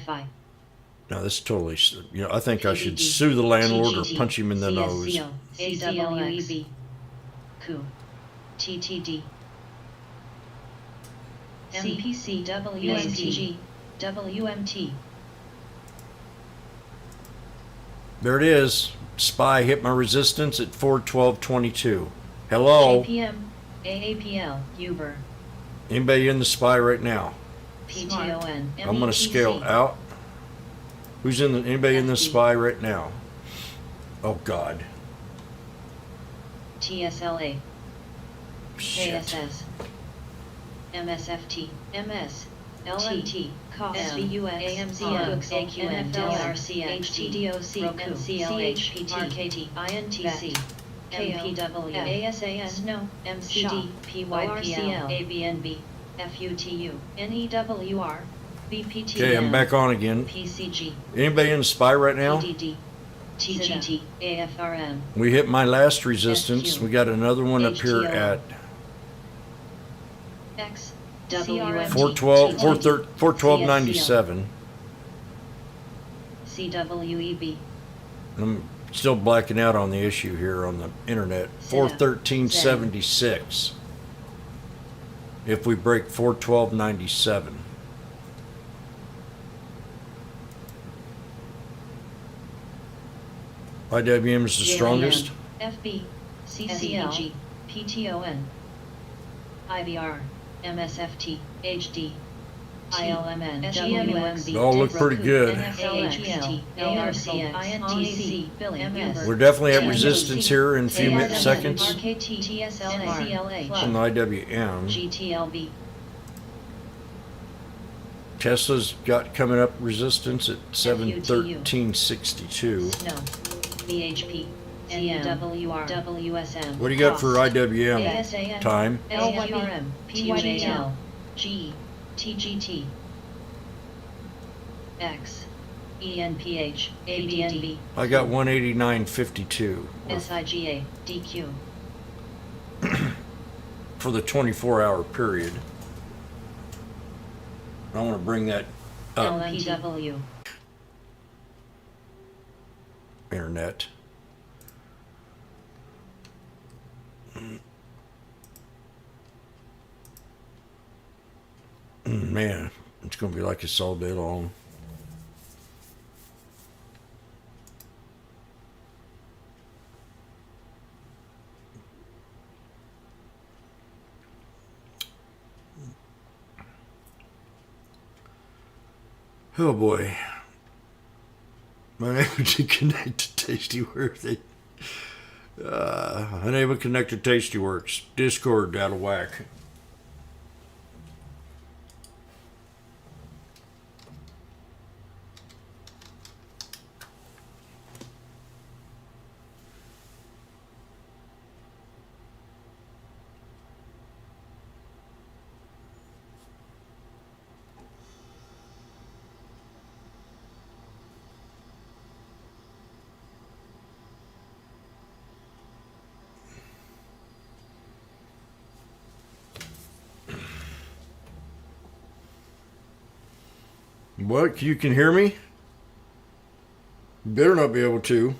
Fi. No, this is totally, you know, I think I should sue the landlord or punch him in the nose. CWEB. Coup. TTD. MPC WMTG. WMT. There it is. Spy hit my resistance at 412.22. Hello? JPM. AAPL. Uber. Anybody in the spy right now? PTON. I'm going to scale out. Who's in the, anybody in the spy right now? Oh God. TSLA. Shit. KSS. MSFT. MS. LMT. SVUX. AMZN. AQN. DRCN. HTDOC. Roku. CHPT. RKT. INTC. MPW. ASAS. No. MCD. PYPL. ABNB. FUTU. NEWR. BPTN. Okay, I'm back on again. PCG. Anybody in the spy right now? PDD. TGT. AFRN. We hit my last resistance. We got another one up here at X. 412.97. CWEB. I'm still blacking out on the issue here on the internet. 413.76. If we break 412.97. IWM is the strongest. FB. CCL. PTON. IVR. MSFT. HD. ILMN. GMUMB. They all look pretty good. AHPL. ARCX. INTC. MS. We're definitely at resistance here in a few seconds RKT. TSLA. on the IWM. GTLB. Tesla's got coming up resistance at 713.62. Snow. VHP. NWR. WSM. What do you got for IWM time? LYRM. PYGL. G. TGT. X. ENPH. ABNB. I got 189.52 SIGA. DQ. for the 24-hour period. I want to bring that up. LPW. Internet. Man, it's going to be like this all day long. Oh boy. Unable to connect to Tastyworks. Unable to connect to Tastyworks. Discord out of whack. What? You can hear me? You better not be able to.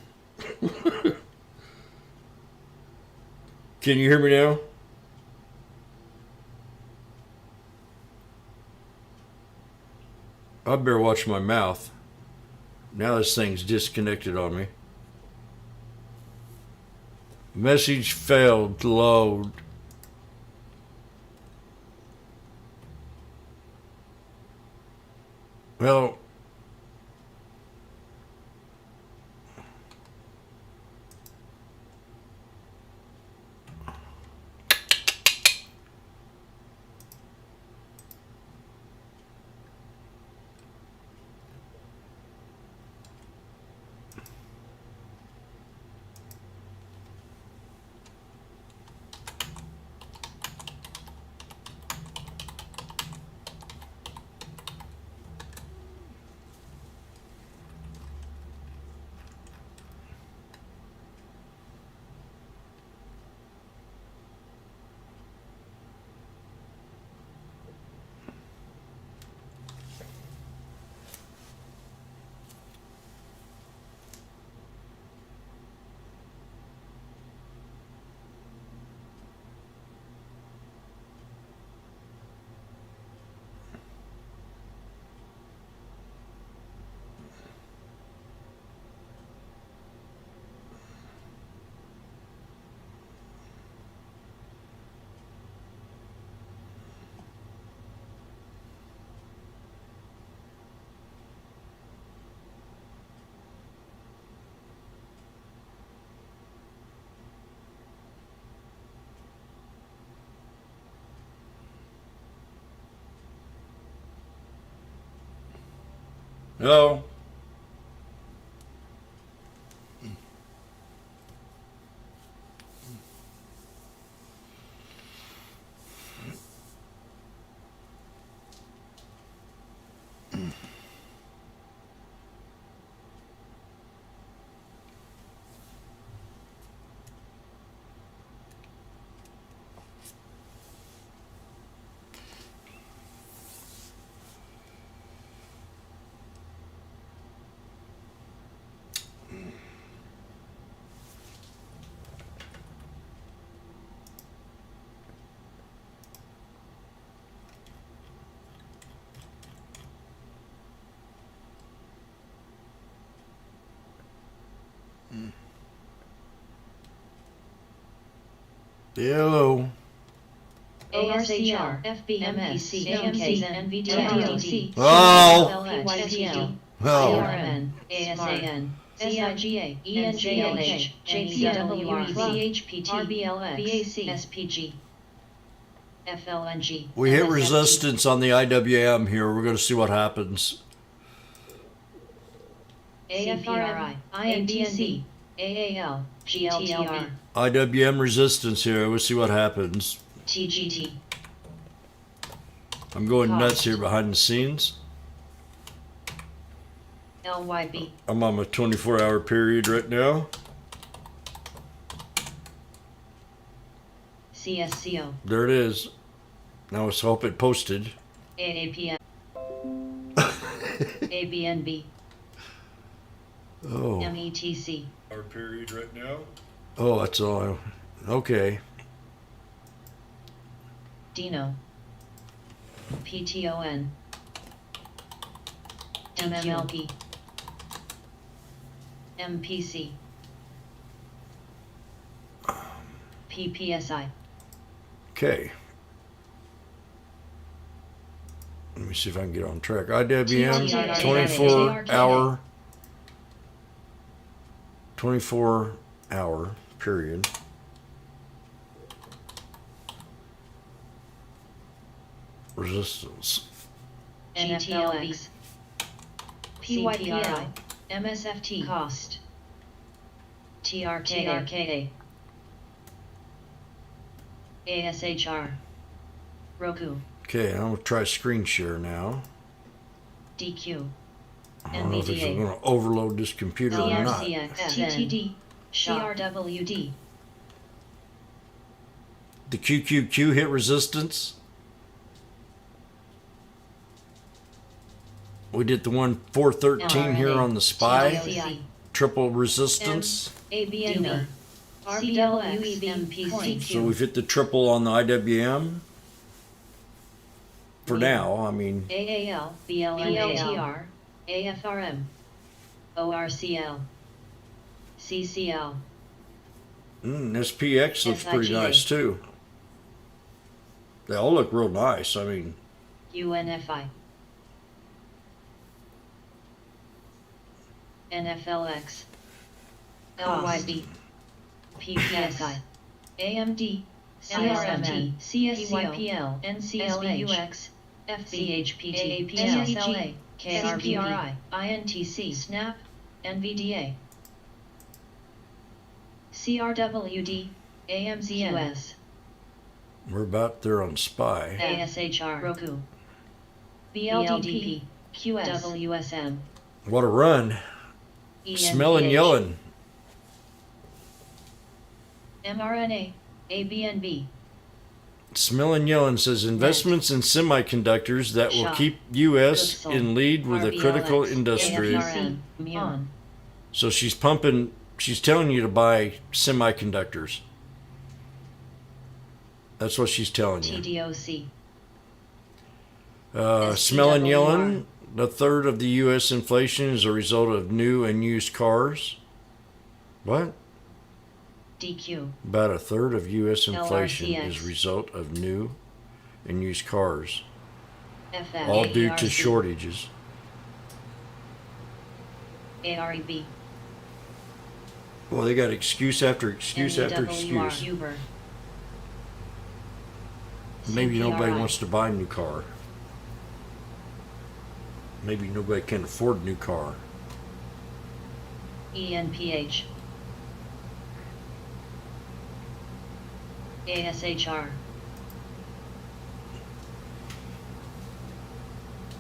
Can you hear me now? I better watch my mouth. Now this thing's disconnected on me. Message failed to load. Well, No. Hello. ASHR, FBMS, AMC, NVDA, Oh. PYCL, Oh. CRN, ASAN, CIGA, ENJLH, JPWR, CHPT, RBLX, BAC, SPG, FLNG. We hit MSFT. resistance on the IWM here. We're going to see what happens. AFRI, INTC, AAL, GLTR, IWM resistance here. We'll see what happens. TGT, I'm going nuts here behind the scenes. LYB, I'm on my 24-hour period right now. CSCO, There it is. Now let's hope it posted. AAPM, ABNB, Oh. METC, Our period right now. Oh, that's all. Okay. Dino, PTON, MMLP, MPC, PPSI, Okay. Let me see if I can get on track. IWM, TRK. 24-hour. 24-hour period. Resistance. GTLX, PYPL, MSFT, cost, TRKA, ASHR, Roku, Okay, I'm going to try screen share now. DQ, I don't know if it's NVDA, going to overload this computer or not. CMCX, TTD, CRWD, The QQQ hit resistance. We did the one 413 here on the SPY. TLC, Triple resistance. ABNB, CWEB, MPC, So we've hit the triple on the IWM. For now, I mean, AAL, BLNTR, AFRM, ORCL, CCL, SPX looks pretty SIGA. nice too. They all look real nice. I mean, UNFI, NFLX, LYB, PPSI, AMD, CRMT, CSCO, NCSBUX, FCHPT, NSLA, KRPRI, INTC, SNAP, NVDA, CRWD, AMZUS, we're about there on SPY. ASHR, Roku, BLDP, QS, WSM, What a run. Smelling yelling. mRNA, ABNB, Smelling yelling says investments in semiconductors that will Shop. keep U.S. Goodsell. in lead with a critical RBLX, industry. AFRM, MUON, So she's telling you to buy semiconductors. That's what she's telling you. TDOC, Smelling SPWR. yelling, a third of the U.S. inflation is a result of new and used cars. What? DQ, About a third of U.S. inflation LRCX. is a result of new and used cars, FF, all due to AERC, shortages. AREB, Well, they got excuse after excuse after NEWR, excuse. Uber, Maybe nobody CPRI, wants to buy a new car. Maybe nobody can afford a new car. ENPH. ASHR.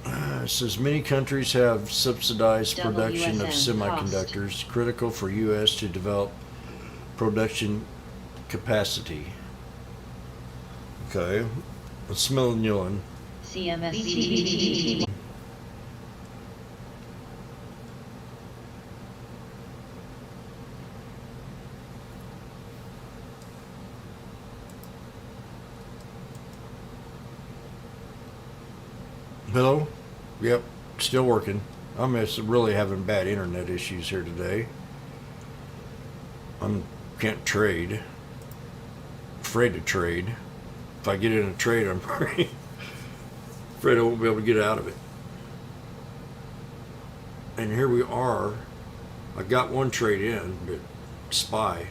It says many countries have subsidized production of WSN semiconductors, critical for U.S. to develop production capacity. Okay, let's smell a new one. CMSCTT. Hello? Yep, still working. I'm just really having bad internet issues here today. Can't trade. Afraid to trade. If I get in a trade, I'm afraid I won't be able to get out of it. And here we are. I got one trade in, but SPY.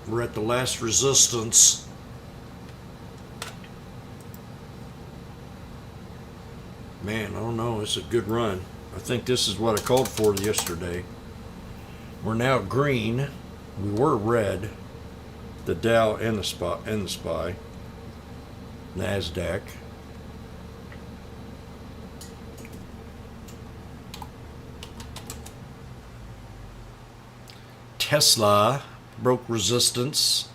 We're at the last resistance. Man, I don't know. It's a good run. I think this is what I called for yesterday. We're now green. We were red. The Dow and the SPY. NASDAQ. Tesla broke resistance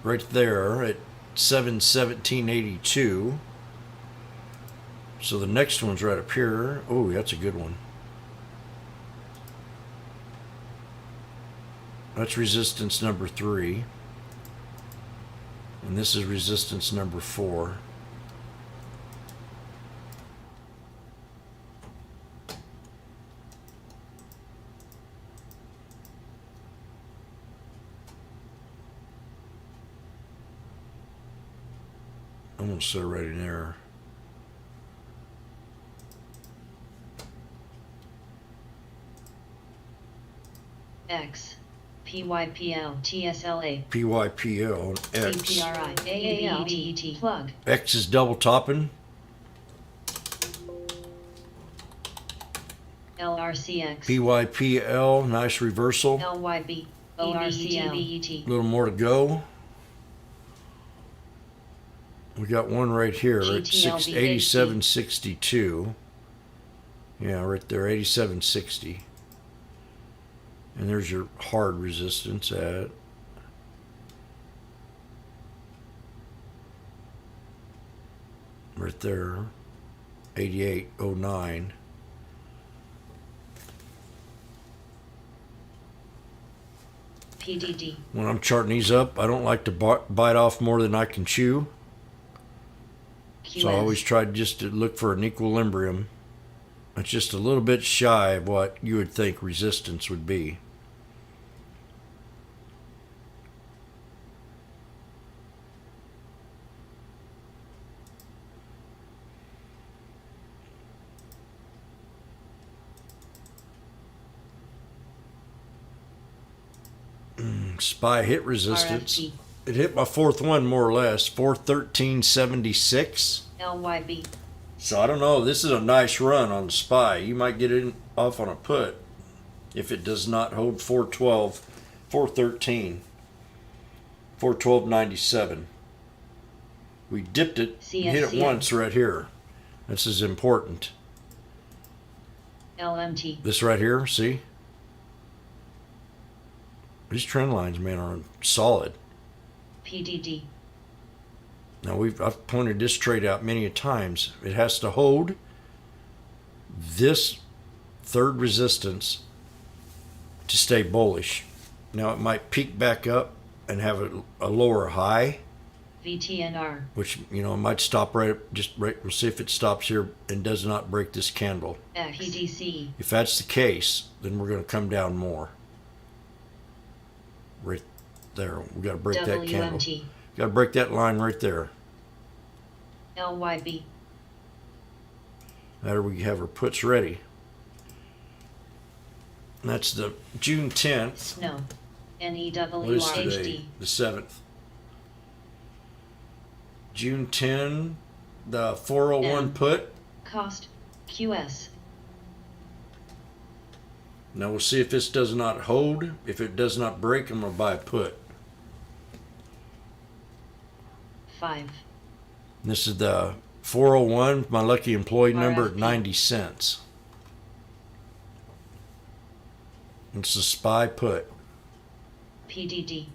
right there at 717.82. So the next one's right up here. Oh, that's a good one. That's resistance number 3. And this is resistance number 4. I'm going to set it right in there. X. PYPL. TSLA. PYPL, X. CPRI. AALTET. Plug. X is double topping. LRCX. PYPL, nice reversal. LYB. ORCL. A little more to go. We got one right here at GTLB. 87.62. Yeah, right there, 87.60. And there's your hard resistance at right there, 88.09. PDD. When I'm charting these up, I don't like to bite off more than I can chew. QS. So I always try just to look for an equilibrium. It's just a little bit shy of what you would think resistance would be. SPY hit resistance. RFG. It hit my fourth one more or less, 413.76. LYB. So I don't know. This is a nice run on the SPY. You might get it off on a put if it does not hold 412, 413, 412.97. We dipped it, hit it CSCM. once right here. This is important. LMT. This right here, see? These trend lines, man, are solid. PDD. Now I've pointed this trade out many a times. It has to hold this third resistance to stay bullish. Now it might peak back up and have a lower high, VTNR. which it might stop right. We'll see if it stops here and does not break this candle. X. PDC. If that's the case, then we're going to come down more. Right there, we got to break that candle. WMT. Got to break that line right there. LYB. That we have our puts ready. And that's the June 10th. Snow. What is today? NEWRHD. The 7th. June 10, the 401 M. put. Cost. QS. Now we'll see if this does not hold. If it does not break, I'm going to buy a put. 5. This is the 401, my lucky employee number at RFP. 90 cents. It's a SPY put. PDD.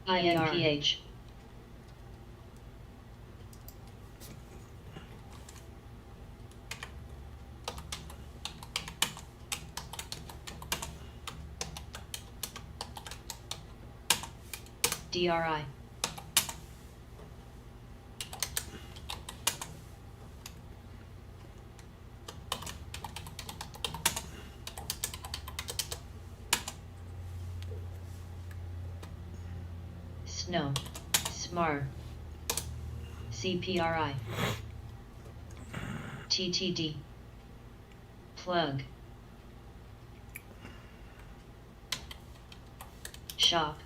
INPH. DRI. Snow. SMAR. CPRI. TTD. Plug. Shop.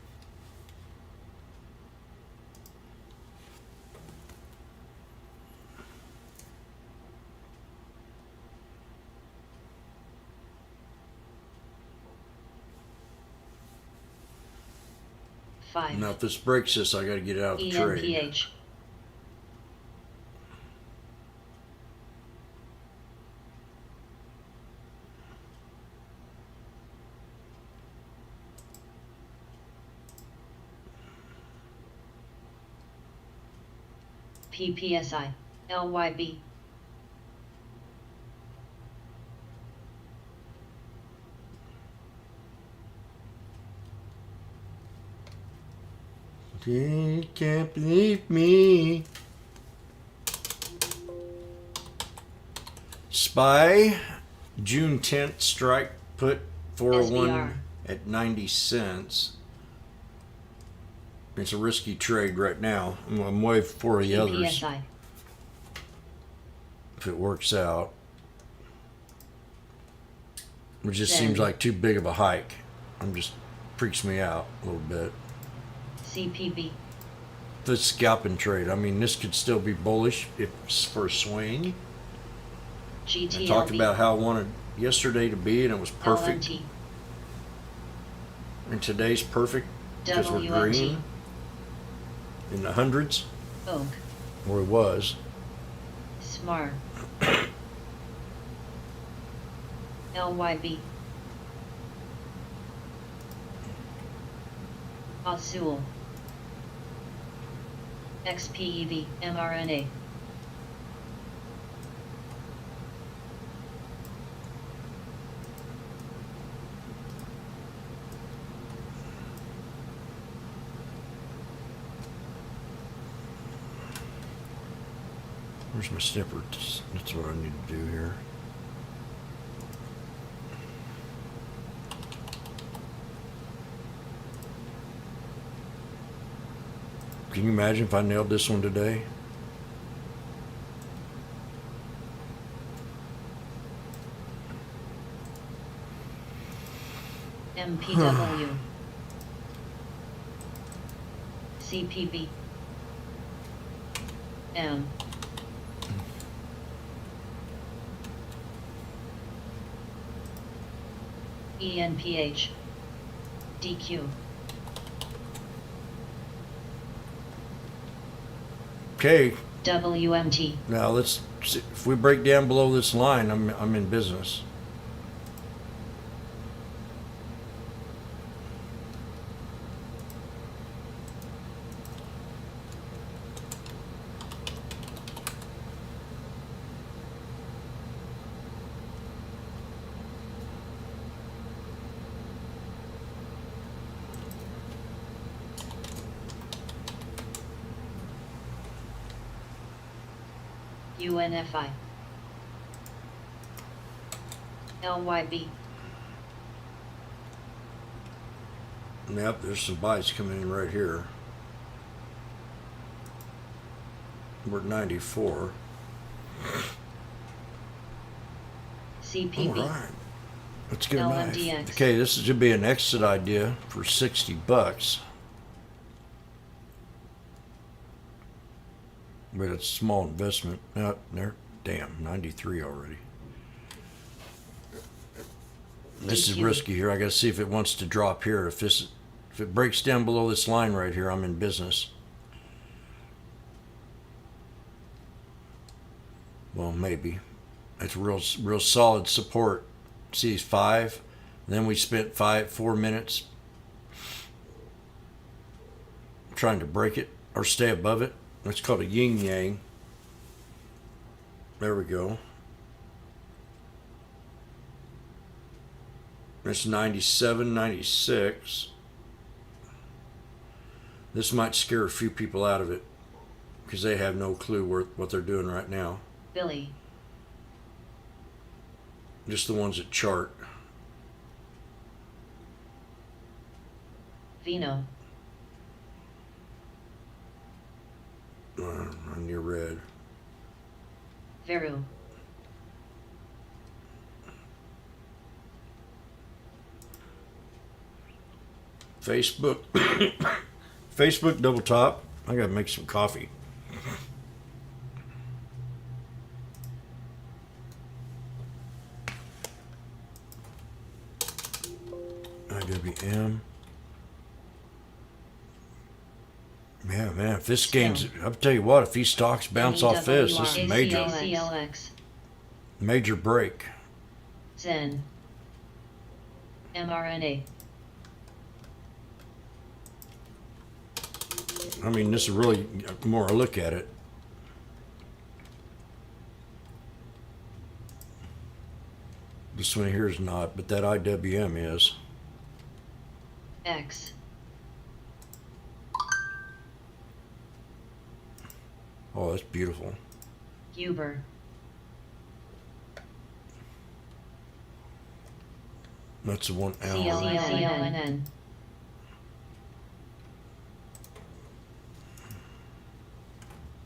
Five. Now if this breaks this, I got to get it out of the trade. ENPH. PPSI. LYB. You can't believe me. SPY, June 10th strike put 401 SBR. at 90 cents. It's a risky trade right now. I'm way for the others PPSI. if it works out. It just Then. seems like too big of a hike. Freaks me out a little bit. CPB. The scalping trade. I mean, this could still be bullish if it's for a swing. GTLB. I talked about how I wanted yesterday to be, and it was perfect. LNT. And today's perfect because we're WNT. green in the hundreds, Oak. or it was. SMAR. LYB. Azul. XPEV. mRNA. Where's my snipper? That's what I need to do here. Can you imagine if I nailed this one today? MPW. CPB. M. ENPH. DQ. Okay, WMT. now let's see. If we break down below this line, I'm in business. UNFI. LYB. Yep, there's some buys coming in right here. We're at 94. CPB. All right. Let's get a knife. LMDX. Okay, this should be an exit idea for $60. but it's a small investment. Not there. Damn, 93 already. This is DQ. risky here. I got to see if it wants to drop here. If it breaks down below this line right here, I'm in business. Well, maybe. It's real solid support. See, 5. And then we spent 4 minutes trying to break it or stay above it. That's called a yin yang. There we go. That's 97, 96. This might scare a few people out of it because they have no clue what they're doing right now. Billy. Just the ones that chart. Vino. On your red. Veru. Facebook. Facebook double top. I gotta make some coffee. IWM. Yeah, man, if this game's, I'll tell you what, if these stocks bounce off this is a major break. Zen. mRNA. I mean, this is really more a look at it. This one here is not, but that IWM is. X. Oh, that's beautiful. Uber. That's the one L. CLNN.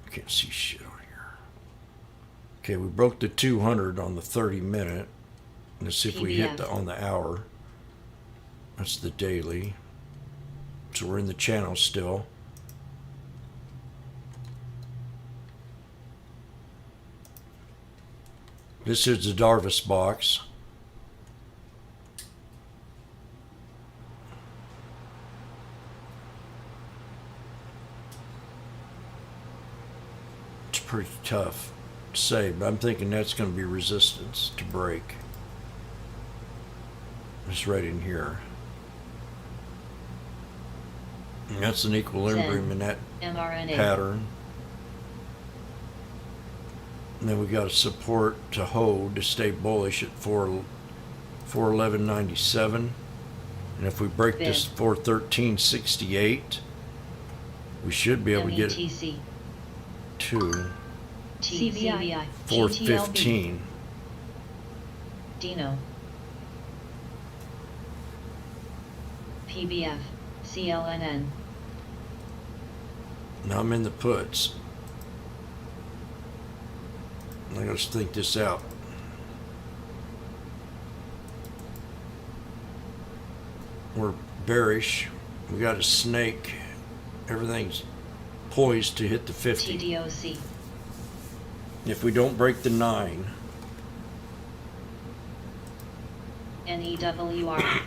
I can't see shit on here. Okay, we broke the 200 on the 30-minute. Let's see if we hit on the hour. That's the daily. So we're in the channel still. This is the Darvis box. It's pretty tough to say, but I'm thinking that's going to be resistance to break. It's right in here. And that's an equilibrium in that mRNA. pattern. And then we got a support to hold to stay bullish at 411.97. And if we break this 413.68, we should be able to get it METC. to CVI. 415. Dino. PBF. CLNN. Now I'm in the puts. I gotta think this out. We're bearish. We got a snake. Everything's poised to hit the 50. TDOC. If we don't break the 9, NEWR.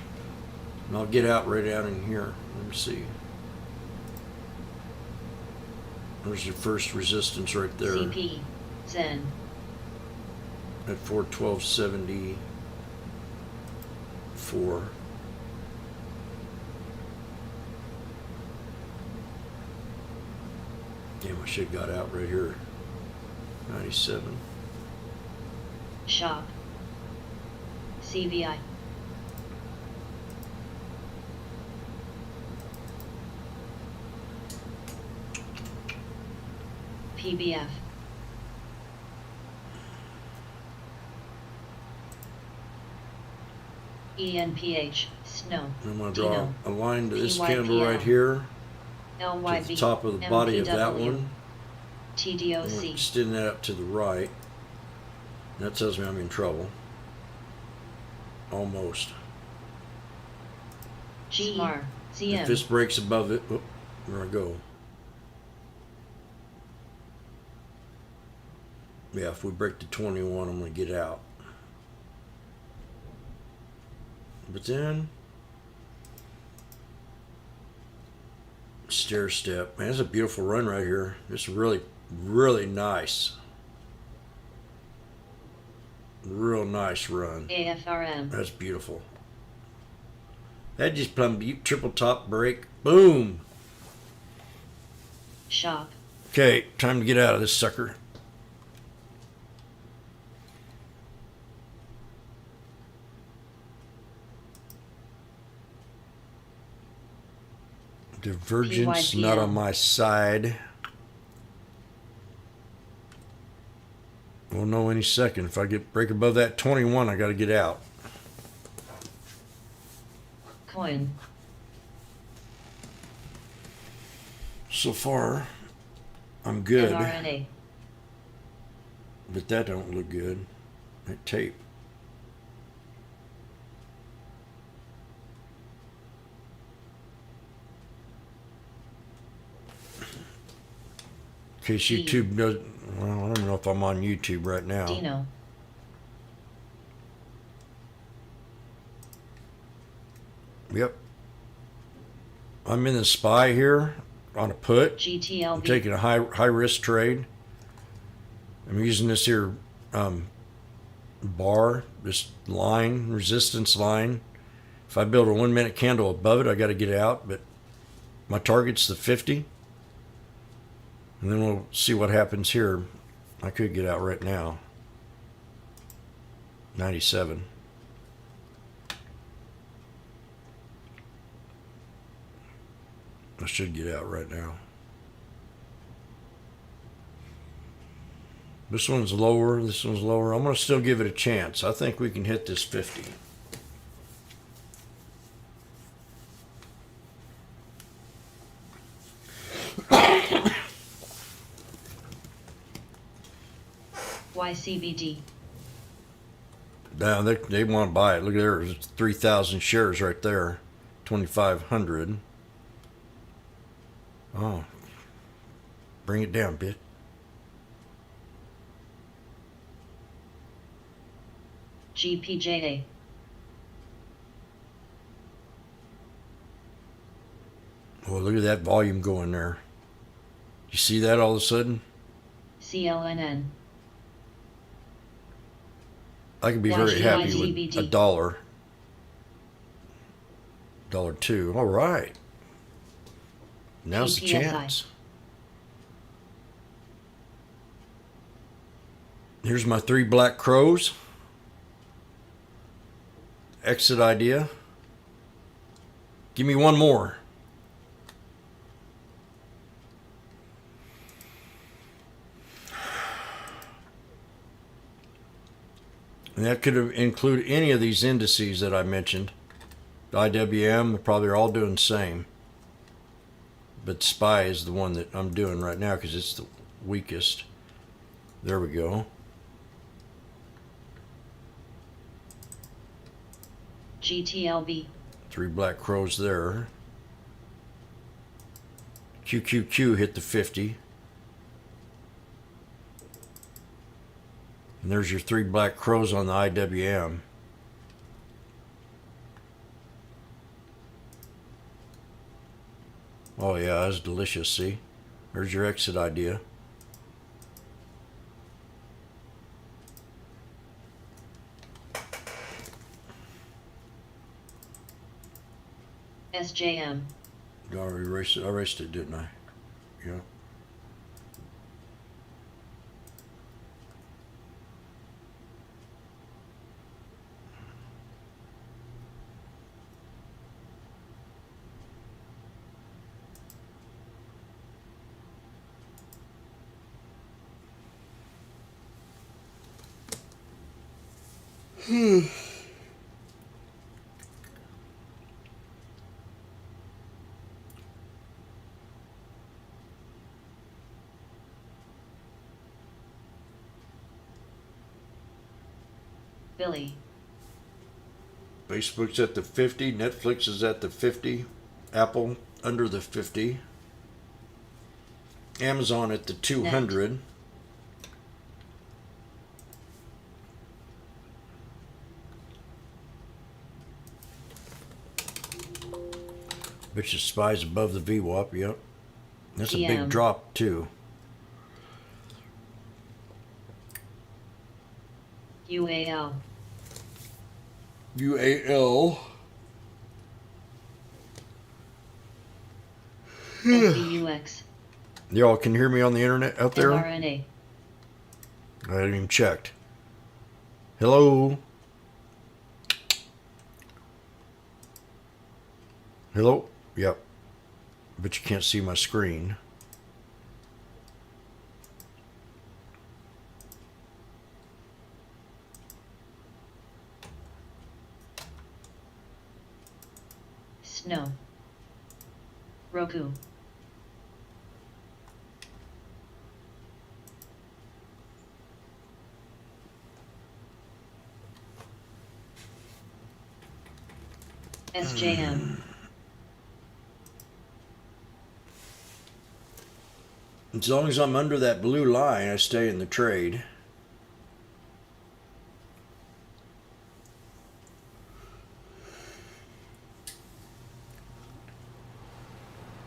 and I'll get out right out in here. Let me see. There's your first resistance right there CP. Zen. at 412.74. Damn, I should have got out right here. 97. Shop. CVI. PBF. ENPH. Snow. I'm going to draw Dino. a line to this PYPL. candle right here to LYB. the top of the body of that MPW. one. And we're TDOC. extend that up to the right. That tells me I'm in trouble. Almost. GMAR. If this ZM. breaks above it, whoop, where I go. Yeah, if we break the 21, I'm going to get out. But then, stair step. Man, it's a beautiful run right here. It's really, really nice. Real nice run. AFRM. That's beautiful. That just plumb triple top break. Boom. Shop. Okay, time to get out of this sucker. Divergence PYPL. not on my side. We'll know any second. If I break above that 21, I got to get out. Coin. So far, I'm good. mRNA. But that don't look good. That tape. In case YouTube does, well, I don't know if I'm on YouTube right now. Dino. Yep. I'm in the SPY here on a put. GTLB. I'm taking a high risk trade. I'm using this here bar, this line, resistance line. If I build a 1 minute candle above it, I got to get out, but my target's the 50. And then we'll see what happens here. I could get out right now. 97. I should get out right now. This one's lower, this one's lower. I'm going to still give it a chance. I think we can hit this 50. YCBD. Now they want to buy it. Look at there, there's 3,000 shares right there. 2,500. Oh. Bring it down, bitch. GPJA. Oh, look at that volume going there. You see that all of a sudden? CLNN. I could be very happy with YGBD. $1. $1.02. All right. Now's the GPSI. chance. Here's my 3 black crows. Exit idea. Give me one more. And that could include any of these indices that I mentioned. The IWM, they probably are all doing the same. But SPY is the one that I'm doing right now because it's the weakest. There we go. GTLB. 3 black crows there. QQQ hit the 50. And there's your 3 black crows on the IWM. Oh yeah, that's delicious, see? There's your exit idea. SJM. I erased it. I erased it, didn't I? Yeah. Billy. Facebook's at the 50. Netflix is at the 50. Apple under the 50. Amazon at the 200. Which is spies above the VWAP, yep. That's a big TM. drop, too. UAL. UAL. SBUX. Y'all can hear me on the internet out there? mRNA. I haven't even checked. Hello? Hello? Yep. But you can't see my screen. Snow. Roku. SJM. As long as I'm under that blue line, I stay in the trade.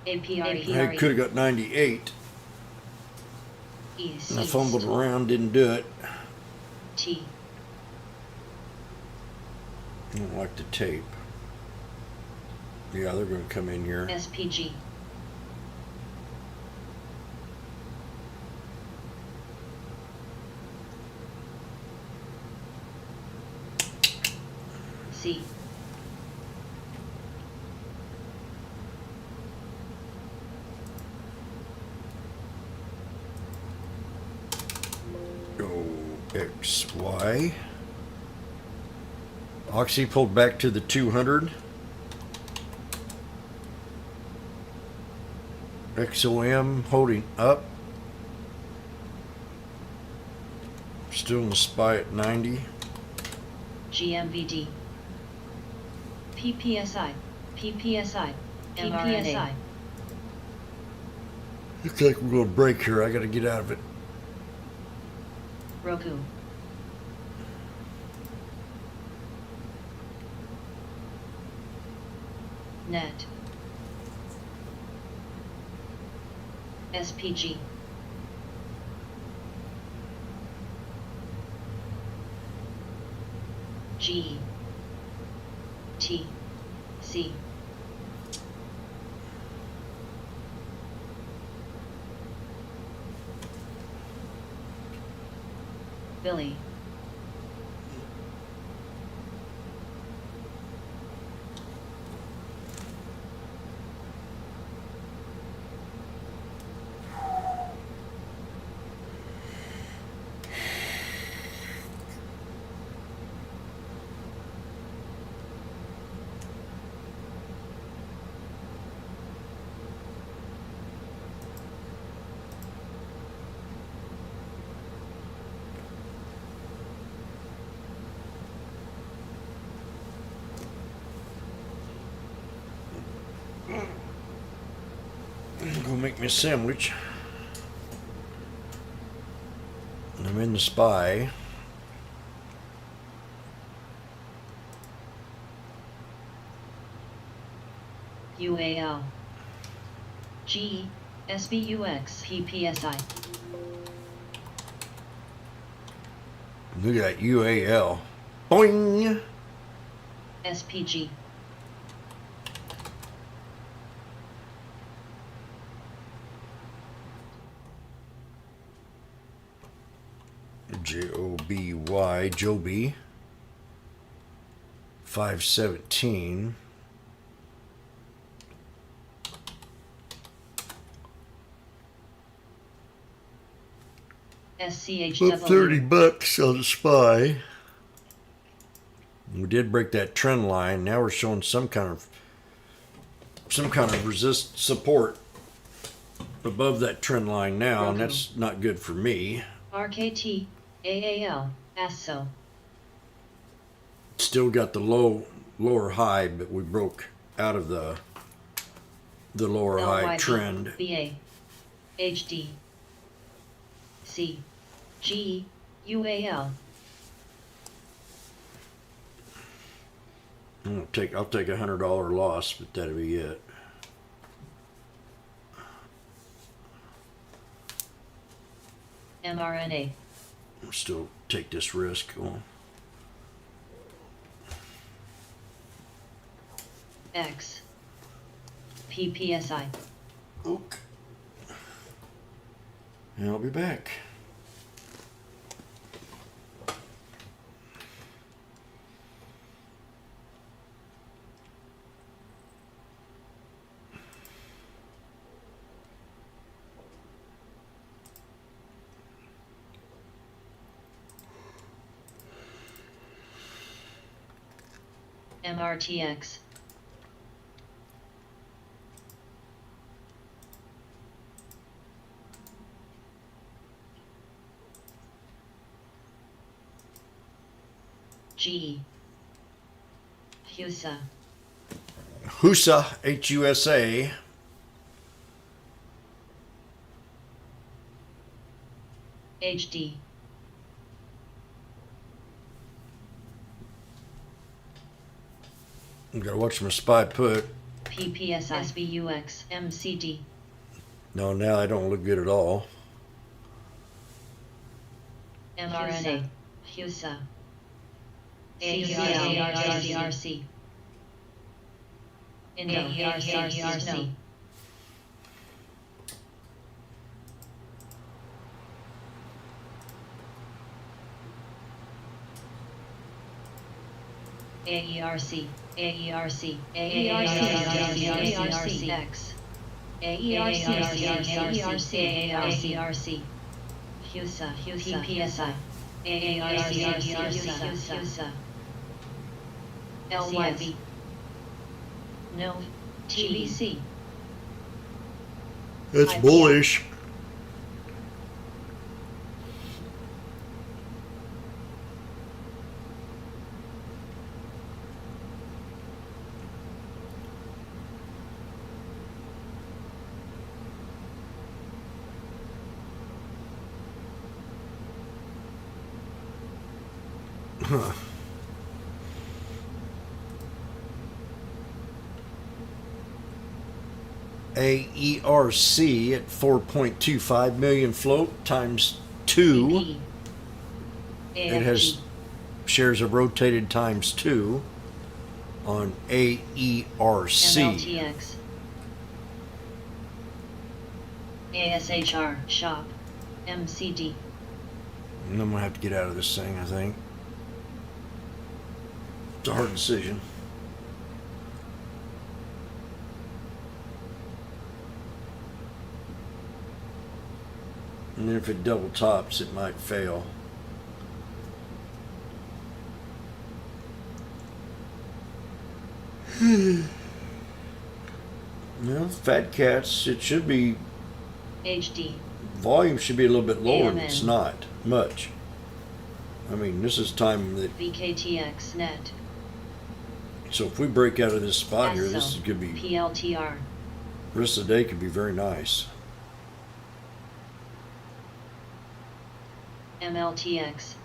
APRE. I could have got 98. East. I fumbled around, didn't do it. T. I don't like the tape. Yeah, they're going to come in here. SPG. C. Go XY. Oxy pulled back to the 200. XOM holding up. Still in the SPY at 90. GMVD. PPSI. PPSI. PPSI. Looks like we're going to break here. I got to get out of it. Roku. Net. SPG. G. T. C. Billy. Go make me a sandwich. I'm in the SPY. UAL. G. SBUX. PPSI. Look at that UAL. Boing! SPG. JOBY, Joby. 517. SCHW. Up $30 on the SPY. We did break that trend line. Now we're showing some kind of resist support above that trend line now, and that's not good for me. RKT. AAL. ASO. Still got the lower high, but we broke out of the lower high LYB, trend. BA. HD. C. G. UAL. I'll take $100 loss, but that'll be it. mRNA, I'll still take this risk. Oh, X, PPSI, okay. And I'll be back. MRTX, G, HUSA, HUSA, HUSA. HD, I gotta watch my spy put. PPSI, SBUX, MCD, No, now I don't look good at all. mRNA, HUSA, AERC, Indo, AERC, AERC, AERC, AERC, X, AERC, HUSA, PPSI, AERC, LYB, No, TBC, It's IPL. bullish. Huh. AERC at 4.25 million float times 2. It has shares have rotated times 2 on AERC. MLTX, ASHR, Shop, MCD, And I'm gonna have to get out of this thing, I think. It's a hard decision. And then if it double tops, it might fail. Well, fat cats, it should be, HD, volume should be a little bit lower, but it's AMN. not much. I mean, this is time that, VKTX, Net, so if we break out of this spot here, this ASO, could be, PLTR, rest of the day could be very nice. MLTX,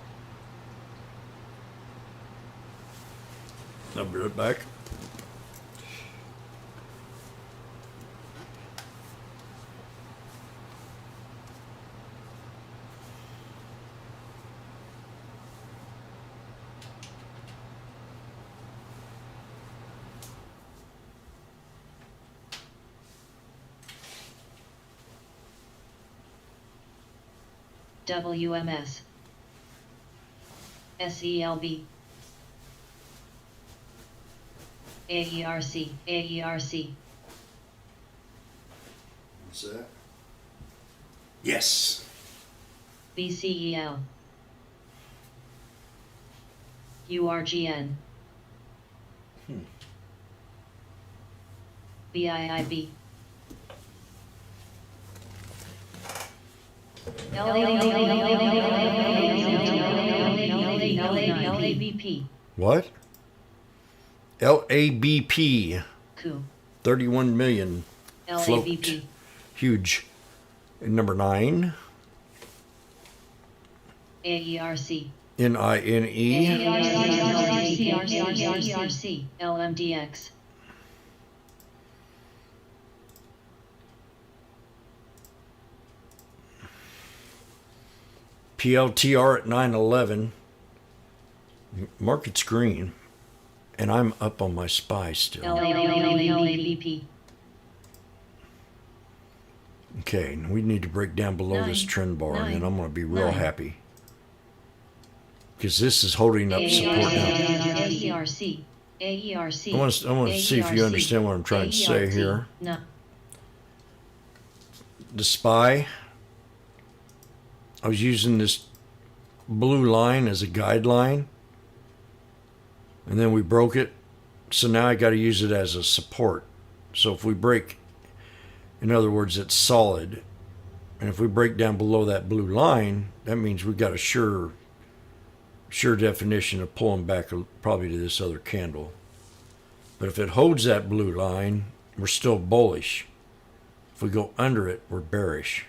I'll be right back. WMS, SELB, AERC, What's that? Yes. BCEL, URGN, BIIB, LABP, What? LABP, Coup, 31 million. Float. LABP, Huge. And number 9, AERC, NINE. LMDX, PLTR at 911. Market's green. And I'm up on my SPY still. LABP. Okay, and we need to break down below this trend bar, and then I'm going to be real happy. Because this is holding up support now. AERC. AERC. I want to see if you understand what I'm trying to say here. No. The SPY, I was using this blue line as a guideline, and then we broke it, so now I got to use it as a support. So if we break, in other words, it's solid, and if we break down below that blue line, that means we got a sure definition of pulling back probably to this other candle. But if it holds that blue line, we're still bullish. If we go under it, we're bearish.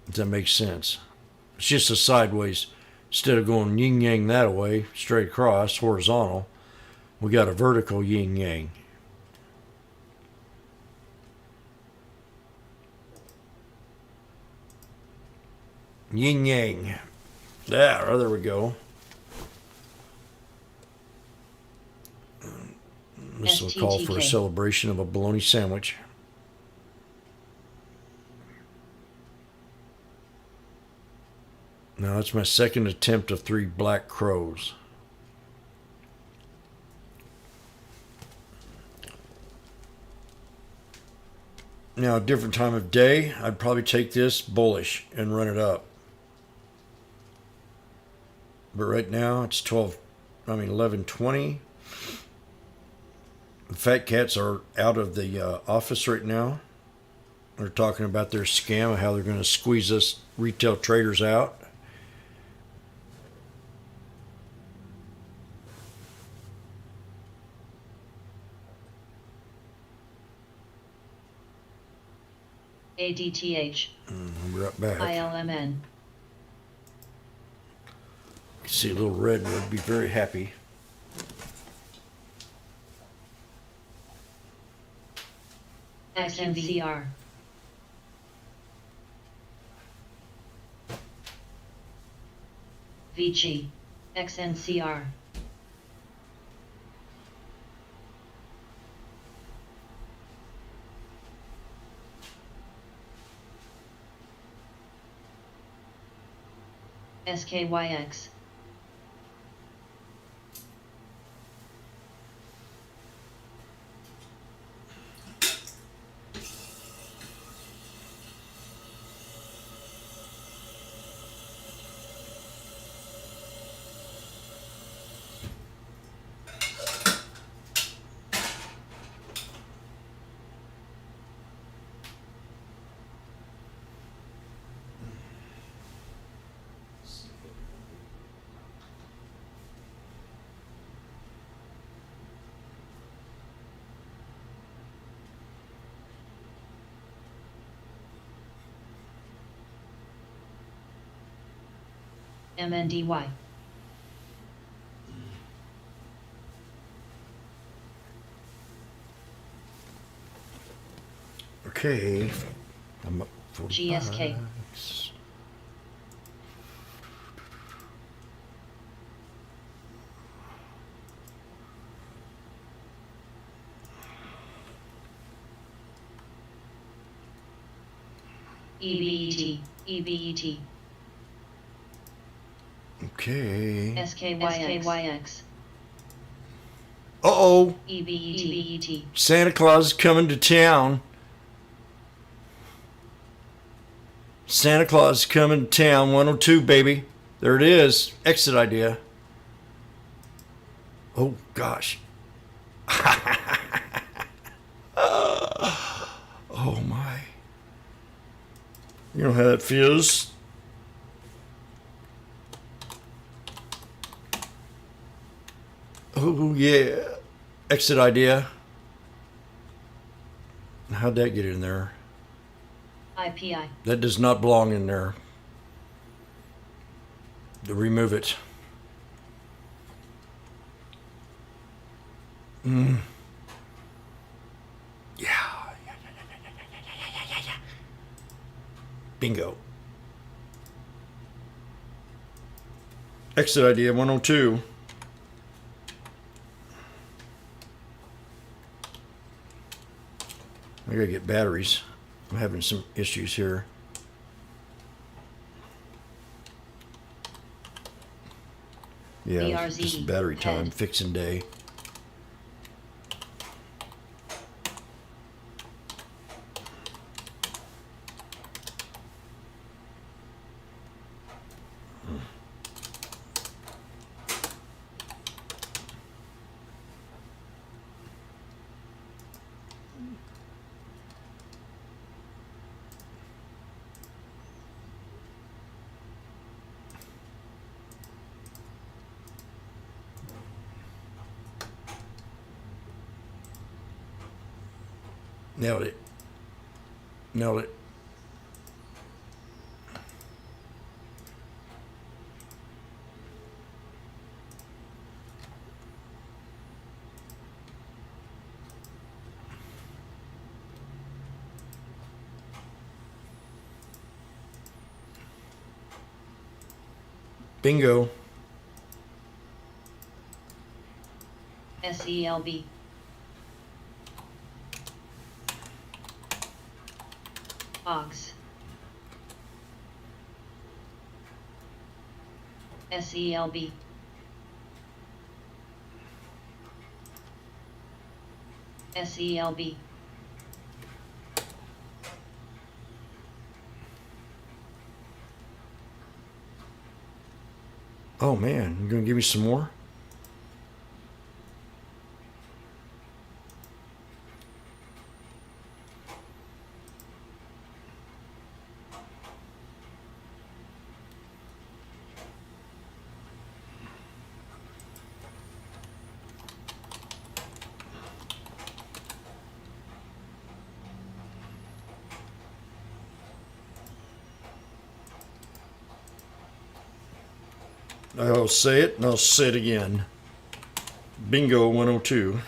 Does that make sense? It's just a sideways. Instead of going yin yang that way, straight across, horizontal, we got a vertical yin yang. Yin yang. There we go. This will call for a celebration of a bologna sandwich. Now it's my second attempt of 3 black crows. Now, a different time of day, I'd probably take this bullish and run it up. But right now it's 11:20. The fat cats are out of the office right now. They're talking about their scam of how they're going to squeeze us retail traders out. ADTH. I'll be right back. ILMN. See a little red would be very happy. XNCR. VG. XNCR. SKYX. MNDY. Okay. I'm up 45. GSK. EBET. EBET. Okay. SKYX. Uh-oh. EBET. Santa Claus is coming to town. Santa Claus is coming to town. 102, baby. There it is. Exit idea. Oh, gosh. Oh, my. You know how that feels? Oh, yeah. Exit idea. How'd that get in there? IPI. That does not belong in there. Remove it. Yeah. Bingo. Exit idea 102. I gotta get batteries. I'm having some issues here. Yeah, BRZ, this is battery time, head. fixing day. Nailed it. Nailed it. Bingo. SELB. Ox. SELB. SELB. Oh man, you gonna give me some more? I'll say it and I'll say it again. Bingo 102.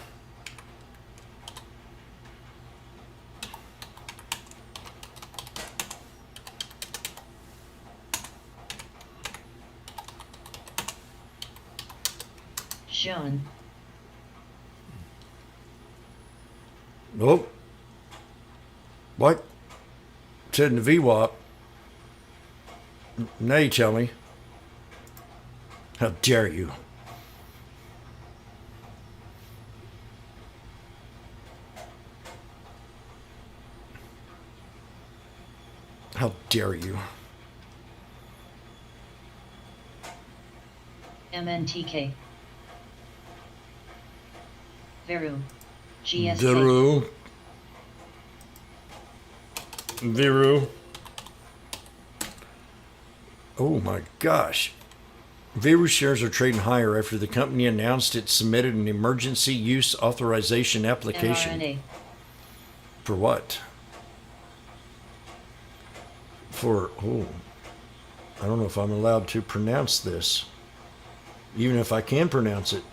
Shown. Nope. What? Said in the VWAP. Now you tell me. How dare you? How dare you? MNTK. Veru. GSK. Viru. Viru. Oh my gosh. Viru shares are trading higher after the company announced it submitted an emergency use authorization application. mRNA. For what? For, I don't know if I'm allowed to pronounce this. Even if I can pronounce it.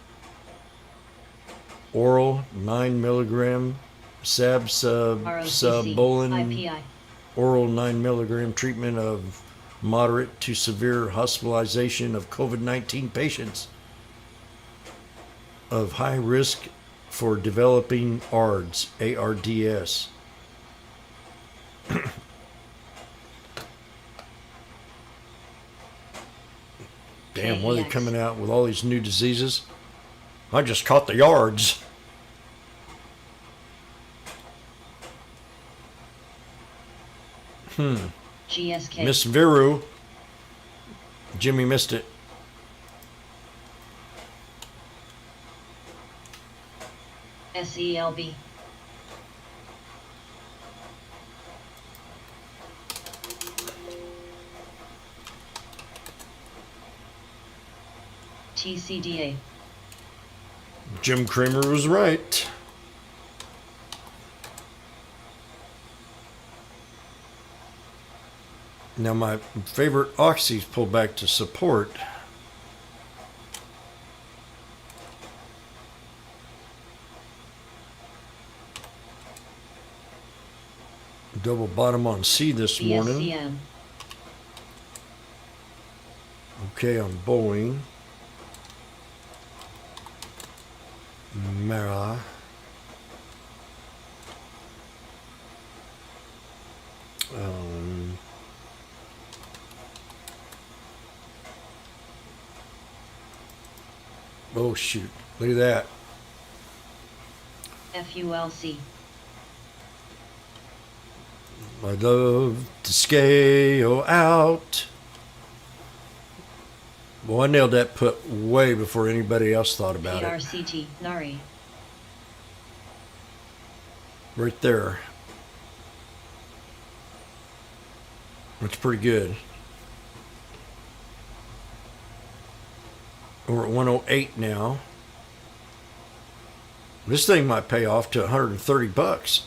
Oral 9 milligram ROCC. sabsabolin IPI. oral 9 milligram treatment of moderate to severe hospitalization of COVID-19 patients of high risk for developing ARDS, ARDS. Damn, what are they KEX. coming out with all these new diseases? I just caught the yards. GSK. Miss Viru. Jimmy missed it. SELB. TCDA. Jim Cramer was right. Now my favorite oxys pull back to support. Double bottom on C this morning. BSCM. Okay, on Boeing. Mara. Oh shoot, look at that. FULC. I love to scale out. Well, I nailed that put way before anybody else thought about it. PRCT. Nari. Right there. That's pretty good. We're at 108 now. This thing might pay off to $130.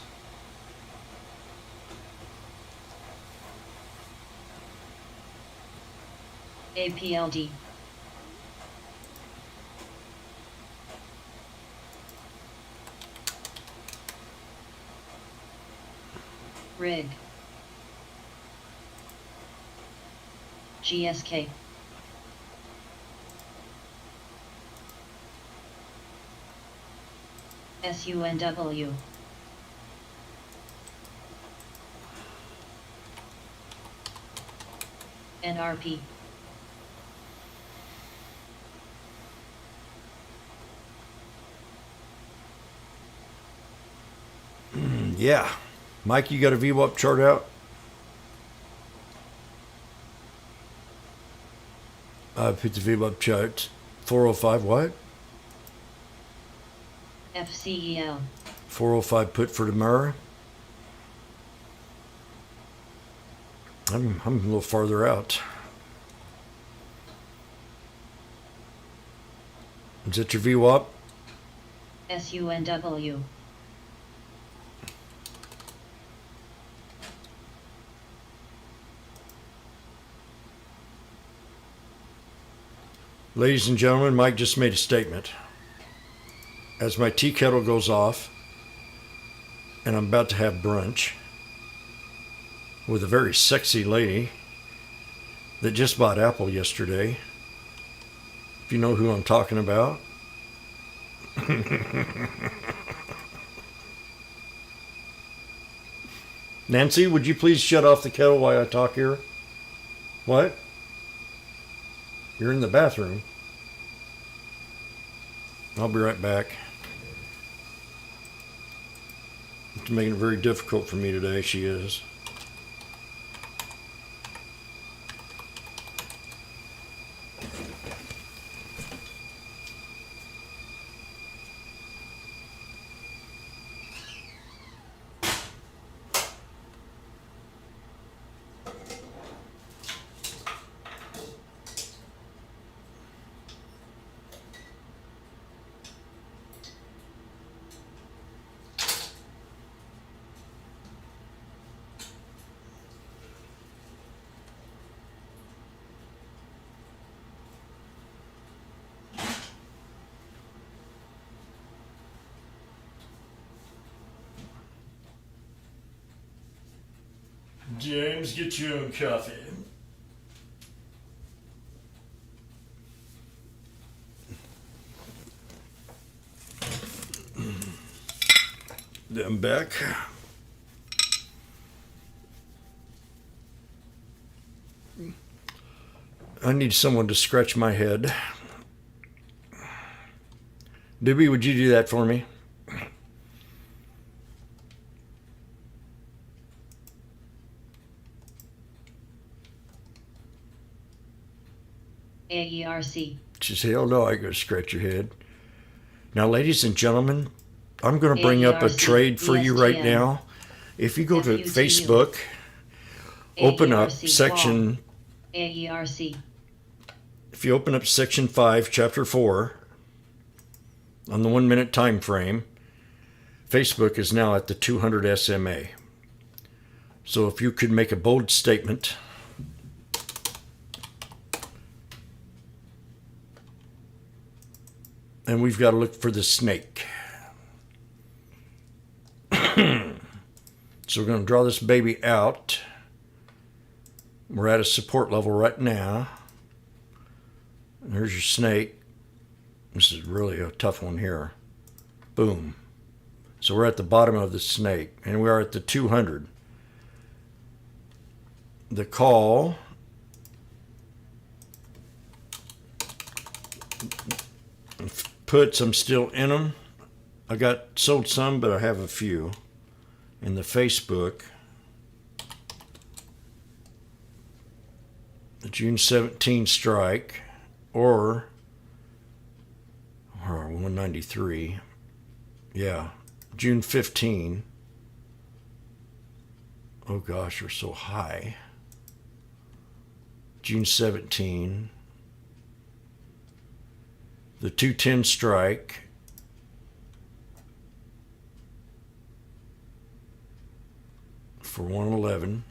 APLD. Rig. GSK. SUNW. NRP. Yeah. Mike, you got a VWAP chart out? I put the VWAP chart. 405 what? FCEL. 405 put for tomorrow. I'm a little farther out. Is that your VWAP? SUNW. Ladies and gentlemen, Mike just made a statement. As my tea kettle goes off, and I'm about to have brunch with a very sexy lady that just bought Apple yesterday. If you know who I'm talking about. Nancy, would you please shut off the kettle while I talk here? What? You're in the bathroom. I'll be right back. It's making it very difficult for me today, she is. James, get your own coffee. I'm back. I need someone to scratch my head. Doobie, would you do that for me? AERC. She said, hell no, I go scratch your head. Now, ladies and gentlemen, I'm going to bring up a AERC, trade for you right ESTN, now. If you go to FUTU, Facebook, open up AERC, section, AERC. if you open up section 5, chapter 4, on the 1 minute time frame, Facebook is now at the 200 SMA. So if you could make a bold statement, and we've got to look for the snake. So we're going to draw this baby out. We're at a support level right now. There's your snake. This is really a tough one here. Boom. So we're at the bottom of the snake, and we are at the 200. The call. Puts, I'm still in them. I got sold some, but I have a few. In the Facebook, the June 17 strike, or 193. Yeah, June 15. Oh gosh, we're so high. June 17. The 210 strike. For 111.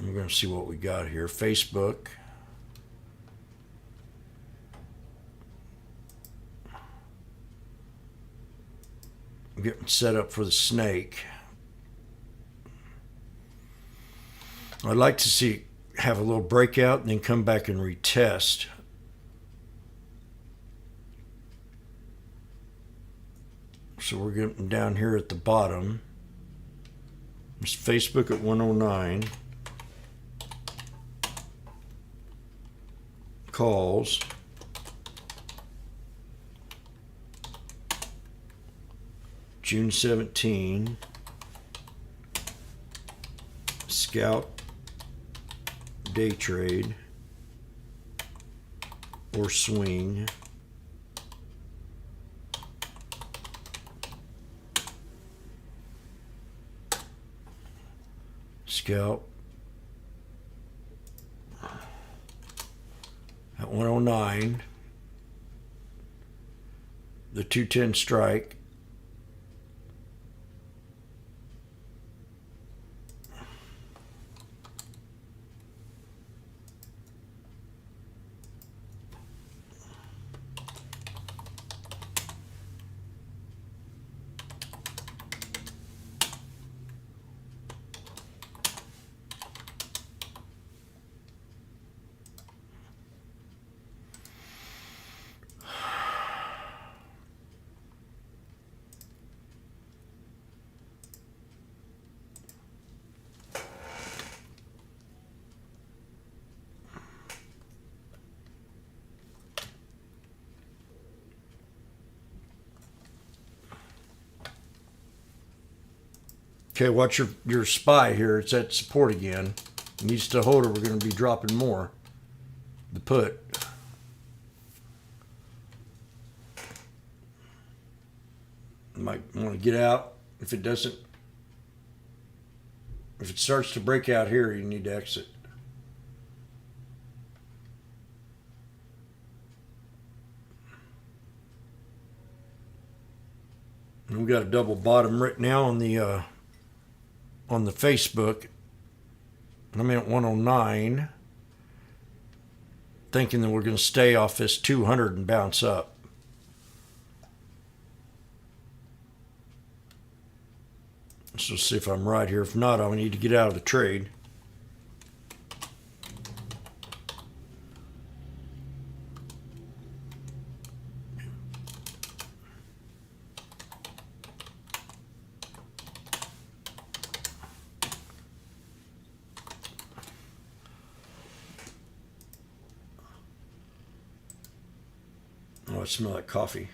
We're going to see what we got here. Facebook. I'm getting set up for the snake. I'd like to see have a little breakout and then come back and retest. So we're getting down here at the bottom. There's Facebook at 109. Calls. June 17. Scalp. Day trade. Or swing. Scalp at 109, the 210 strike, Okay, watch your SPY here. It's at support again. It needs to hold or we're going to be dropping more. The put. Might want to get out. If it doesn't, if it starts to break out here, you need to exit. And we got a double bottom right now on the Facebook. I'm at 109, thinking that we're going to stay off this 200 and bounce up. So see if I'm right here. If not, I need to get out of the trade. Oh, I smell like coffee.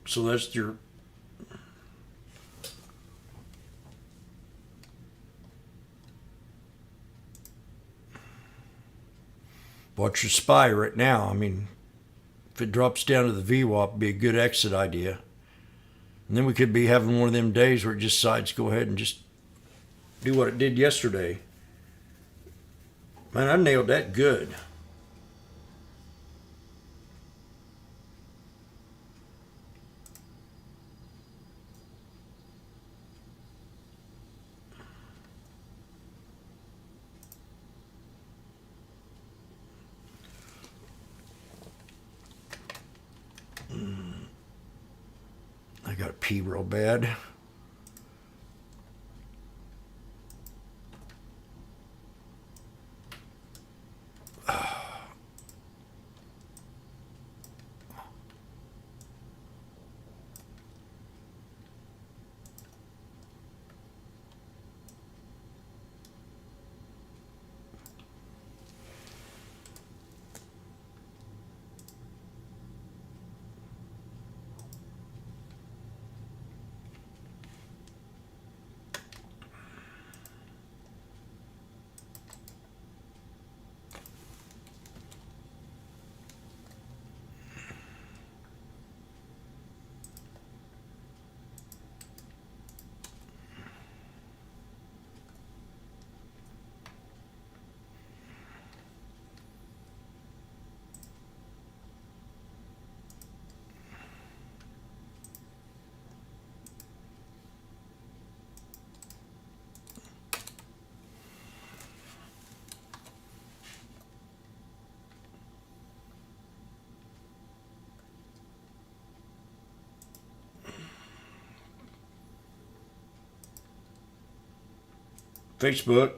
So that's your watch your SPY right now. I mean, if it drops down to the VWAP, it'd be a good exit idea. And then we could be having one of them days where it just decides to go ahead and just do what it did yesterday. Man, I nailed that good. I gotta pee real bad. Facebook.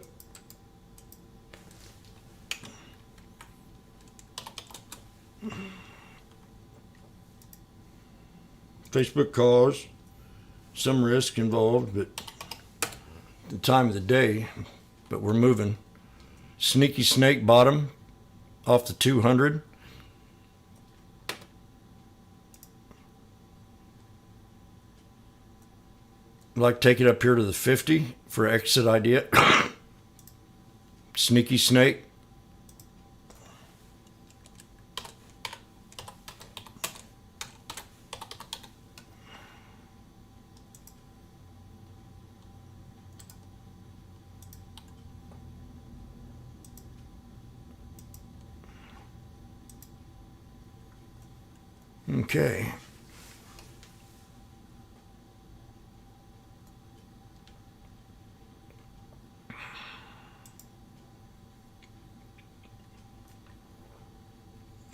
Facebook calls, some risk involved, but the time of the day, but we're moving. Sneaky snake bottom off the 200. I'd like to take it up here to the 50 for exit idea. Sneaky snake. Okay.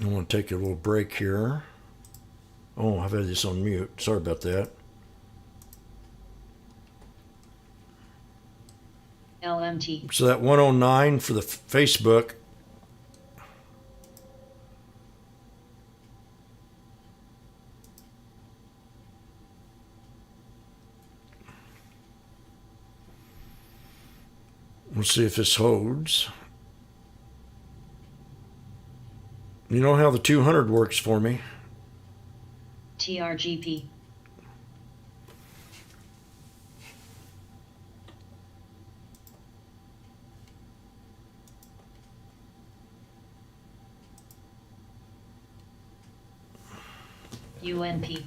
I want to take a little break here. Oh, I've had this on mute. Sorry about that. LMT. So that 109 for the Facebook. We'll see if this holds. You know how the 200 works for me. TRGP. UNP.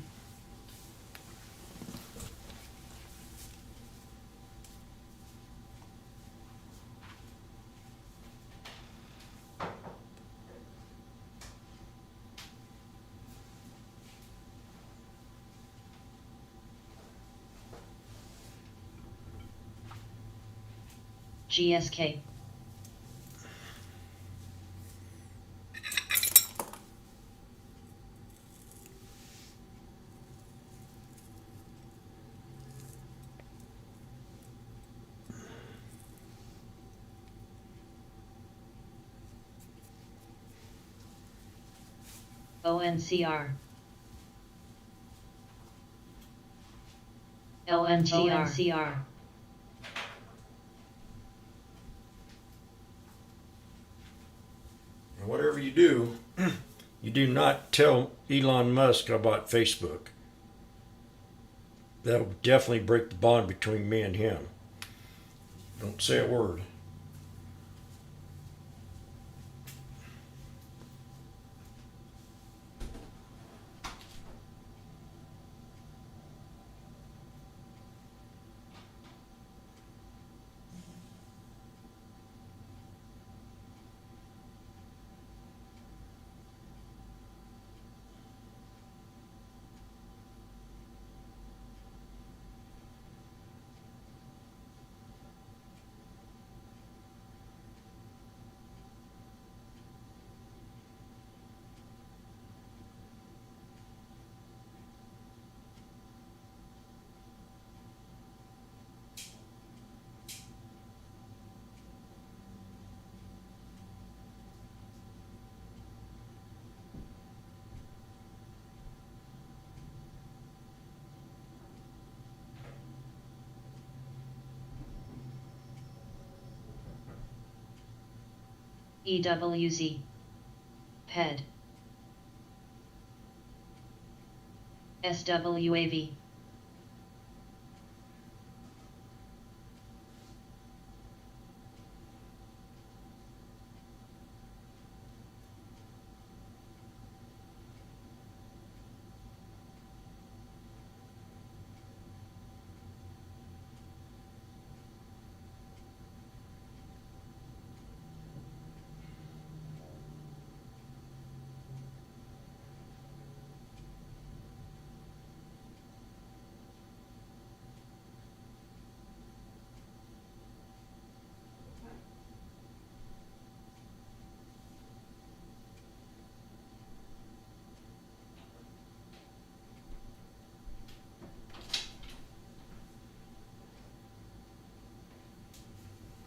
GSK. ONCR. LNTR. And whatever you do, you do not tell Elon Musk about Facebook. That'll definitely break the bond between me and him. Don't say a word. EWZ. PED. SWAV.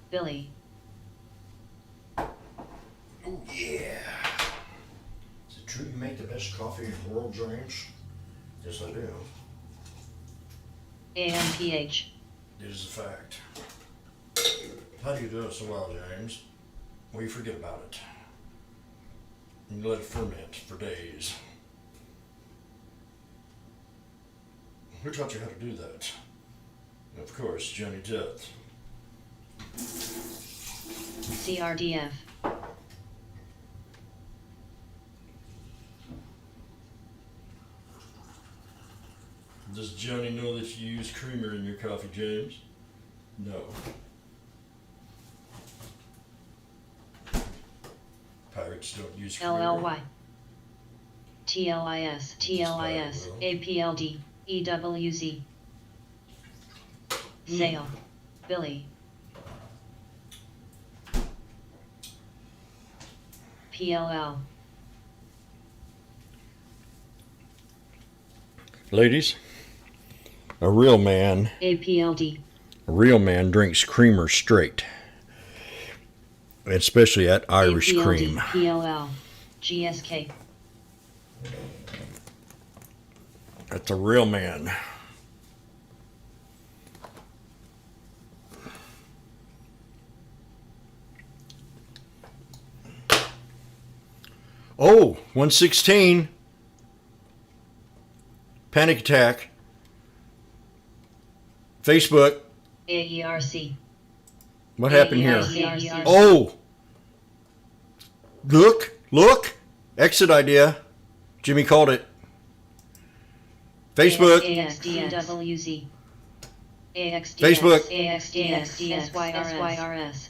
Billy. Oh yeah. Is it true you make the best coffee in the world, James? Yes, I do. AMPH. It is a fact. How do you do it so well, James? Well, you forget about it. And you let it ferment for days. Who taught you how to do that? Of course, Johnny Depp. CRDF. Does Johnny know that you use creamer in your coffee, James? No. Pirates don't use creamer. LLY. TLIS. TLIS. APLD. EWZ. Sale. Billy. PLL. Ladies, a real man APLD. drinks creamer straight. Especially that Irish APLD, cream. PLL. GSK. That's a real man. Oh, 116. Panic attack. Facebook. AERC. What happened here? AERC. Oh! Look! Exit idea. Jimmy called it. Facebook. AXDWZ. AXDX. Facebook. AXDX. SYRS.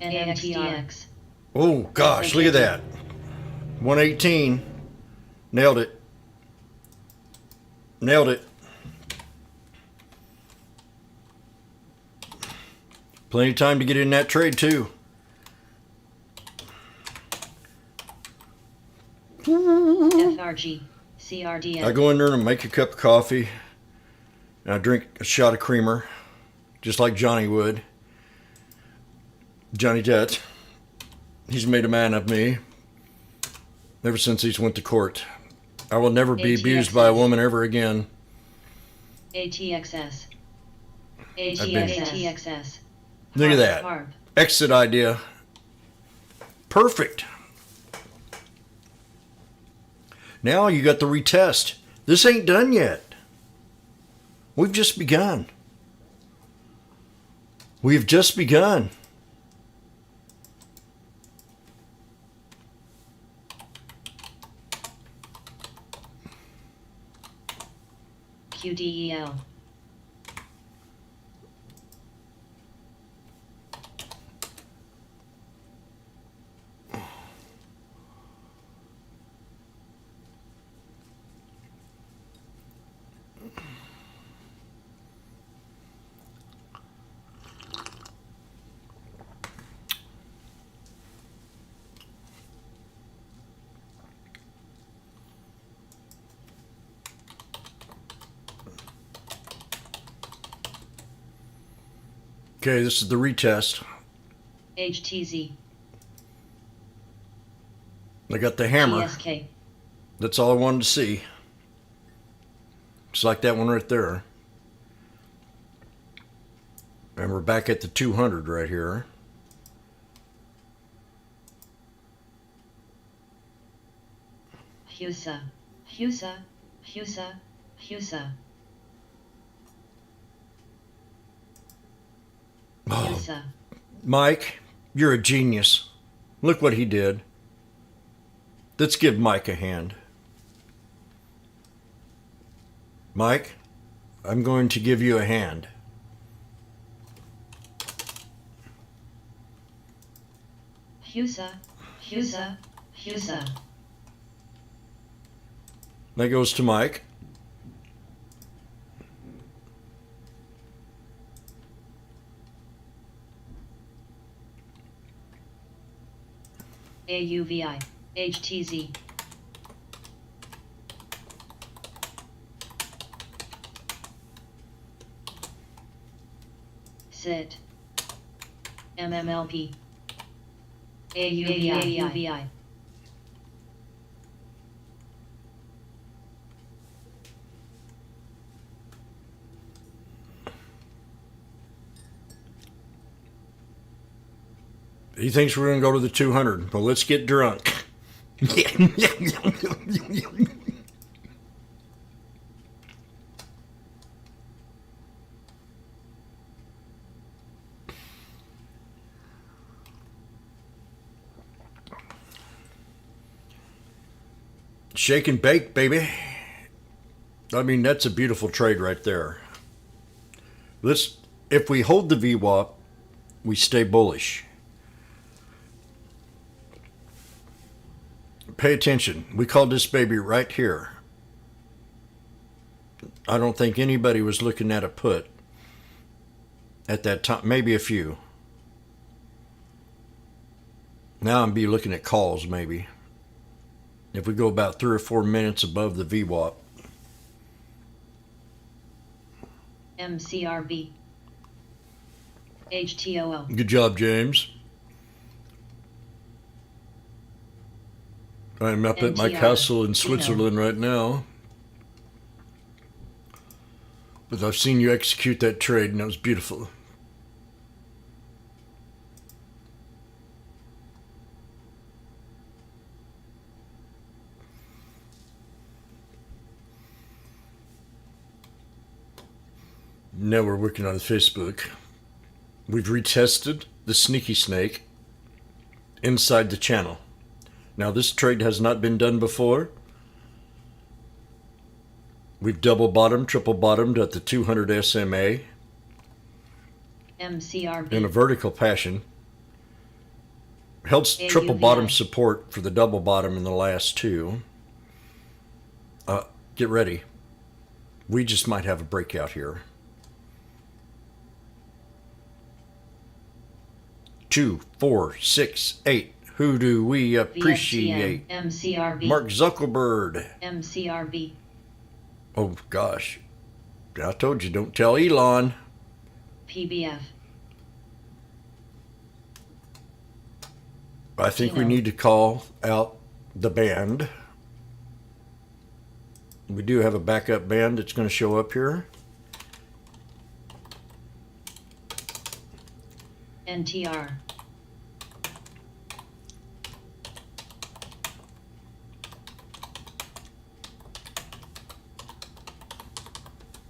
NMTX. Oh gosh, look at that. 118. Nailed it. Plenty of time to get in that trade too. FRG. CRDF. I go in there and make a cup of coffee, and I drink a shot of creamer, just like Johnny would. Johnny Depp. He's made a man of me ever since he's went to court. I will never be abused by a woman ever again. ATXS. been- ATXS. Look at that. Harp. Exit idea. Perfect. Now you got the retest. This ain't done yet. We've just begun. We've just begun. QDEL. Okay, this is the retest. HTZ. I got the hammer. GSK. That's all I wanted to see. Just like that one right there. And we're back at the 200 right here. HUSA. Oh, HUSA. Mike, you're a genius. Look what he did. Let's give Mike a hand. Mike, I'm going to give you a hand. HUSA. That goes to Mike. AUVI. HTZ. Sit. MMLP. AUVI. He thinks we're going to go to the 200. Well, let's get drunk. Shake and bake, baby. I mean, that's a beautiful trade right there. If we hold the VWAP, we stay bullish. Pay attention. We called this baby right here. I don't think anybody was looking at a put at that time. Maybe a few. Now I'm be looking at calls maybe. If we go about 3 or 4 minutes above the VWAP. MCRB. HTOO. Good job, James. I'm up at my NTR. castle in Switzerland right now. But I've seen you execute that trade and that was beautiful. Now we're working on Facebook. We've retested the sneaky snake inside the channel. Now this trade has not been done before. We've double bottomed, triple bottomed at the 200 SMA MCRB. in a vertical fashion. Held triple bottom support for the double bottom in the last two. Get ready. We just might have a breakout here. 2, 4, 6, 8. Who do we appreciate? MCRB. Mark Zuckerberg. MCRB. Oh gosh. I told you, don't tell Elon. PBF. I think we need to call out the band. We do have a backup band that's going to show up here. NTR.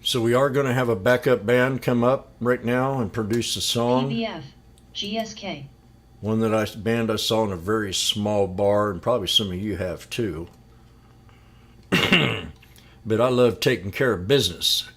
So we are going to have a backup band come up right now and produce a song. PBF. GSK. One that I saw in a very small bar, and probably some of you have too. But I love taking care of business.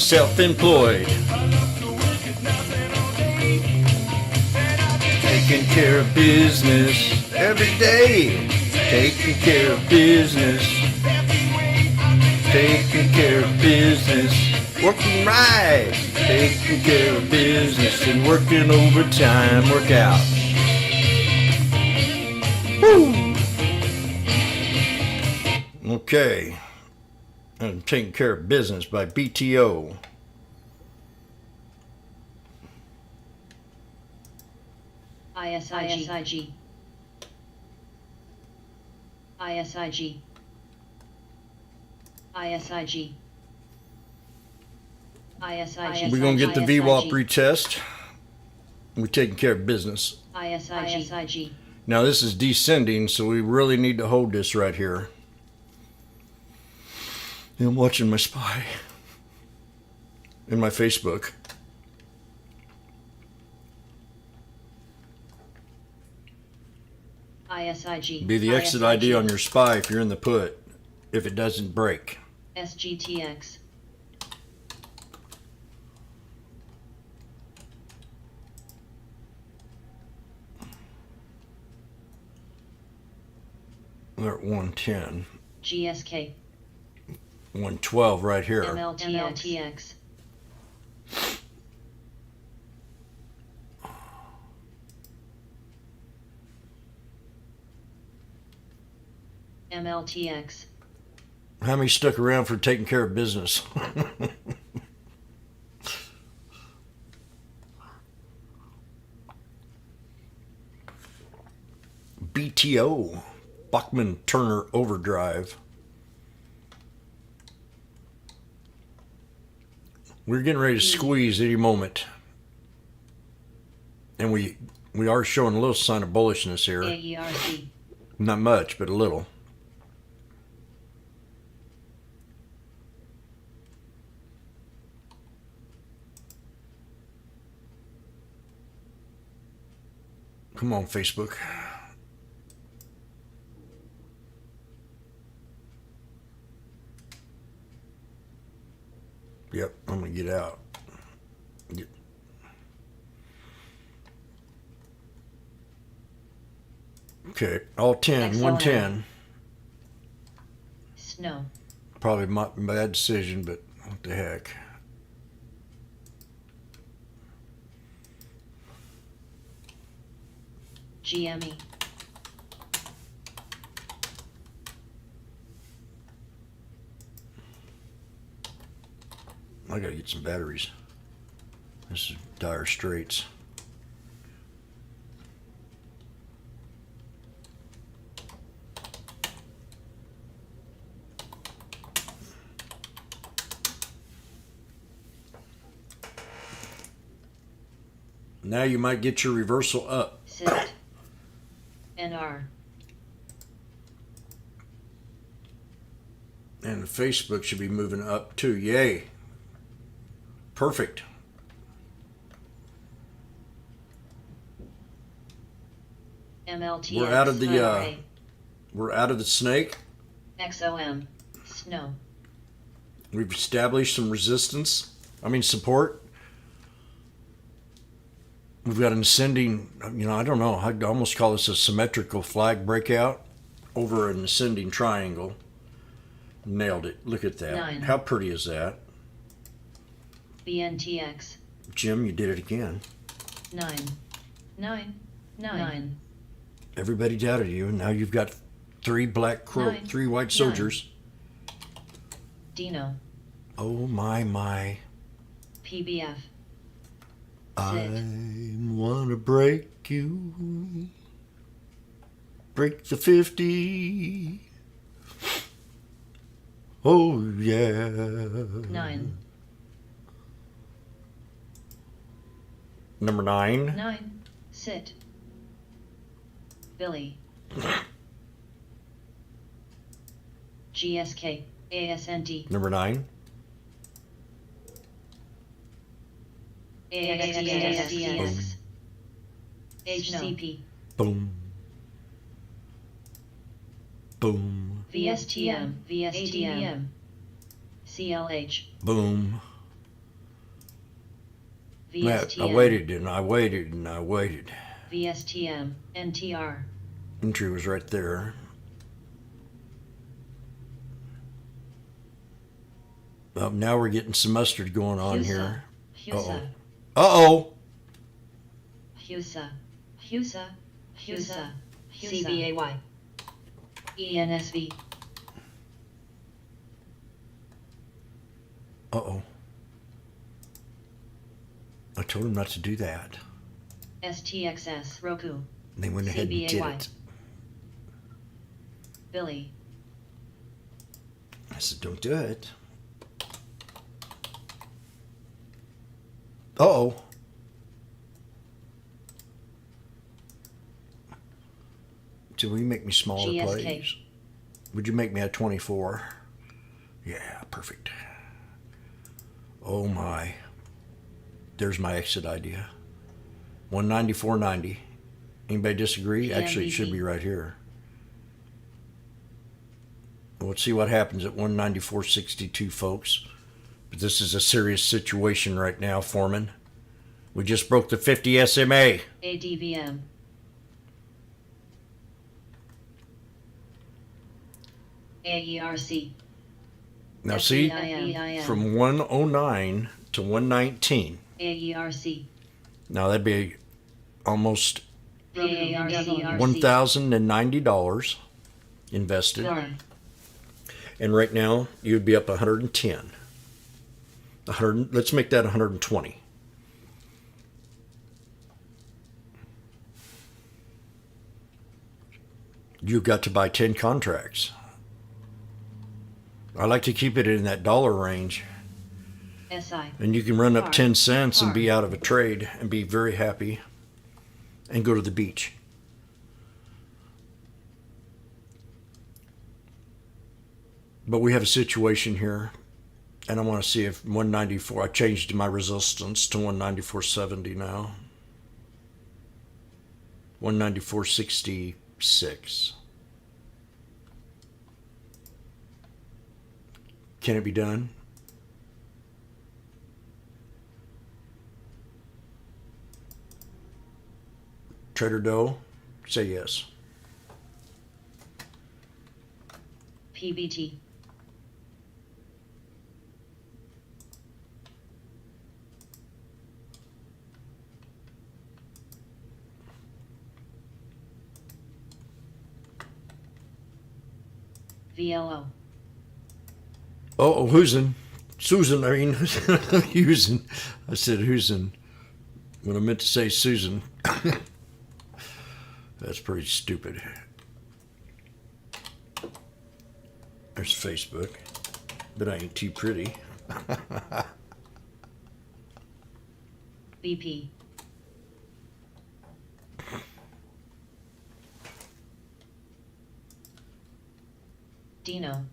Self-employed, taking care of business every day, taking care of business, taking care of business, working right, taking care of business and working overtime, work out. Woo! Okay. I'm taking care of business by BTO. ISIG. ISIG. ISIG. ISIG. We're going to get the VWAP retest. We're taking care of business. ISIG. Now this is descending, so we really need to hold this right here. And I'm watching my SPY in my Facebook. ISIG. Be the exit ID on your SPY if you're in the put, if it doesn't break. SGTX. We're at 110. GSK. 112 right here. MLTX. MLTX. How many stuck around for taking care of business? BTO, Bachman Turner Overdrive. We're getting ready to squeeze any moment. And we are showing a little sign of bullishness here. AERC. Not much, but a little. Come on, Facebook. Yep, I'm going to get out. Okay, all 10, XLM. 110. Snow. Probably my bad decision, but what the heck. GME. I gotta get some batteries. This is dire straits. Now you might get your reversal up. SIT. NR. And Facebook should be moving up too. Yay. Perfect. MLTX. We're out of the IRA. we're out of the snake. XOM. Snow. We've established some resistance. Support. We've got an ascending, I don't know, I'd almost call this a symmetrical flag breakout over an ascending triangle. Nailed it. Look at that. 9. How pretty is that? BNTX. Jim, you did it again. 9. 9. 9. Everybody doubted you, and now you've got 3 Nine. three white soldiers. Dino. Oh my. PBF. I wanna break you. Break the 50. Oh yeah. 9. Number 9. 9. Sit. Billy. GSK. ASNT. Number 9. AXDX. HCP. Boom. Boom. VSTM. VSTM. CLH. Boom. VSTM. I waited and I waited and I waited. VSTM. NTR. Entry was right there. Now we're getting some mustard going on here. HUSA. Uh-oh. HUSA. HUSA. HUSA. CBAY. ENSV. Uh-oh. I told him not to do that. STXS. Roku. And they went ahead and did CBAY. it. Billy. I said, don't do it. Uh-oh. will you make me smaller, GSK. please? Would you make me a 24? Yeah, perfect. Oh my. There's my exit idea. 194.90. Anybody disagree? Actually, it should be right here. Let's see what happens at 194.62, folks. But this is a serious situation right now, Foreman. We just broke the 50 SMA. ADVM. AERC. Now see, FEIM. from 109 to 119. AERC. Now that'd be almost AERC. $1,090 invested. Nora. And right now, you'd be up 110. 100, let's make that 120. You've got to buy 10 contracts. I like to keep it in that dollar range. SI. And you can run up Par. 10 cents and Par. be out of a trade and be very happy and go to the beach. But we have a situation here, and I want to see if 194, I changed my resistance to 194.70 now. 194.66. Can it be done? Trader Doe, say yes. PBT. VLO. Oh, who's in? Susan, I mean, Husen. I said Husen when I meant to say Susan. That's pretty stupid. There's Facebook, but I ain't too pretty. BP. Dino.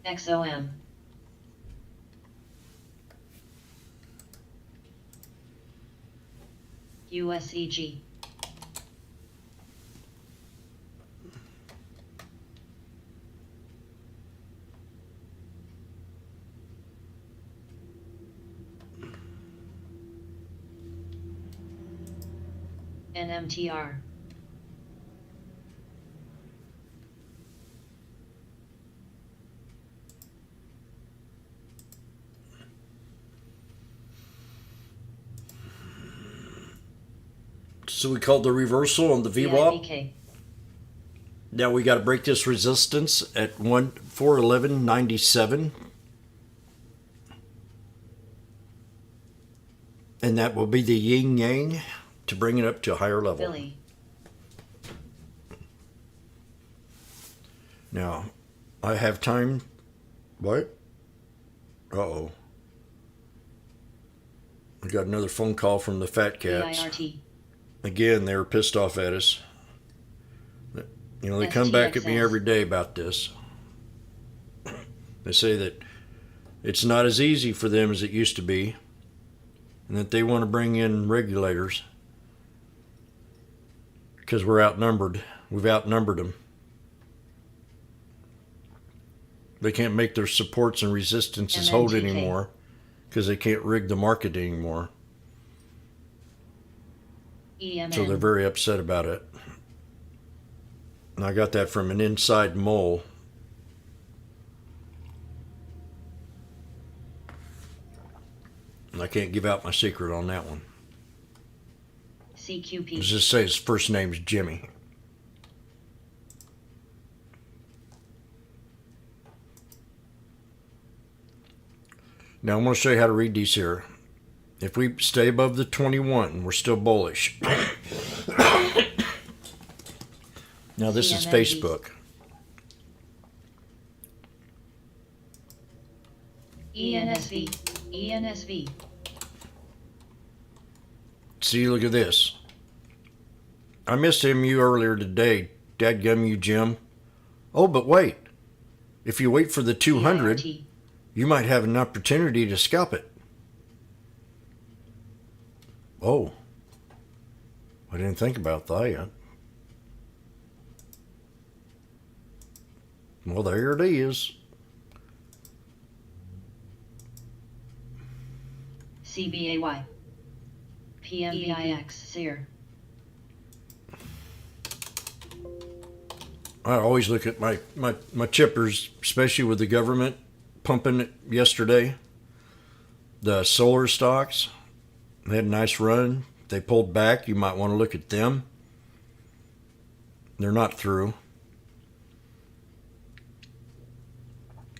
XOM. USEG. NMTR. So we called the reversal on the VWAP. VIPK. Now we got to break this resistance at 411.97. And that will be the yin yang to bring it up to a higher level. Billy. Now, I have time. What? Uh-oh. I got another phone call from the Fat Cats. VIRT. Again, they were pissed off at us. You know, they come back at me STXS. every day about this. They say that it's not as easy for them as it used to be, and that they want to bring in regulators because we're outnumbered. We've outnumbered them. They can't make their supports and resistances hold MNTK. anymore because they can't rig the market anymore. EMN. So they're very upset about it. And I got that from an inside mole. And I can't give out my secret on that one. CQP. Let's just say his first name's Jimmy. Now I'm going to show you how to read these here. If we stay above the 21, we're still bullish. Now this is CMNBs. Facebook. ENSV. ENSV. See, look at this. I missed you earlier today. Dadgum you, Jim. Oh, but wait. If you wait for the 200, TRT. you might have an opportunity to scalp it. Oh. I didn't think about that yet. Well, there it is. CBAY. PMVIX. Sear. I always look at my chippers, especially with the government pumping it yesterday. The solar stocks, they had a nice run. They pulled back. You might want to look at them. They're not through.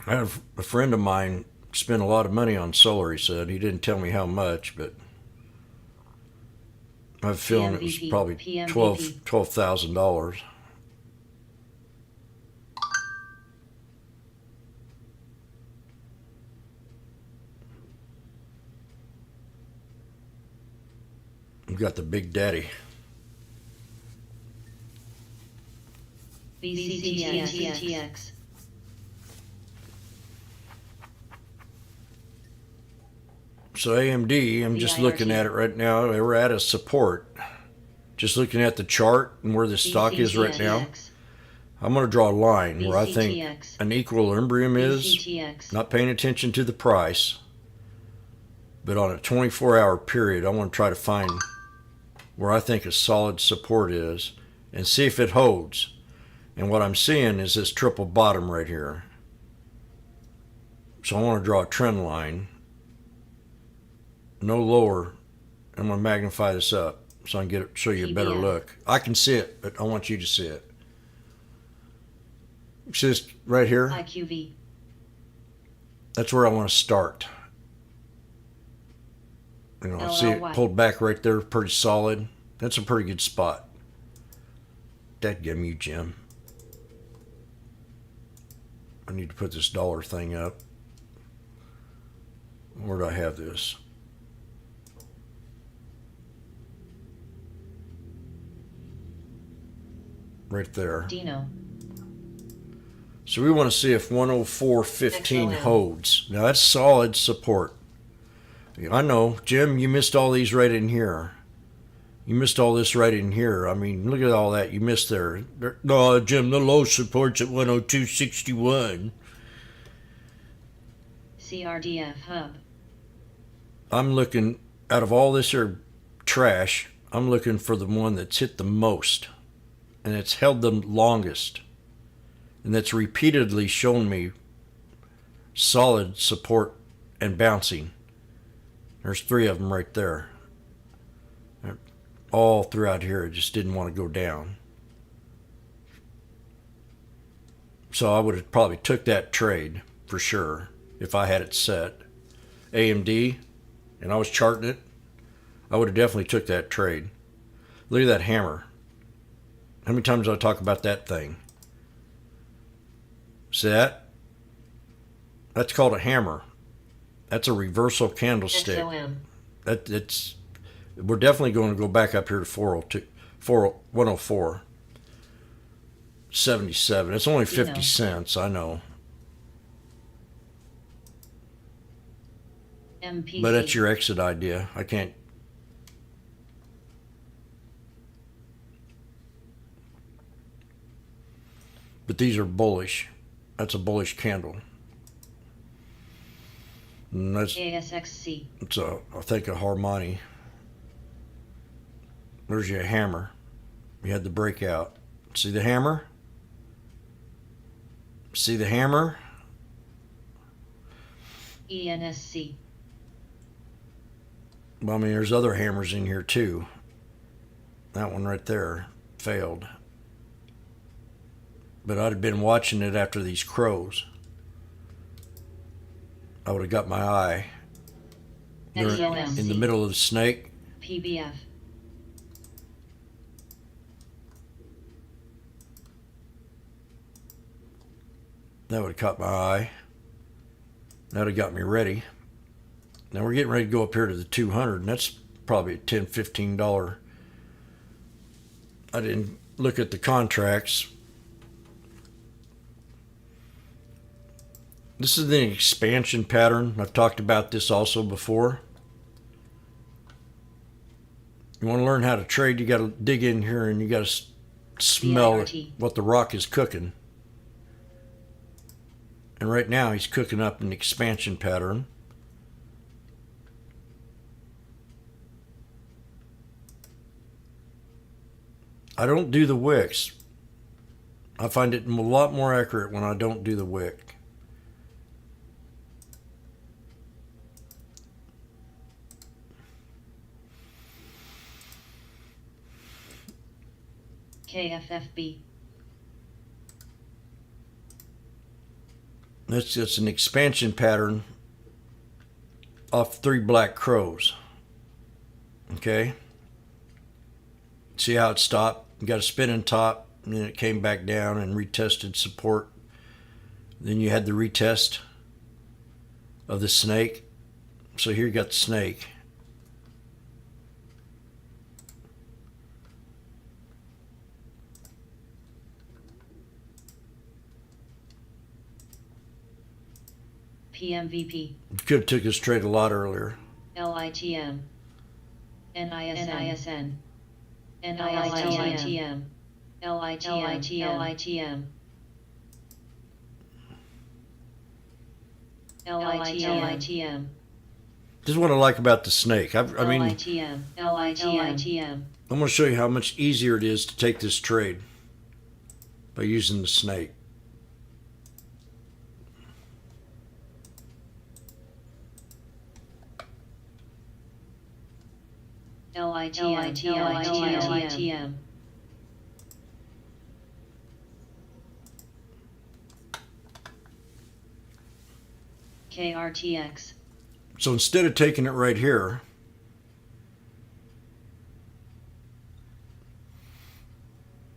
I have a friend of mine spent a lot of money on solar, he said. He didn't tell me how much, but I have a feeling it was PMVP. probably PMVP. $12,000. We've got the Big Daddy. BCTX. So AMD, I'm just looking at it right now. We're at a support. Just looking at the chart and where the stock is right now. I'm going to draw a line where I think an equilibrium is. BCTX. Not paying attention to the price, but on a 24-hour period, I want to try to find where I think a solid support is and see if it holds. And what I'm seeing is this triple bottom right here. So I want to draw a trend line, no lower. I'm going to magnify this up so I can show you a better PBF. look. I can see it, but I want you to see it. See this right here? IQV. That's where I want to start. You know, see it LLY. pulled back right there, pretty solid. That's a pretty good spot. Dadgum you, Jim. I need to put this dollar thing up. Where do I have this? Right there. Dino. So we want to see if 104.15 XOM. holds. Now that's solid support. I know, Jim, you missed all these right in here. You missed all this right in here. I mean, look at all that you missed there. No, Jim, the low support's at 102.61. CRDF Hub. I'm looking, out of all this here trash, I'm looking for the one that's hit the most. And it's held the longest. And that's repeatedly shown me solid support and bouncing. There's 3 of them right there. All throughout here, it just didn't want to go down. So I would have probably took that trade for sure if I had it set. AMD, and I was charting it, I would have definitely took that trade. Look at that hammer. How many times do I talk about that thing? See that? That's called a hammer. That's a reversal candlestick. XOM. We're definitely going to go back up here to 104.77. It's only 50 cents, I know. MPC. But that's your exit idea. I can't. But these are bullish. That's a bullish candle. And that's, ASXC. it's a, I think, a harmony. There's your hammer. You had the breakout. See the hammer? See the hammer? ENSC. Well, I mean, there's other hammers in here too. That one right there failed. But I'd have been watching it after these crows. I would have got my eye in the middle of the snake. PBF. That would have caught my eye. That would have got me ready. Now we're getting ready to go up here to the 200, and that's probably a $10, $15. I didn't look at the contracts. This is the expansion pattern. I've talked about this also before. You want to learn how to trade, you got to dig in here and you got to smell what the rock is cooking. And right now he's cooking up an expansion pattern. I don't do the wicks. I find it a lot more accurate when I don't do the wick. KFFB. That's an expansion pattern off 3 black crows. Okay? See how it stopped? You got a spinning top, and then it came back down and retested support. Then you had the retest of the snake. So here you got the snake. PMVP. You could have took this trade a lot earlier. LITM. NISN. NISTM. LITM. LITM. This is what I like about the snake. I mean, LITM. LITM. I'm going to show you how much easier it is to take this trade by using the snake. LITM. KRTX. So instead of taking it right here,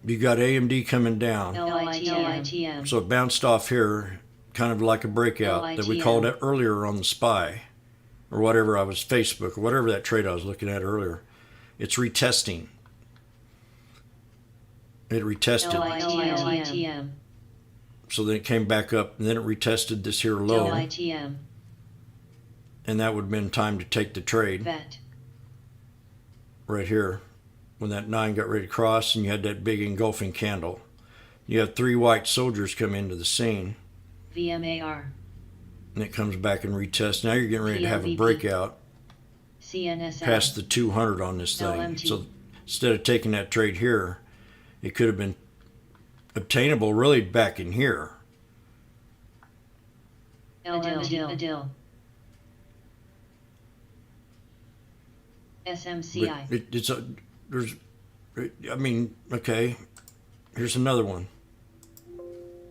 you got AMD coming down. LITM. So it bounced off here, kind of like a breakout that we called it earlier on the SPY, or whatever I was, Facebook, or whatever that trade I was looking at earlier. It's retesting. It retested. LITM. So then it came back up, and then it retested this here low. LITM. And that would have been time to take the trade. VET. Right here. When that 9 got ready to cross, and you had that big engulfing candle. You have 3 white soldiers come into the scene. VMAR. And it comes back and retests. Now you're getting ready to have a breakout. CNSL. Past the 200 on this thing. LMT. So instead of taking that trade here, it could have been obtainable really back in here. Adil. SMCI. I mean, okay, here's another one.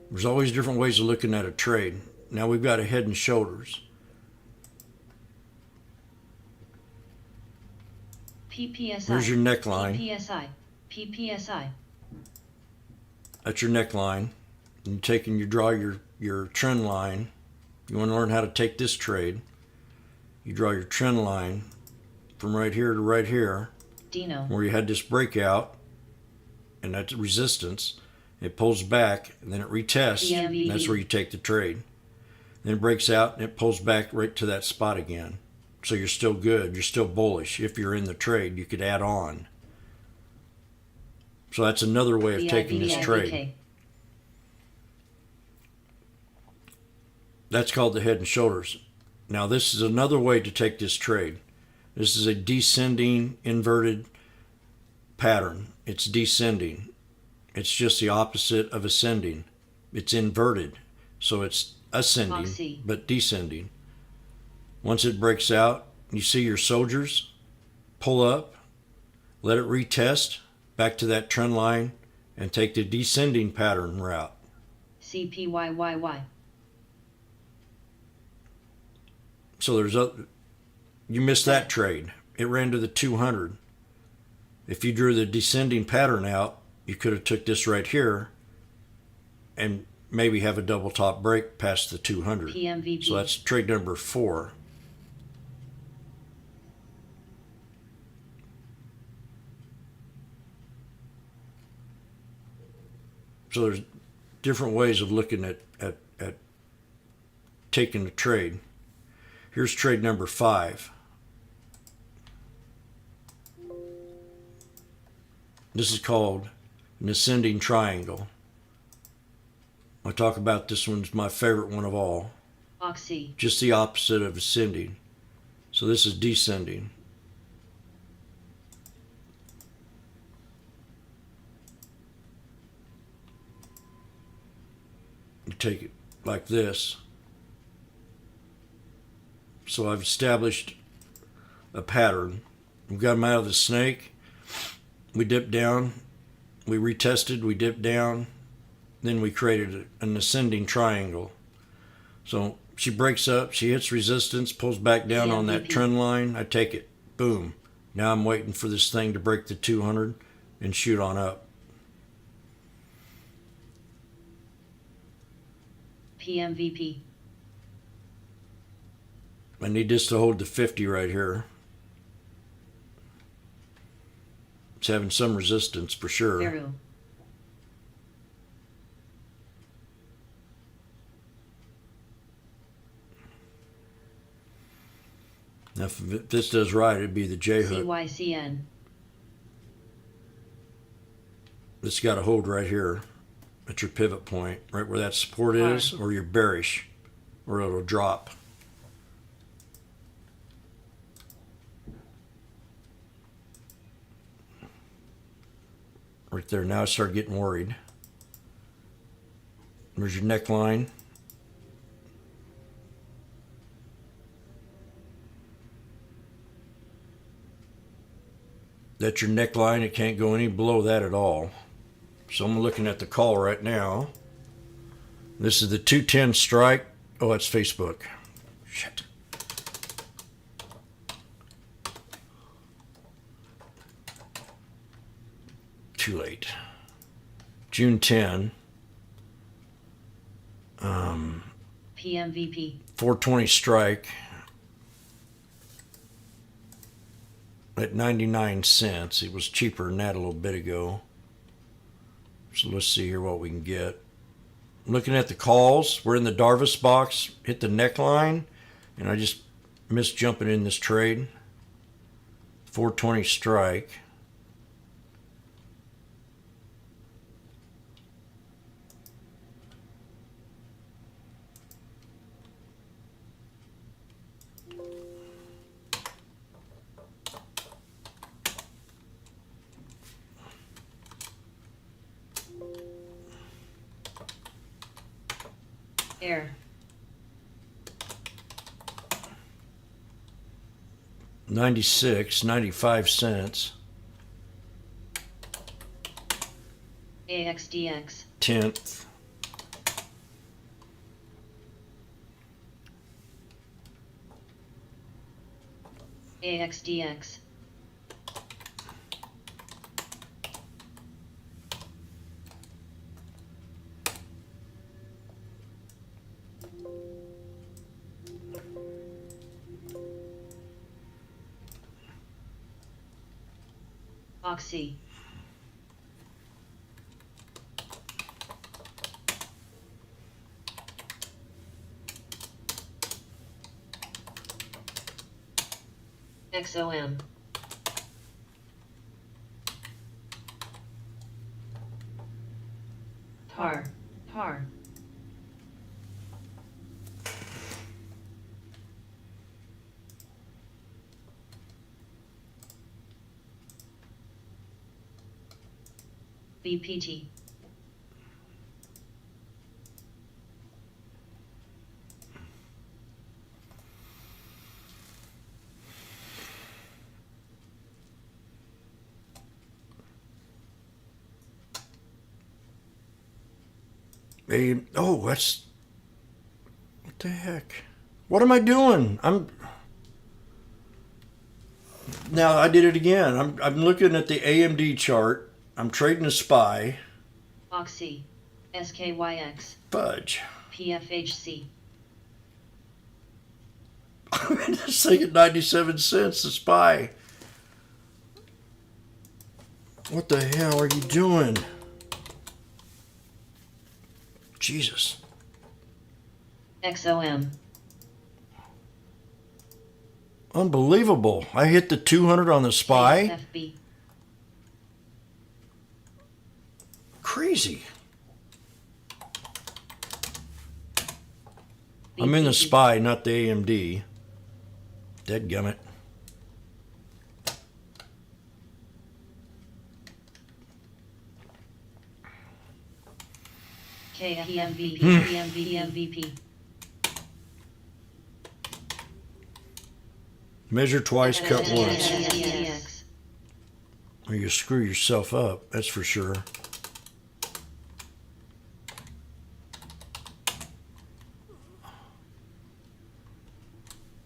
There's always different ways of looking at a trade. Now we've got a head and shoulders. PPSI. Here's your neckline. PPSI. That's your neckline. And you draw your trend line. You want to learn how to take this trade. You draw your trend line from right here to right here. Dino. Where you had this breakout, and that's resistance. It pulls back, and then it retests, and that's where you take the trade. Then it breaks out, and it pulls back right to that spot again. So you're still good. You're still bullish. If you're in the trade, you could add on. So that's another way of taking this trade. That's called the head and shoulders. Now this is another way to take this trade. This is a descending inverted pattern. It's descending. It's just the opposite of ascending. It's inverted. So it's ascending, but descending. Once it breaks out, you see your soldiers pull up, let it retest back to that trend line, and take the descending pattern route. CPYYY. So you missed that trade. It ran to the 200. If you drew the descending pattern out, you could have took this right here and maybe have a double top break past the 200. PMVP. So that's trade number 4. So there's different ways of looking at taking a trade. Here's trade number 5. This is called an ascending triangle. I talk about this one's my favorite one of all. Oxy. Just the opposite of ascending. So this is descending. You take it like this. So I've established a pattern. We got them out of the snake. We dipped down. We retested. We dipped down. Then we created an ascending triangle. So she breaks up. She hits resistance, pulls back down on that trend line. I take it. Boom. Now I'm waiting for this thing to break the 200 and shoot on up. PMVP. I need this to hold the 50 right here. It's having some resistance for sure. Arrow. Now, if this does right, it'd be the J hook. CYCN. It's got to hold right here at your pivot point, right where that support is, or you're bearish, or it'll drop. Right there. Now I start getting worried. There's your neckline. That's your neckline. It can't go any below that at all. So I'm looking at the call right now. This is the 210 strike. Oh, that's Facebook. Shit. Too late. June 10. PMVP. 420 strike at 99 cents. It was cheaper than that a little bit ago. So let's see here what we can get. Looking at the calls, we're in the Darvis box, hit the neckline, and I just missed jumping in this trade. 420 strike. Air. 96, 95 cents. AXDX. 10th. AXDX. Oxy. XOM. Par. Par. BPT. Oh, that's... What the heck? What am I doing? Now I did it again. I'm looking at the AMD chart. I'm trading a SPY. Oxy. SKYX. Fudge. PFHC. I'm in this thing at 97 cents a SPY. What the hell are you doing? Jesus. XOM. Unbelievable. I hit the 200 on the SPY. FB. Crazy. I'm in the SPY, not the AMD. Deadgummit. KMVP. Measure twice, cut once. SDX. Or you screw yourself up, that's for sure.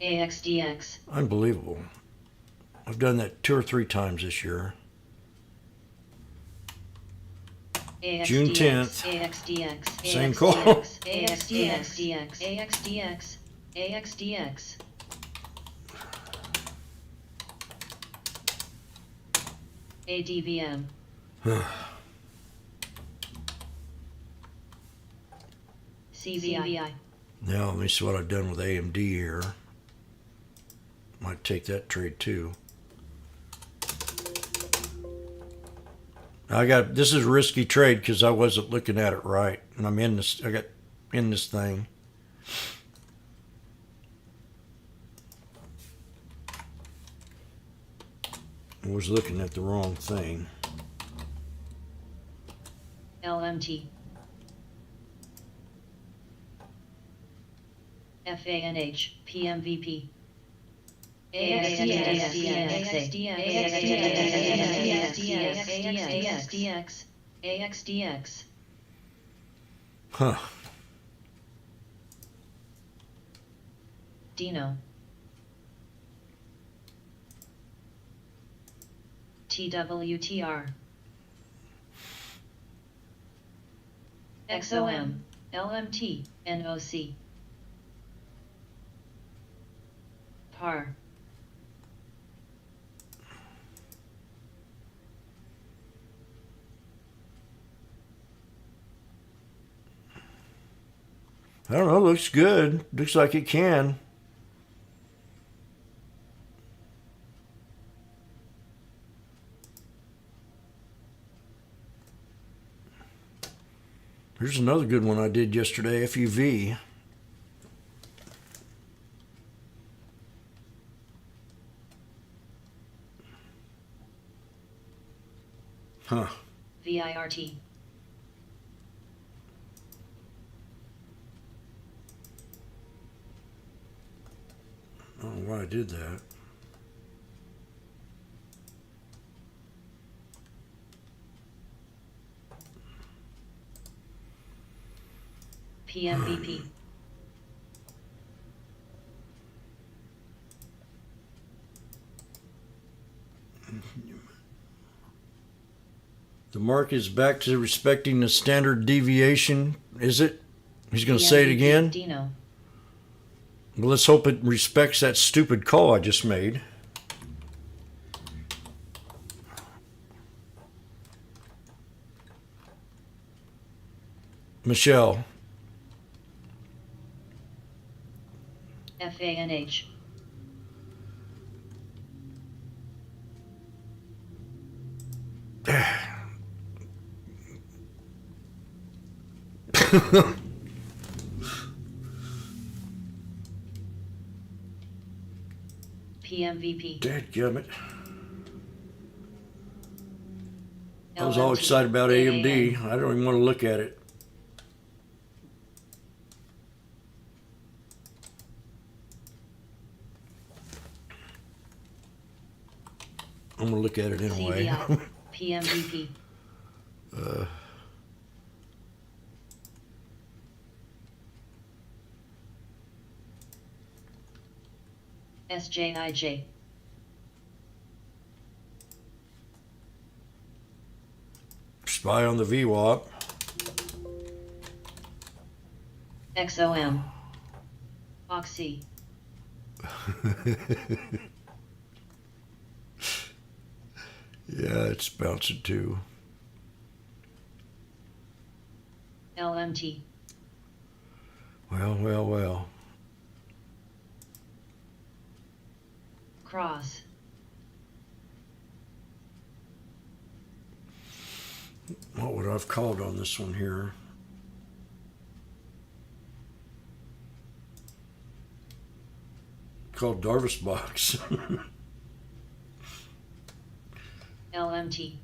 AXDX. Unbelievable. I've done that 2 or 3 times this year. AXDX. June 10th. AXDX. Same call. AXDX. AXDX. AXDX. ADVM. CVI. Now let me see what I've done with AMD here. Might take that trade too. This is a risky trade because I wasn't looking at it right, and I'm in this. I got in this thing. I was looking at the wrong thing. LMT. FANH. PMVP. AXDX. Huh. Dino. TWTR. XOM. LMT. NOC. PAR. I don't know. Looks good. Looks like it can. Here's another good one I did yesterday. FUV. Huh. VIRT. I don't know why I did that. PMVP. The market is back to respecting the standard deviation, is it? He's going to say it again? Dino. Well, let's hope it respects that stupid call I just made. Michelle. FANH. PMVP. Dadgummit. I was all excited about AMD. I don't even want to look at it. I'm going to look at it anyway. CVI. PMVP. SJIJ. Spy on the VWAP. XOM. Oxy. Yeah, it's bouncing too. LMT. Well. Cross. What would I have called on this one here? Called Darvis Box. LMT.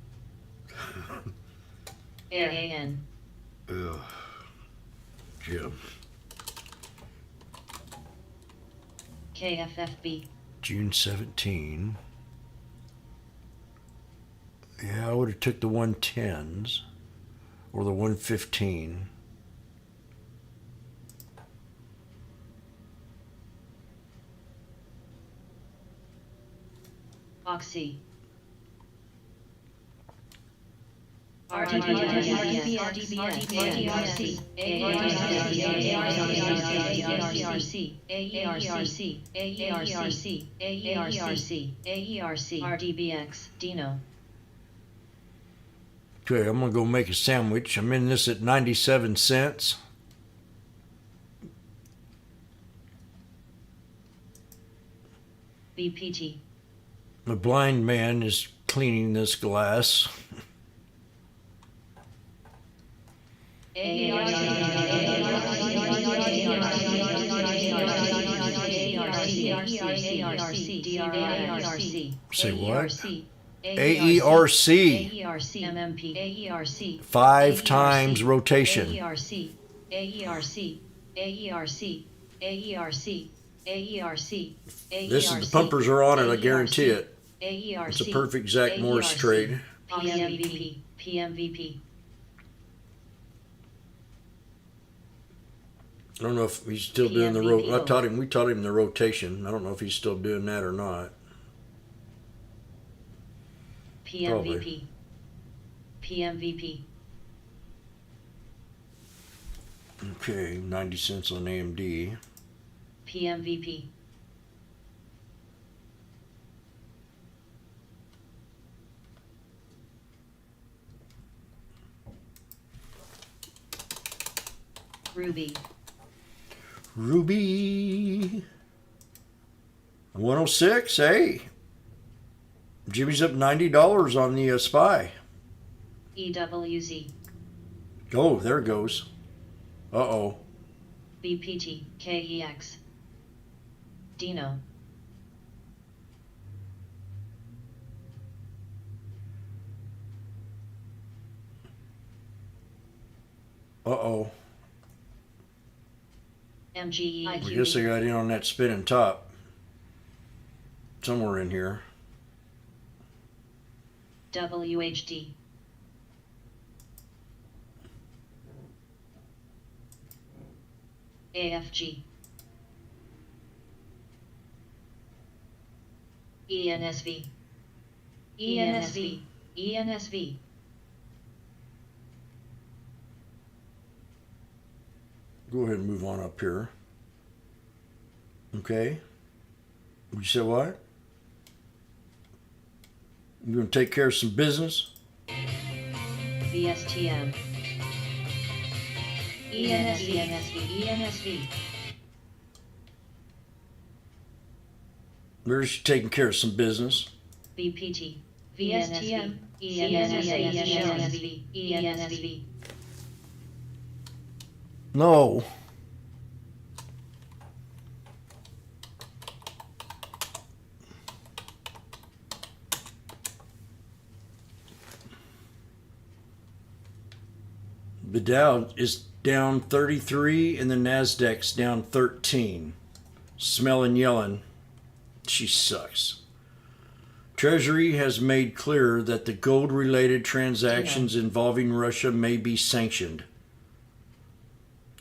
AAN. Ugh. Jim. KFFB. June 17. Yeah, I would have took the 110s or the 115. Oxy. RDBX, Dino. Okay, I'm gonna go make a sandwich. I'm in this at 97 cents. BPT. The blind man is cleaning this glass. Say what? AERC. MMP. AERC. 5 times rotation. AERC. AERC. AERC. AERC. AERC. This is the pumpers are on it, I guarantee it. AERC. It's a perfect Zach Morris trade. PMVP. PMVP. I don't know if he's still doing the we taught him the rotation. I don't know if he's still doing that or not. PMVP. PMVP. Okay, 90 cents on AMD. PMVP. Ruby. Ruby. 106. Hey, Jimmy's up $90 on the SPY. EWZ. Oh, there it goes. Uh-oh. BPT. KEX. Dino. Uh-oh. MGE. I guess I got in on that spinning top. Somewhere in here. WHD. AFG. ENSV. ENSV. ENSV. Go ahead and move on up here. Okay. You said what? You gonna take care of some business? VSTM. ENSV. ENSV. ENSV. Where's she taking care of some business? BPT. VSTM. ENSV. ENSV. No. The Dow is down 33 and the Nasdaq's down 13. Smelling yelling. She sucks. Treasury has made clear that the gold-related transactions involving Russia may be sanctioned.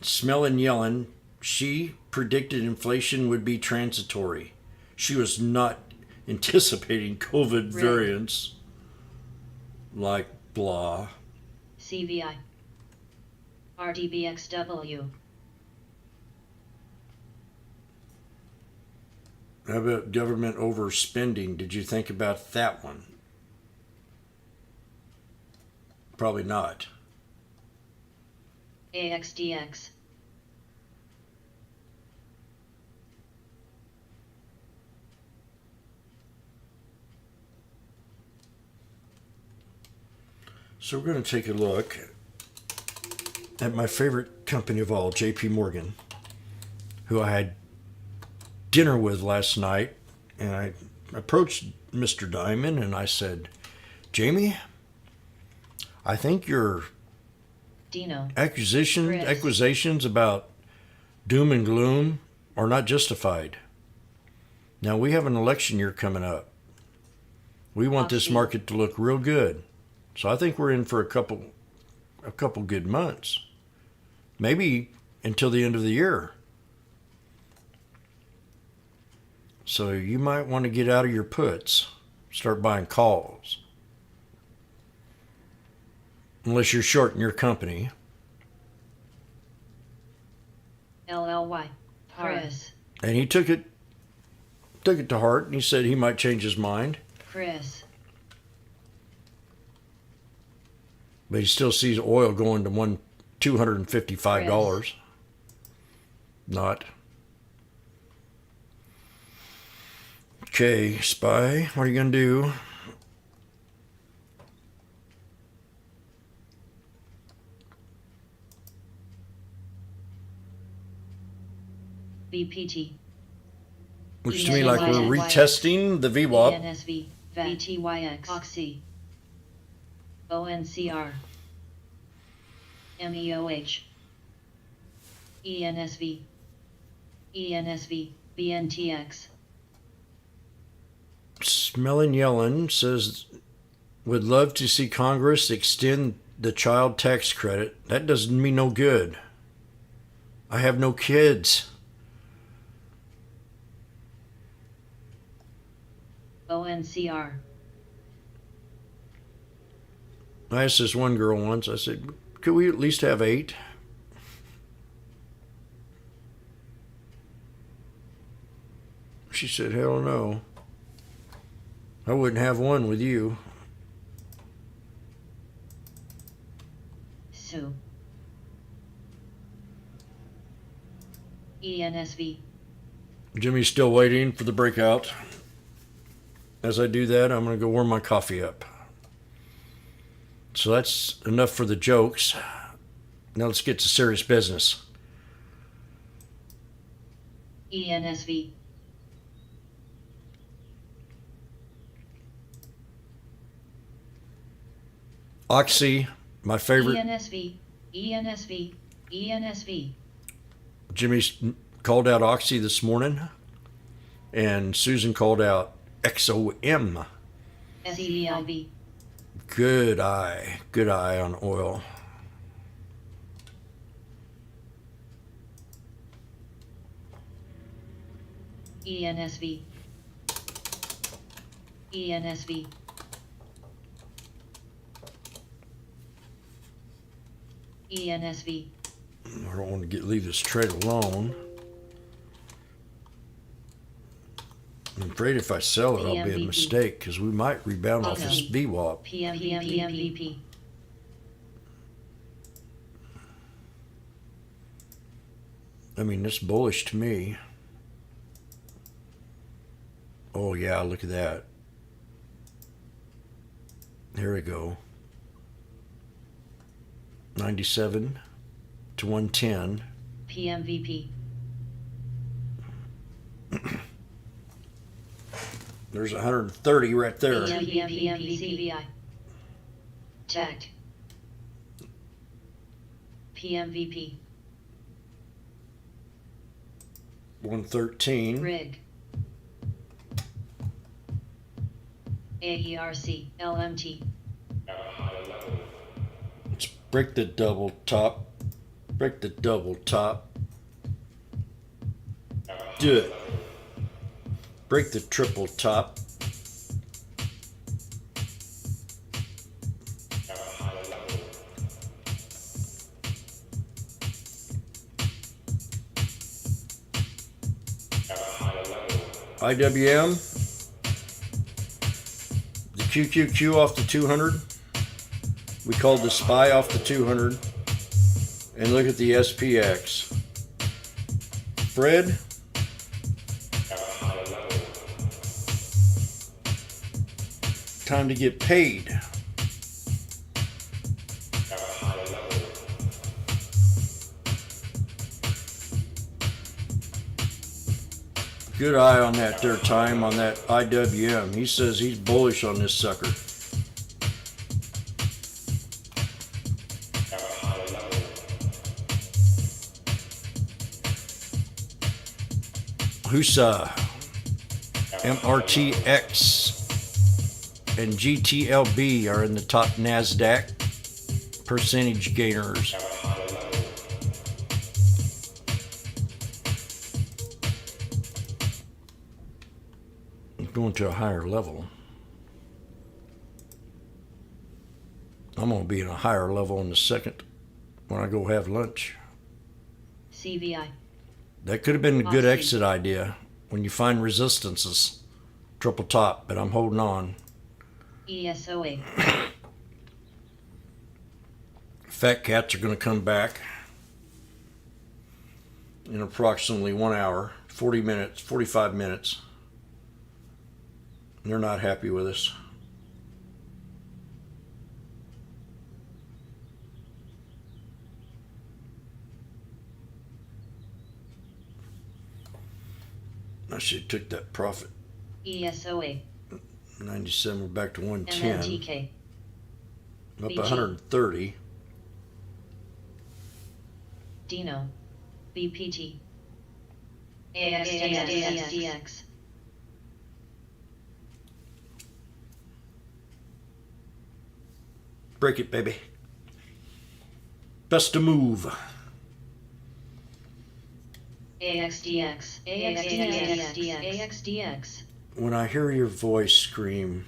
Smelling yelling, she predicted inflation would be transitory. She was not anticipating COVID variants like blah. CVI. RDBXW. How about government overspending? Did you think about that one? Probably not. AXDX. So we're going to take a look at my favorite company of all, J.P. Morgan, who I had dinner with last night. And I approached Mr. Diamond and I said, Jamie, I think your Dino. accusations about doom and gloom are not justified. Now, we have an election year coming up. We want this market to look real good. So I think we're in for a couple good months. Maybe until the end of the year. So you might want to get out of your puts. Start buying calls. Unless you're shorting your company. LLY. Chris. And he took it to heart, and he said he might change his mind. Chris. But he still sees oil going to $255. Not. Okay, Spy, what are you going to do? BPT. Looks to me like we're retesting the VWAP. ENSV. VTYX. Oxy. ONCR. MEOH. ENSV. ENSV. BNTX. Smelling Yellen says, would love to see Congress extend the child tax credit. That doesn't mean no good. I have no kids. ONCR. I asked this one girl once, I said, could we at least have 8? She said, hell no. I wouldn't have one with you. Sue. ENSV. Jimmy's still waiting for the breakout. As I do that, I'm going to go warm my coffee up. So that's enough for the jokes. Now let's get to serious business. ENSV. Oxy, my favorite. ENSV. ENSV. ENSV. Jimmy called out Oxy this morning, and Susan called out XOM. CVIB. Good eye on oil. ENSV. ENSV. ENSV. I don't want to leave this trade alone. I'm afraid if I sell it, I'll be a mistake because we might rebound off this VWAP. PMVP. I mean, it's bullish to me. Oh yeah, look at that. There we go. 97 to 110. PMVP. There's 130 right there. PMVCVI. Tagged. PMVP. 113. Rig. AERC. LMT. Let's break the double top. Break the double top. Do it. Break the triple top. IWM. The QQQ off the 200. We called the SPY off the 200. And look at the SPX. Fred. Time to get paid. Good eye on that there time on that IWM. He says he's bullish on this sucker. Husa, MRTX, and GTLB are in the top NASDAQ percentage gainers. Going to a higher level. I'm going to be in a higher level in the second when I go have lunch. CVI. That could have been a good Aussie. exit idea when you find resistances. Triple top, but I'm holding on. ESOA. Fat cats are going to come back in approximately 1 hour, 40 minutes, 45 minutes. They're not happy with us. I should have took that profit. ESOA. 97, we're back to 110. MNTK. Up BG. 130. Dino. BPT. AXDX. Break it, baby. Best to move. AXDX. AXDX. When I hear your voice scream,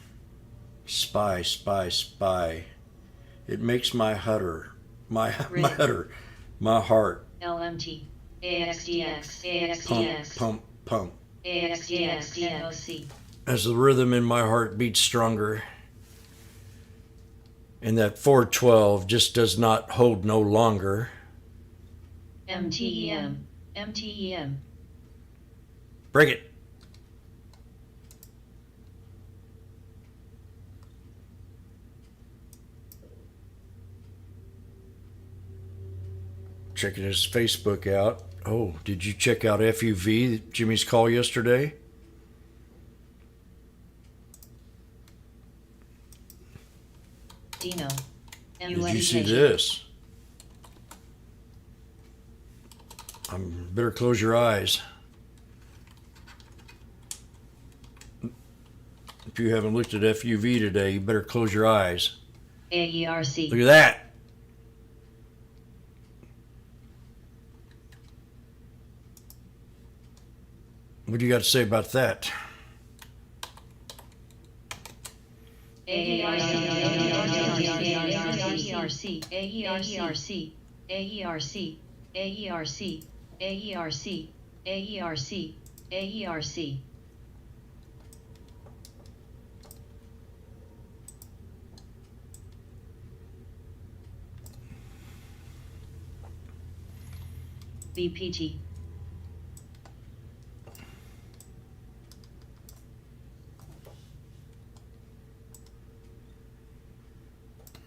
spy, spy, spy, it makes my heart, my heart LMT. AXDX. pump, AXDX. pump, pump. AXDX. NOC. As the rhythm in my heart beats stronger, and that 412 just does not hold no longer. MTEM. MTEM. Break it. Checking his Facebook out. Oh, did you check out FUV, Jimmy's call yesterday? Dino. Did you see this? Better close your eyes. If you haven't looked at FUV today, you better close your eyes. AERC. Look at that. What do you got to say about that? AERC. BPT.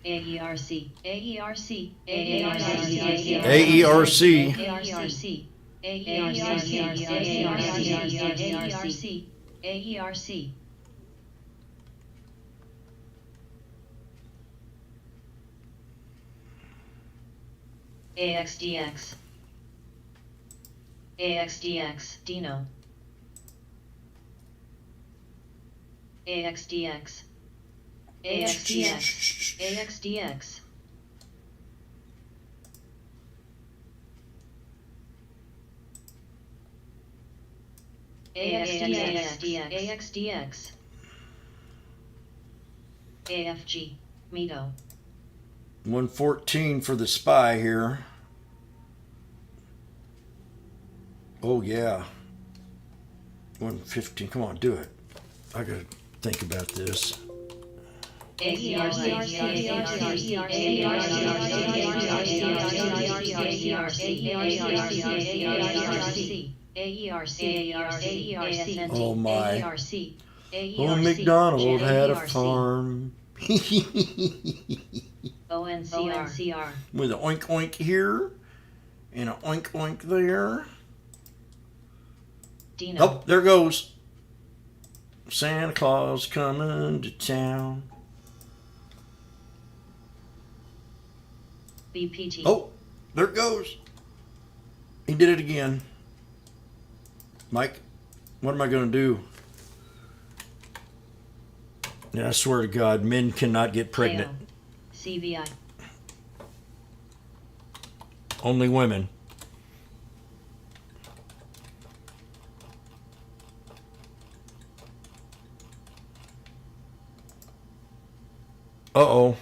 AERC. AERC. AERC. AERC. AXDX. AXDX. Dino. AXDX. AXDX. AXDX. AXDX. AFG. Mito. 114 for the spy here. Oh yeah. 115. Come on, do it. I gotta think about this. Oh my. Oh, McDonald had a farm. ONCR. With an oink oink here and an oink oink there. Dino. Oh, there goes. Santa Claus coming to town. BPT. Oh, there it goes. He did it again. Mike, what am I going to do? Yeah, I swear to God, men cannot get pregnant. KO. CVI. Only women. Uh-oh.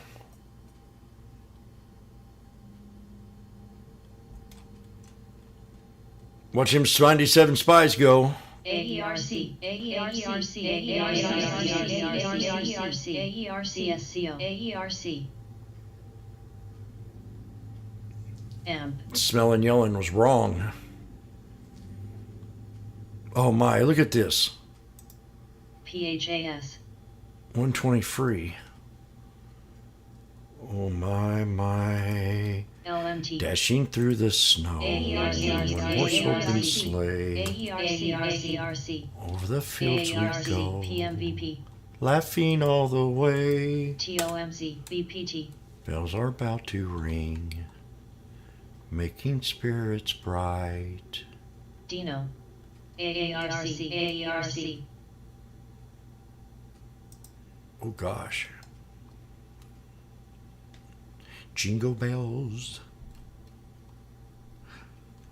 Watch him 97 spies go. AERC. AERC. AERC. AMP. Smelling yelling was wrong. Oh my, look at this. PHAS. 120 free. Oh my. LMT. Dashing through the snow. One horse open sleigh. AERC. Over the fields we go. PMVP. Laughing all the way. TOMZ. BPT. Bells are about to ring. Making spirits bright. Dino. AARC. AERC. Oh gosh. Jingle bells.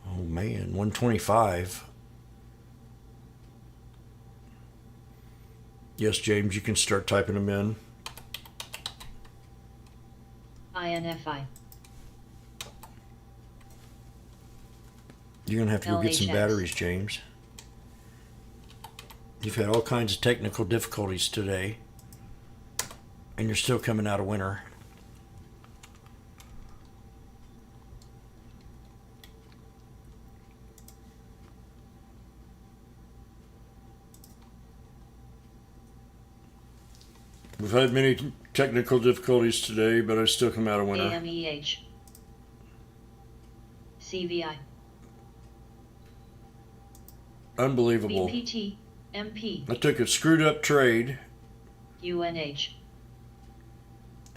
Oh man, 125. Yes, James, you can start typing them in. INFI. You're going to have to go get some LHX. batteries, James. You've had all kinds of technical difficulties today, and you're still coming out of winter. We've had many technical difficulties today, but I still come out of winter. AMEH. CVI. Unbelievable. BPT. MP. I took a screwed up trade, UNH.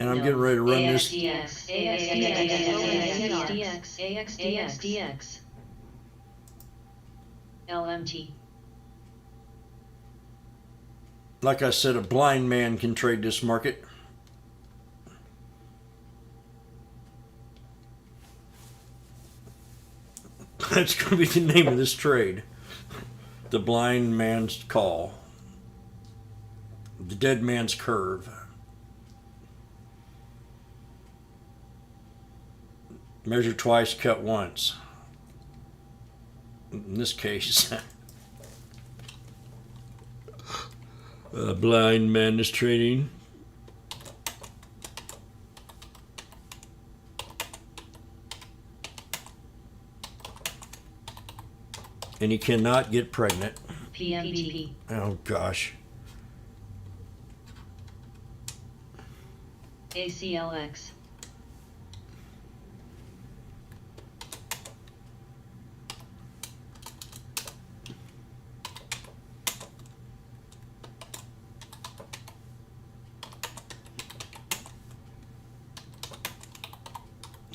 and I'm getting ready to run this. AXDX. AXDX. AXDX. LMT. Like I said, a blind man can trade this market. That's going to be the name of this trade. The blind man's call. The dead man's curve. Measure twice, cut once. In this case, a blind man is trading. And he cannot get pregnant. PMVP. Oh gosh. ACLX.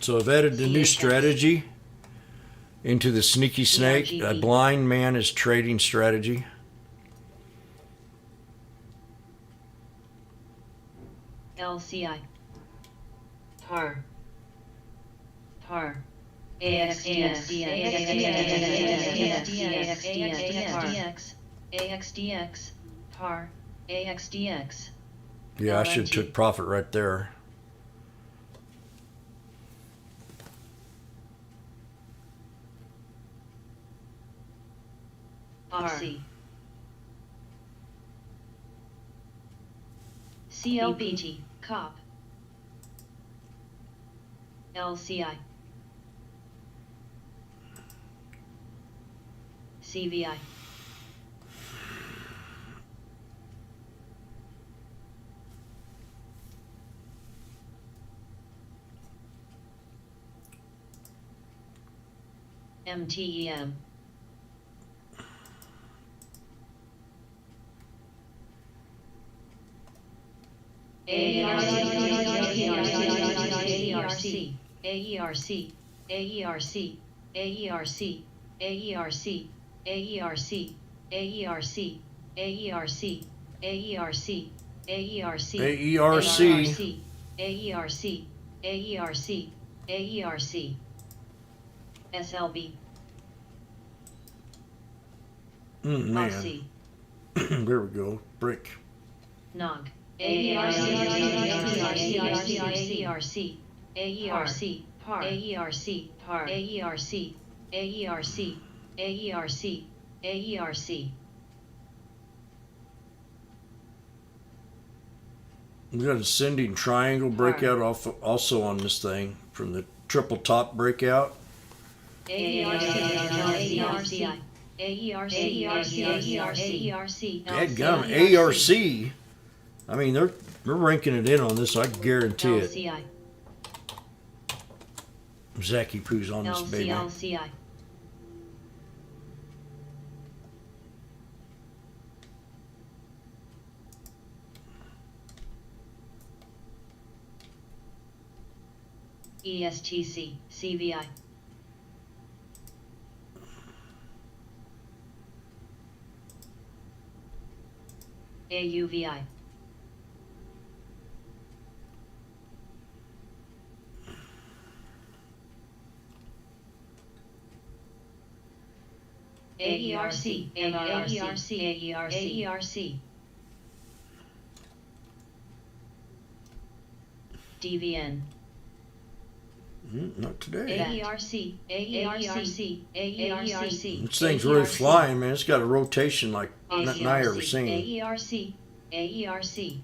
So I've added the new CHX. strategy into the sneaky snake. A ERGP. blind man is trading strategy. LCI. PAR. PAR. AXDX. AXDX. PAR. AXDX. Yeah, I should have LMT. took profit right there. OPC. CLBT. COP. LCI. CVI. MTEM. SLB, Man. Aussie, There we go. Brick. Nog, We got a ascending triangle breakout off also on this thing from the triple top breakout. Dadgum, ARC. I mean, they're ranking it in on this, I guarantee it. LCI, Zacky Poo's on this baby. LCI, ESTC, CVI, AUVI, AERC, AERC, DVN, Not today. AERC, This thing's really flying, man. It's got a rotation like nothing I ever seen. AERC, AERC,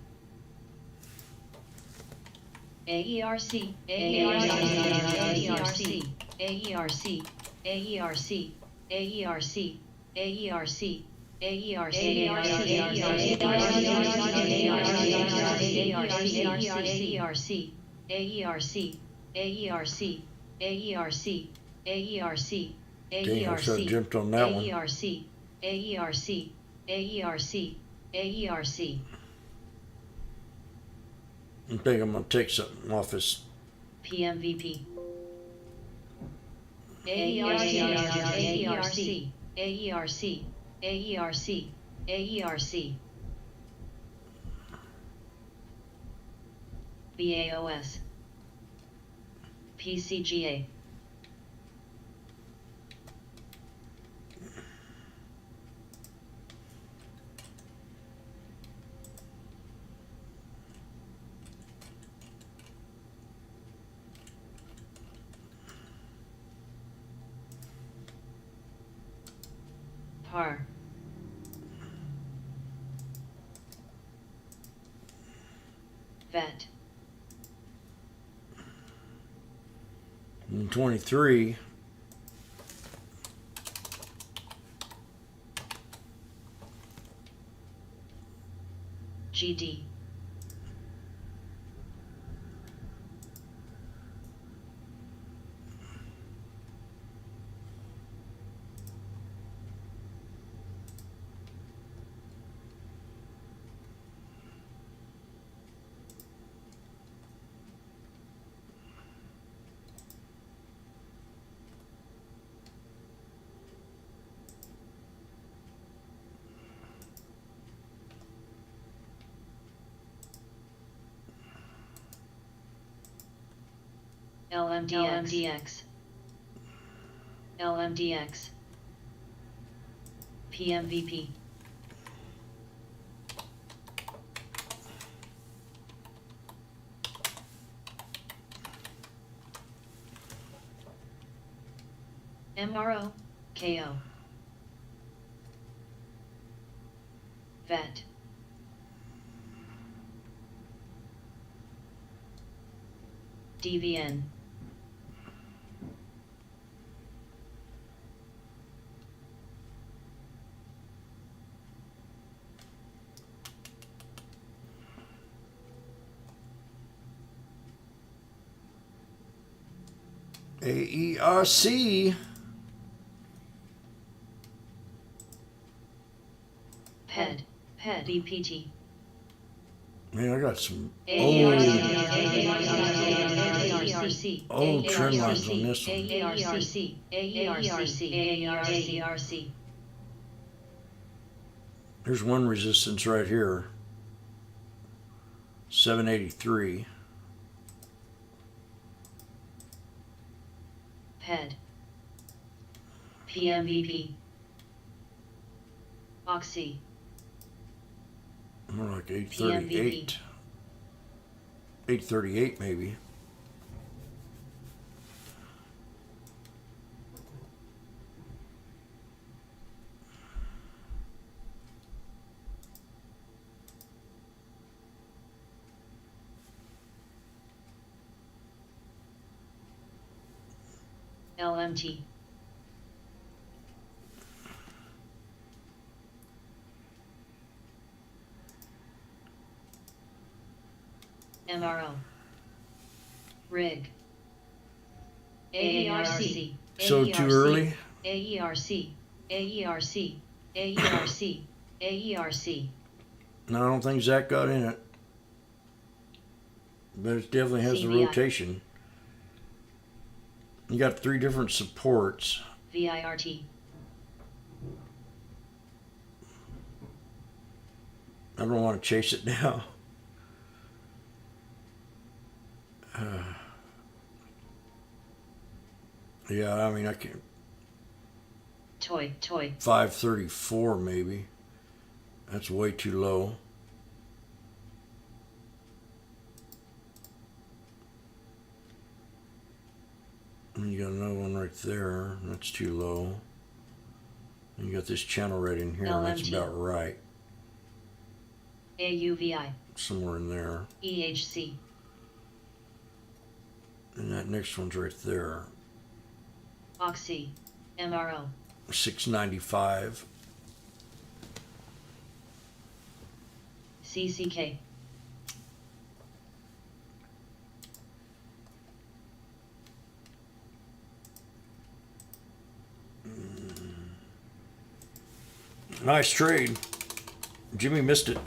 AERC, AERC, AERC, AERC, AERC, AERC, Dang, I should have jumped on that one. I think I'm gonna take something off this. PMVP, AERC, AERC, AERC, AERC, AERC, BAOS, PCGA, PAR, VET, 23. GD, LMDX, LMDX, PMVP, MRO, KO, VET, DVN, AERC. PED, BPT, Man, I got some AERC, old trend lines on this one. AERC. There's one resistance right here. 783. PED. PMVP. Oxy. More like 838. 838 maybe. LMT. MRO. Rig. AERC. So too early? AERC. No, I don't think Zach got in it. But it definitely has the CVI. rotation. You got 3 different supports. VIRT. I don't want to chase it now. Yeah, I mean, I can. Toy. 534 maybe. That's way too low. And you got another one right there. That's too low. And you got this channel right in here. And that's LMT. about right. AUVI. Somewhere in there. EHC. And that next one's right there. Oxy. MRO. 695. CCK. Nice trade. Jimmy missed it.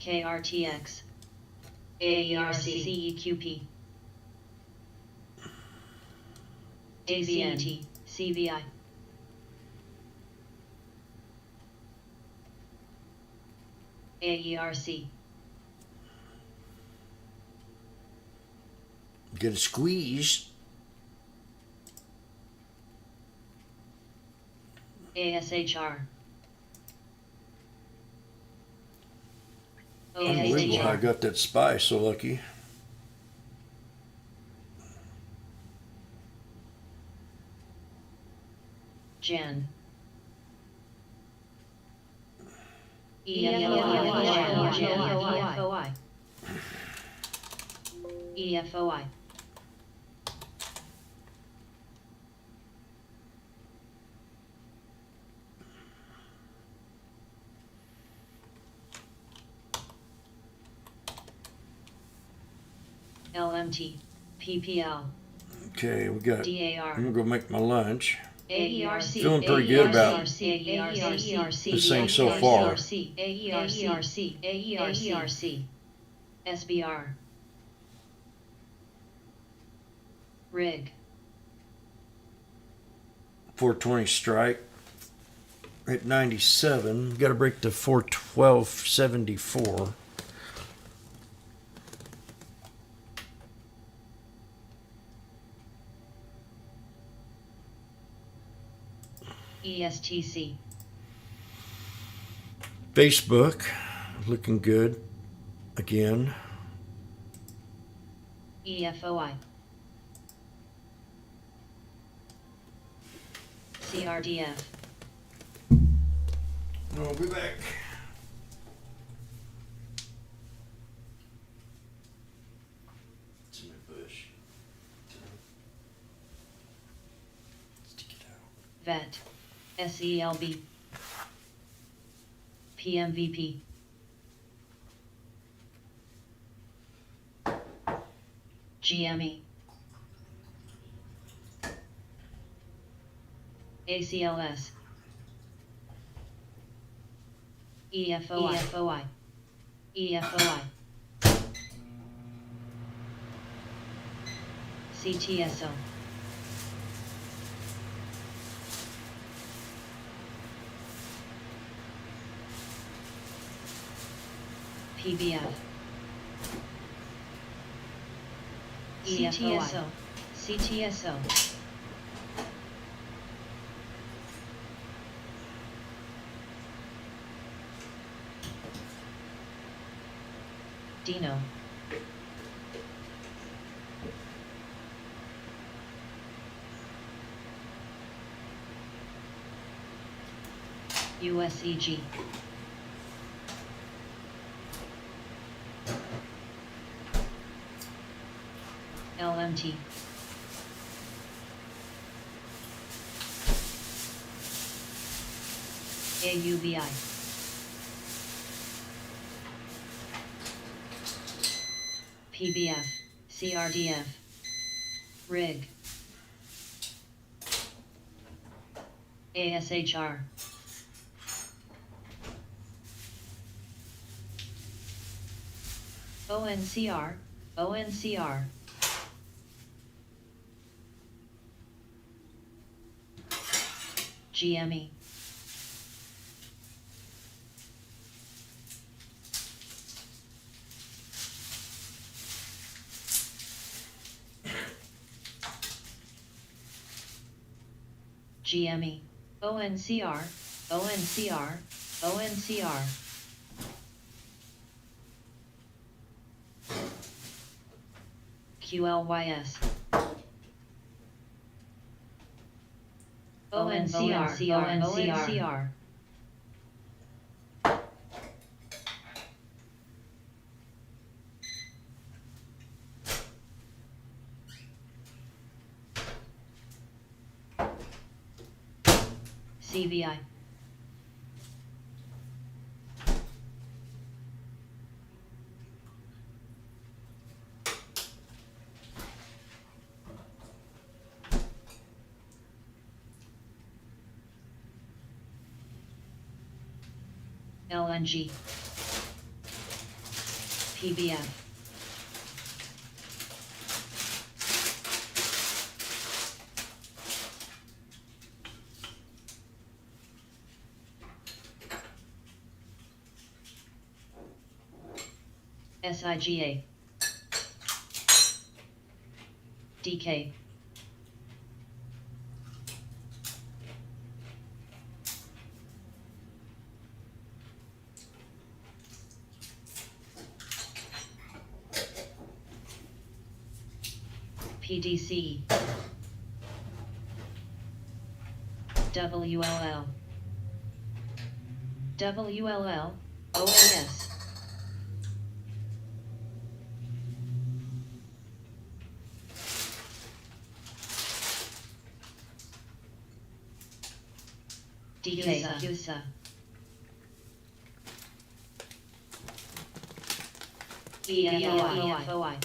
KRTX. AERC. CEQP. DVNT. CVI. AERC. Get a squeeze. ASHR. Unbelievable how I got that spy so lucky. Jan. EFOI. LMT. PPL. Okay, we got. DAR. I'm gonna go make my lunch. AERC. Feeling pretty good about this thing so far. AERC. SBR. Rig. 420 strike. At 97. Got to break the 412.74. ESTC. Facebook. Looking good. Again. EFOI. CRDF. I'll be back. It's in my bush. Stick it out. VET. SELB. PMVP. GME, ACLS, EFOI, EFOI, CTSO, PBF, CTSO, CTSO, Dino, USEG, LMT, AUBI, PBF, CRDF, RIG, ASHR, ONCR, ONCR, GME, GME, ONCR, ONCR, ONCR, QLYS, ONCR, ONCR, CVI, LNG, PBF, SIGA, DK, PDC, WLL, WLL, OAS, DK, USA, EFOI,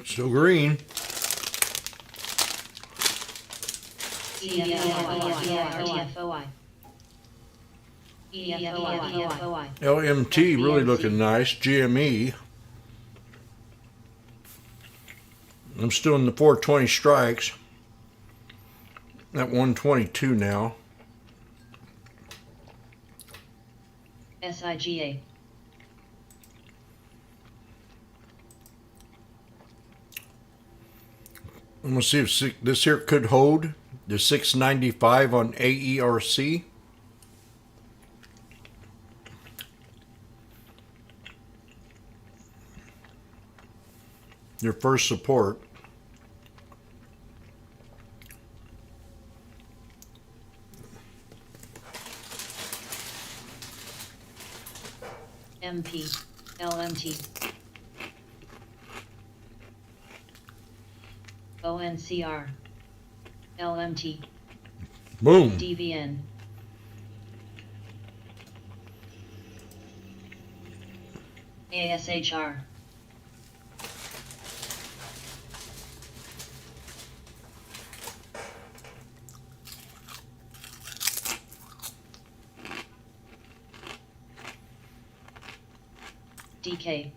Still green. EFOI, LMT really looking nice. GME. I'm still in the 420 strikes. At 122 now. SIGA, I'm gonna see if this here could hold the 695 on AERC. Your first support. MP, LMT, ONCR, LMT, Boom. DVN, ASHR, PK.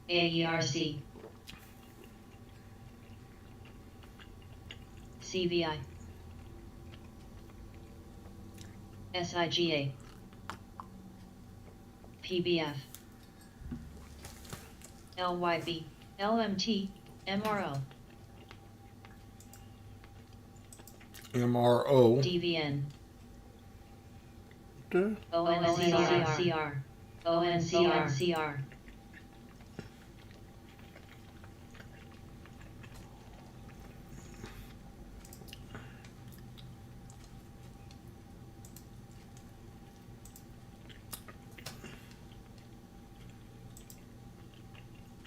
AERC. CVI. SIGA. PBF. LYB. LMT. MRO. MRO. DVN. Duh. ONCR. ONCR.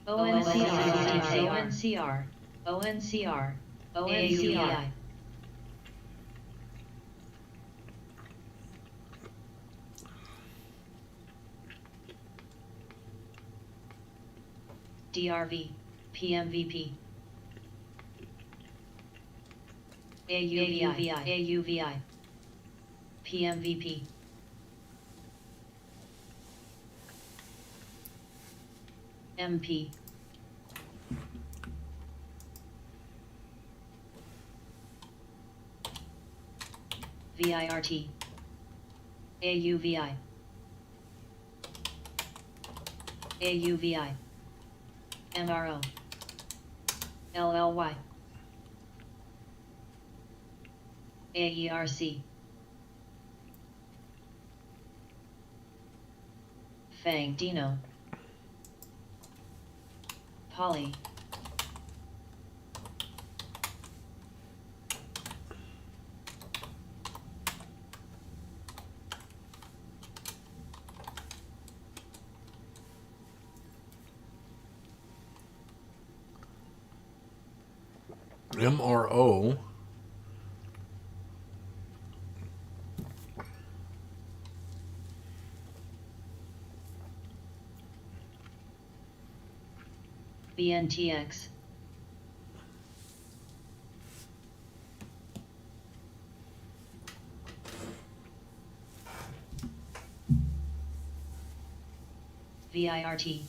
ONCR. ONCR. ONCR. DRV. PMVP. AUVI. AUVI. PMVP. MP. VIRT. AUVI. AUVI. MRO. LLY. AERC. Fang Dino. Poly. MRO. BNTX. VIRT.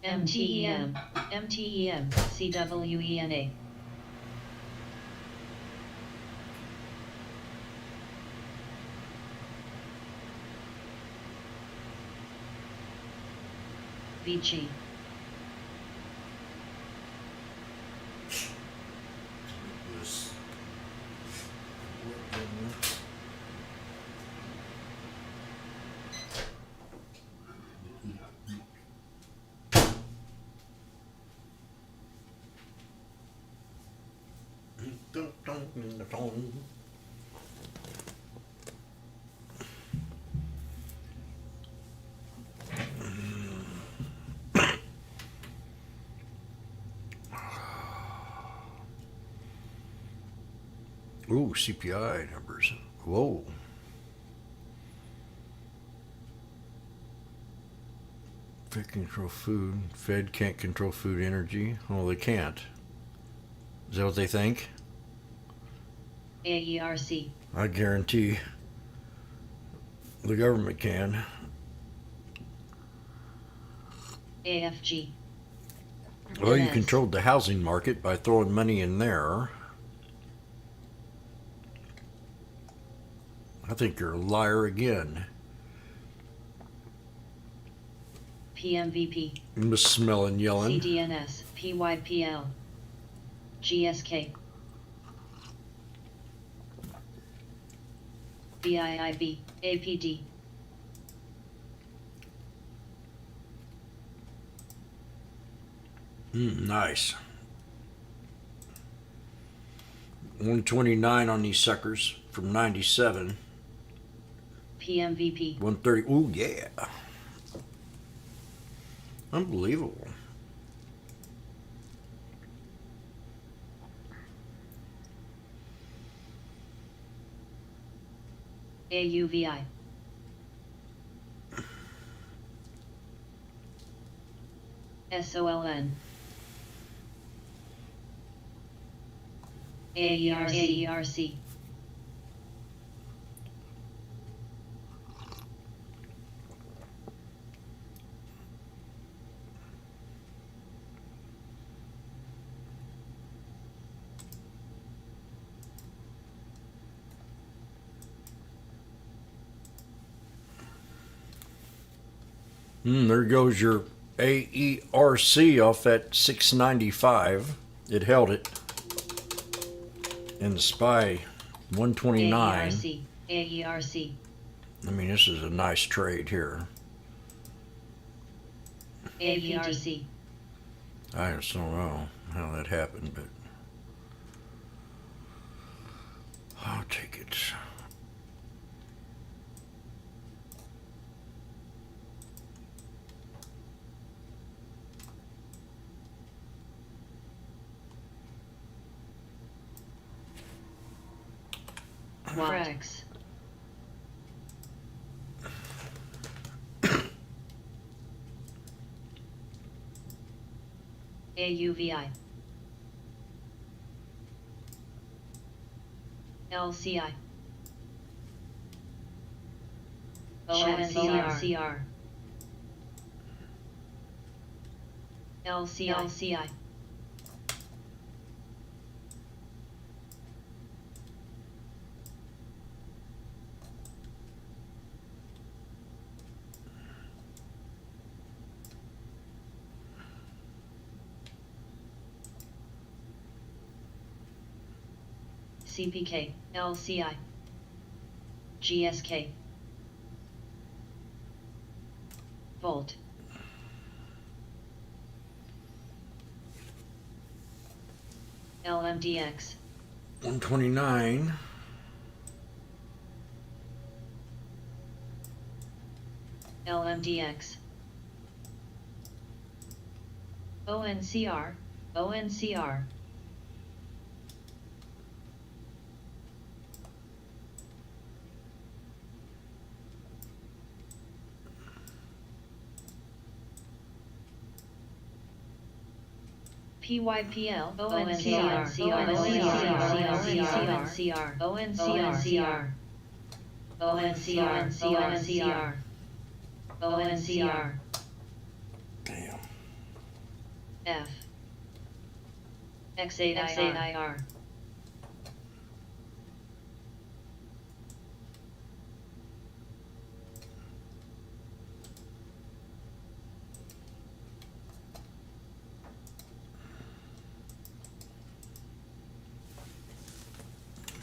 MTEM. MTEM. CWENA. VG. Ooh, CPI numbers. Whoa. Fed control food. Fed can't control food energy. Oh, they can't. Is that what they think? AERC. I guarantee the government can. AFG. Well, you NS. controlled the housing market by throwing money in there. I think you're a liar again. PMVP. Miss Smelling Yelling. CDNS. PYPL. GSK. BIIB. APD. Nice. 129 on these suckers from 97. PMVP. 130. Ooh, yeah. Unbelievable. AUVI. SOLN. AERC. There goes your AERC off that 695. It held it. And the SPY 129. AERC. I mean, this is a nice trade here. AERC. I just don't know how that happened, but I'll take it. Forex. AUVI. LCI. ONCR. LCI. CPK, LCI, GSK, Volt, LMDX, 129. LMDX, ONCR, PYPL, ONCR, Damn. F, X8IR,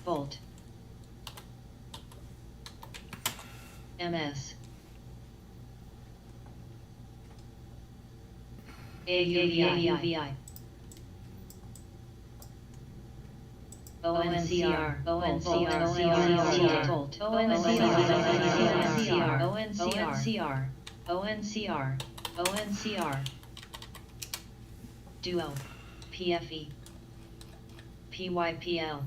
Volt, MS, AUVI, ONCR, Volt, ONCR, Duo, PFE, PYPL,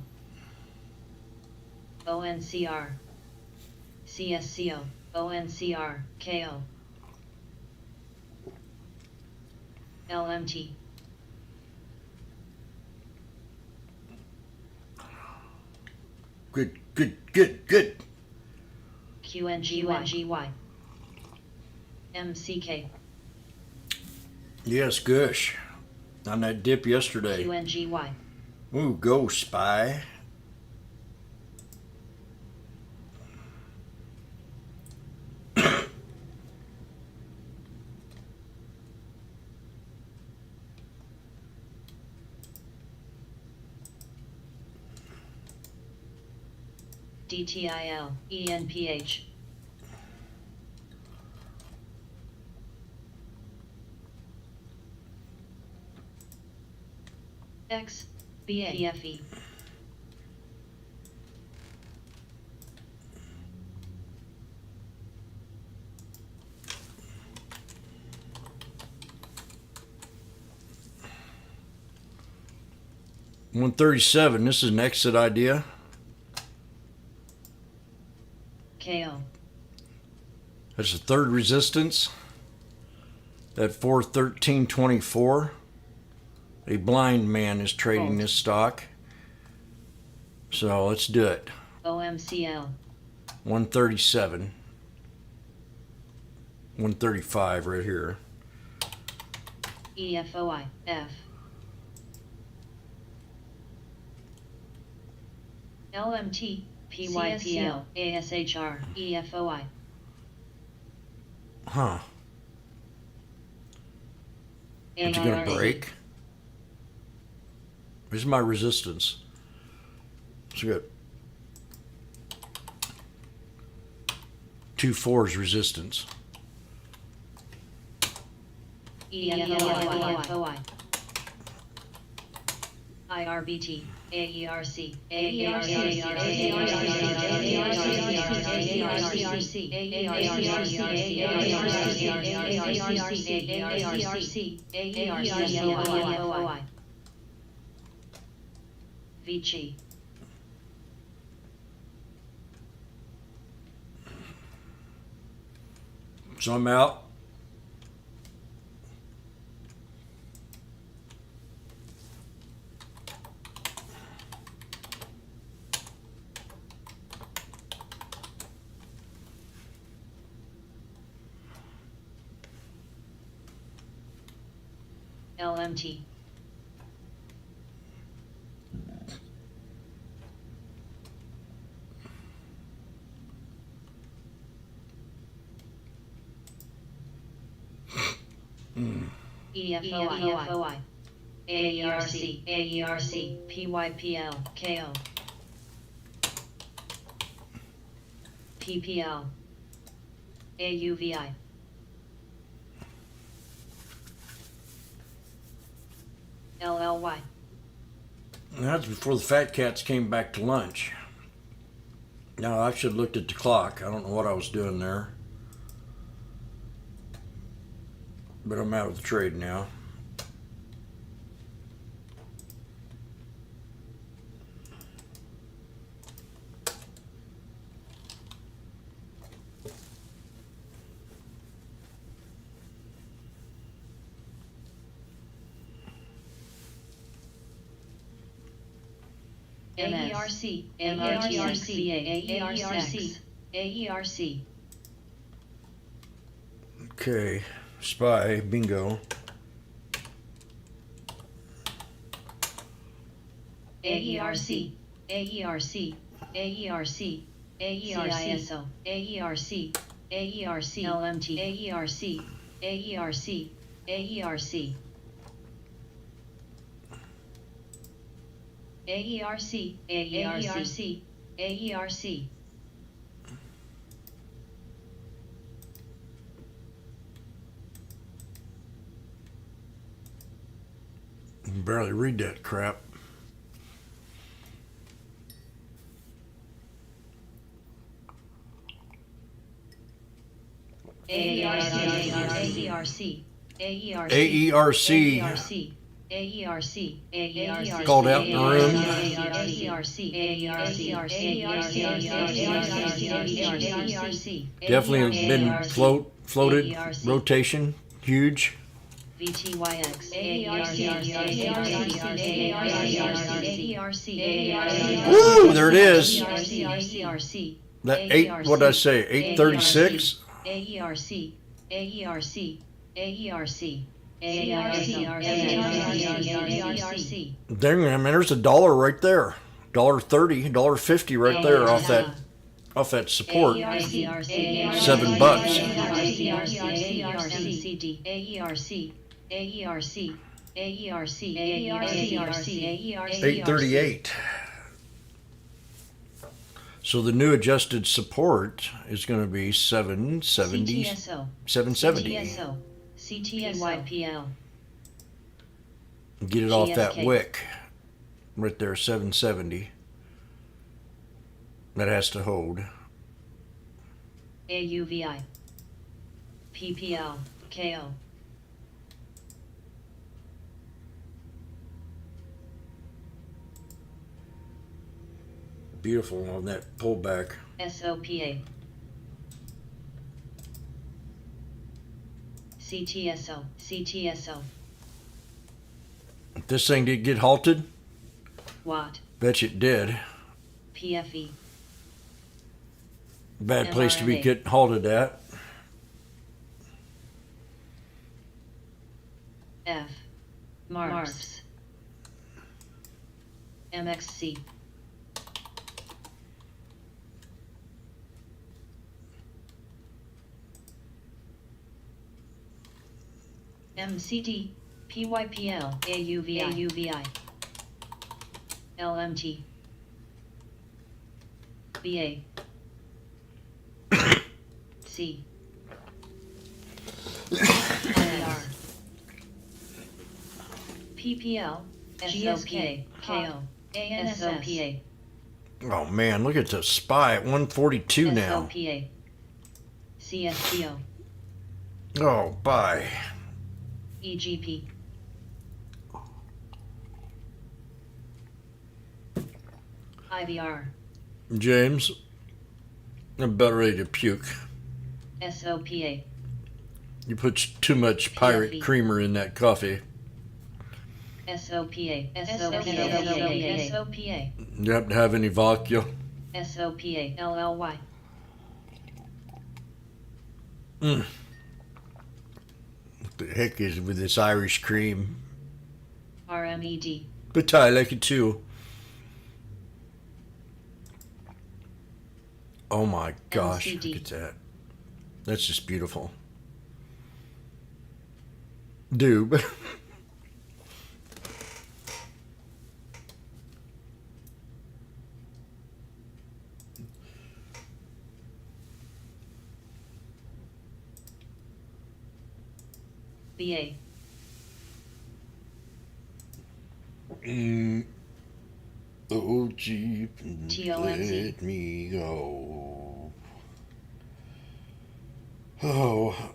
ONCR, CSCO, ONCR, KO, LMT, Good. QNGY, MCK, Yes, Gush. On that dip yesterday. QNGY, Ooh, go, SPY. DTIL, ENPH, X, BAFE, $137. This is an exit idea. KO. That's the third resistance at 413.24. A blind man is trading Hold. this stock. So let's do it. OMCL. 137. 135 right here. EFOI. F. LMT. PYPL. ASHR. EFOI. Huh. Is it going to break? Here's my resistance. So we got 2 4s resistance. EFOI. IRBT. AERC. Vici. So I'm out. LMT. EFOI. AERC. PYPL. KO. PPL. AUVI. LLY. That's before the fat cats came back to lunch. Now I should have looked at the clock. I don't know what I was doing there. But I'm out of the trade now. AERC. AERC. Okay, SPY, bingo. AERC. CISO. AERC. LMT. AERC. I can barely read that crap. AERC. Called out in the room. Definitely has been floated. Rotation. Huge. VTYX. Woo! There it is. That 8, what did I say? 836? Dang, man, there's $1 right there. $1.30, $1.50 right there off that support. $7. AERC. 838. So the new adjusted support is going to be 770. CTSO. Get it off that GSK. wick right there, 770. That has to hold. AUVI. PPL. KO. Beautiful on that pullback. SOPA. CTSO. This thing did get halted? Watt. Bet you it did. PFE. Bad place to be MRNA. getting halted at. F. Marps. MXC. MCD. PYPL. AUVI. LMT. BA. C. IR. PPL. GSK. KO. ANSOPA. Oh man, look at the SPY at 142 now. SLPA. CSPO. Oh, bye. EGP. IVR. James, I'm about ready to puke. SOPA. You put too much pirate PFE. creamer in that coffee. SOPA. SOPA. You happen to have any vodka? SOPA. LLY. What the heck is it with this Irish cream? RMED. But I like it too. Oh my gosh, LCD. look at that. That's just beautiful. Doob. BA. Oh, Jeep, TLMZ. let me go. Oh,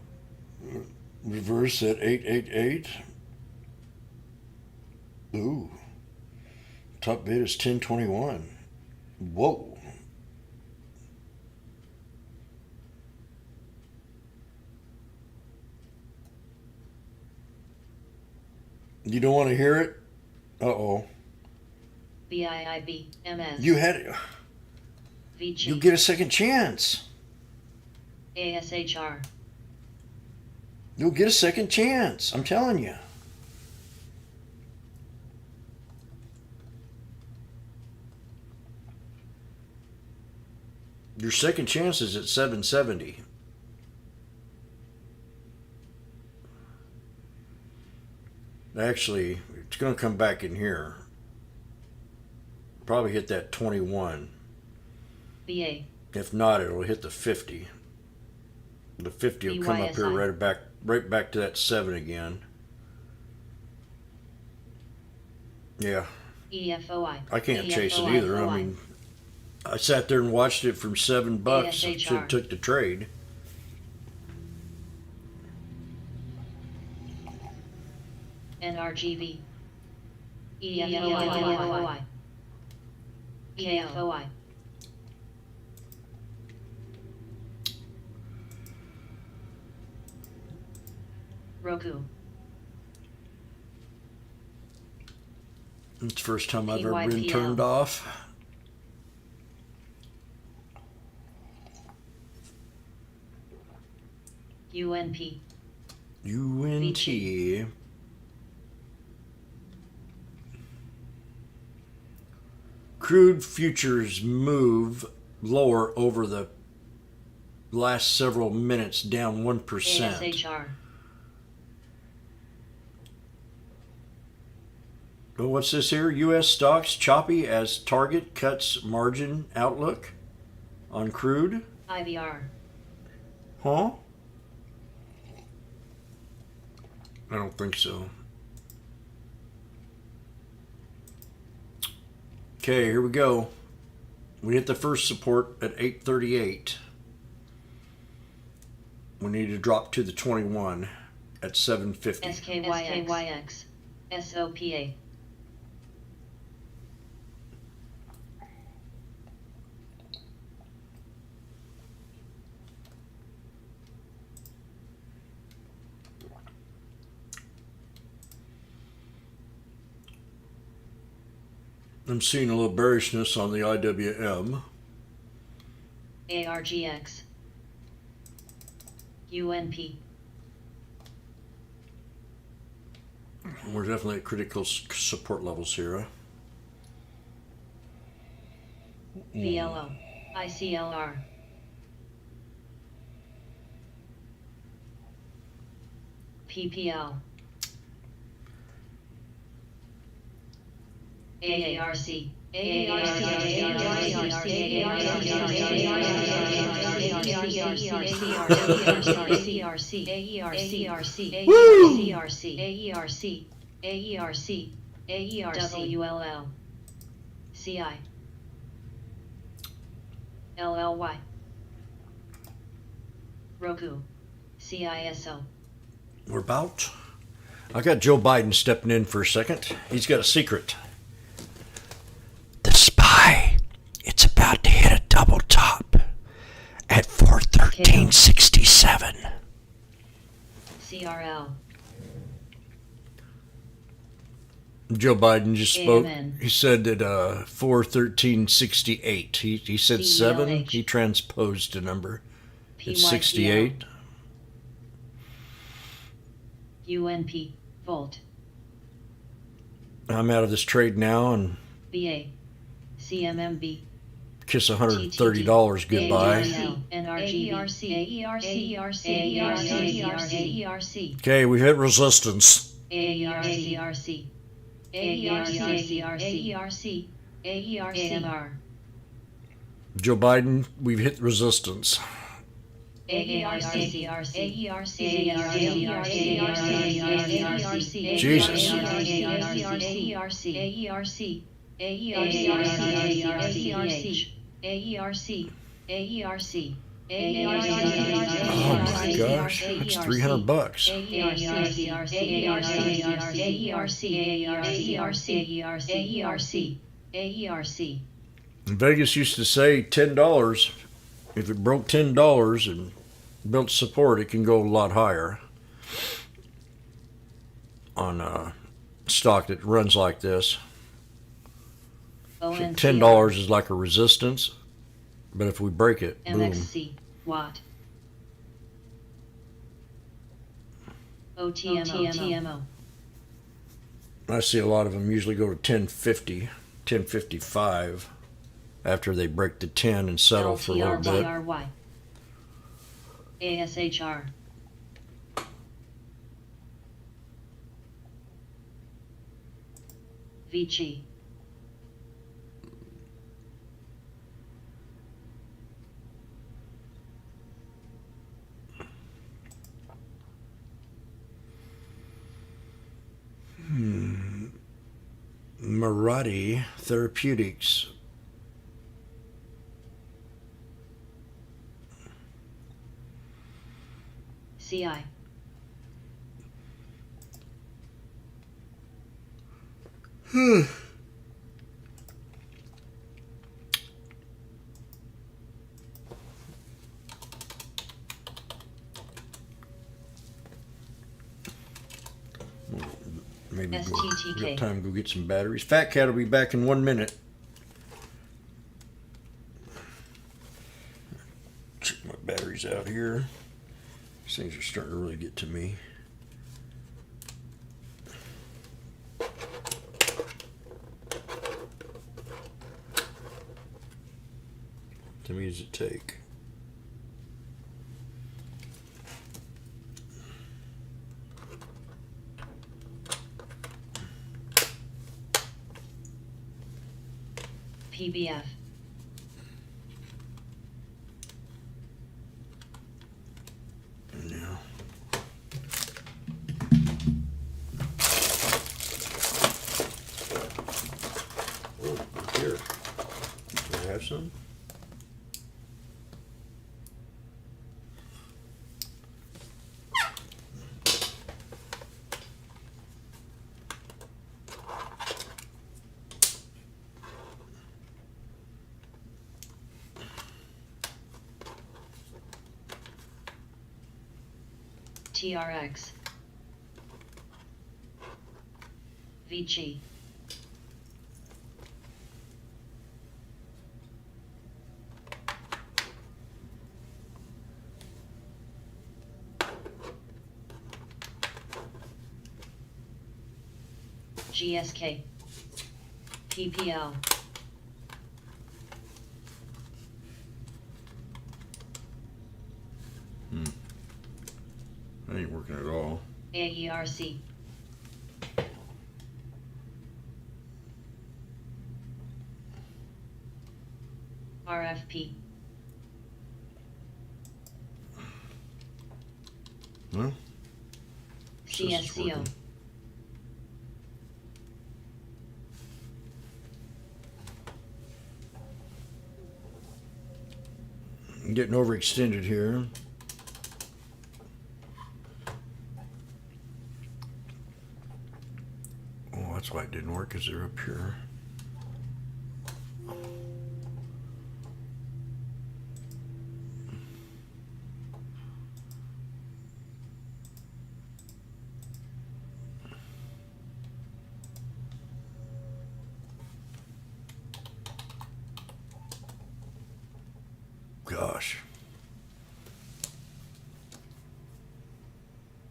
reverse at 888. Ooh, top bid is 1021. Whoa. You don't want to hear it? Uh-oh. BIIB. MS. You had it. VG. You get a second chance. ASHR. You'll get a second chance. I'm telling you. Your second chance is at 770. Actually, it's going to come back in here. Probably hit that 21. BA. If not, it'll hit the 50. The 50 will come up here BYSI. right back to that 7 again. Yeah, EFOI. I can't chase it either. I mean, I sat there and watched it from $7. ASHR. Should have took the trade. NRGV. EFOI. KFOI. Roku. It's the first time I've ever been PYPL. turned off. UNP. UNT. Crude futures move lower over the last several minutes, down 1%. ASHR. Well, what's this here? U.S. stocks choppy as Target cuts margin outlook on crude. IVR. Huh? I don't think so. Okay, here we go. We hit the first support at 838. We need to drop to the 21 at 750. SKYX. SOPA. I'm seeing a little bearishness on the IWM. ARGX, UNP, We're definitely at critical support levels here. VLO, ICLR, PPL, AARC, WLL, CI, LLY, Roku, CISO. We're about. I got Joe Biden stepping in for a second. He's got a secret. The SPY, it's about to hit a double top at 413.67. CRL, Joe Biden just spoke. AMN. He said that 413.68. He said 7. CELH. He transposed a number. It's PYPL, 68. UNP, Volt, I'm out of this trade now and BA, CMMB, kiss $130 goodbye. NRC, Okay, we hit resistance. AERC, AMR, Joe Biden, we've hit resistance. Oh my gosh, that's $300. And Vegas used to say $10. If it broke $10 and built support, it can go a lot higher on a stock that runs like this. So $10 is like a resistance, but if we break it, boom. MXC, Watt, OTMO, I see a lot of them usually go to 1050, 1055 after they break the 10 and settle for a little bit. LTRY, ASHR, Vici, Mirati Therapeutics. CI, Maybe STTK. got time to go get some batteries. Fat Cat will be back in 1 minute. Check my batteries out here. These things are starting to really get to me. How many does it take? PBF, Yeah. Oh, here. Do I have some? TRX, Vici, GSK, PPL, That ain't working at all. AERC, RFP, Well, says it's CSCO, working. I'm getting overextended here. Oh, that's why it didn't work, because they're up here. Gosh.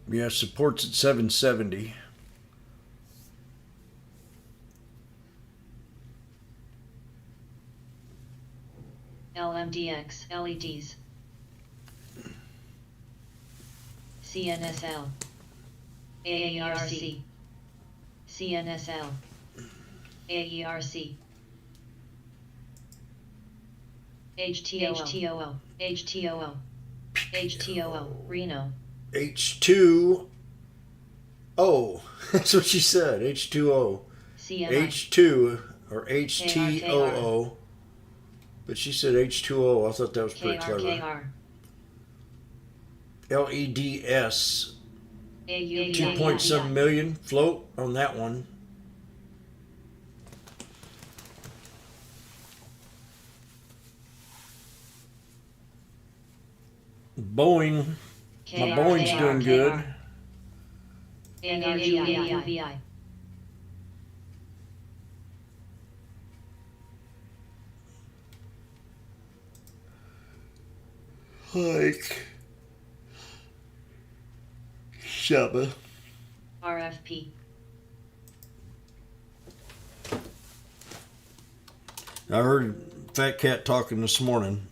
Yeah, support's at 770. LMDX, LEDs, CNSL, AERC, CNSL, AERC, HTOO, HTOO, HTOO, Reno, H2O. That's what she said. H2O. CMI, H2 or HTOO. But she said H2O. I thought that was pretty clever. KR, LEDS. AUV, 2 point some million float on that one. Boeing. My Boeing's doing good. AUVI, Like Shabba. RFP, I heard Fat Cat talking this morning,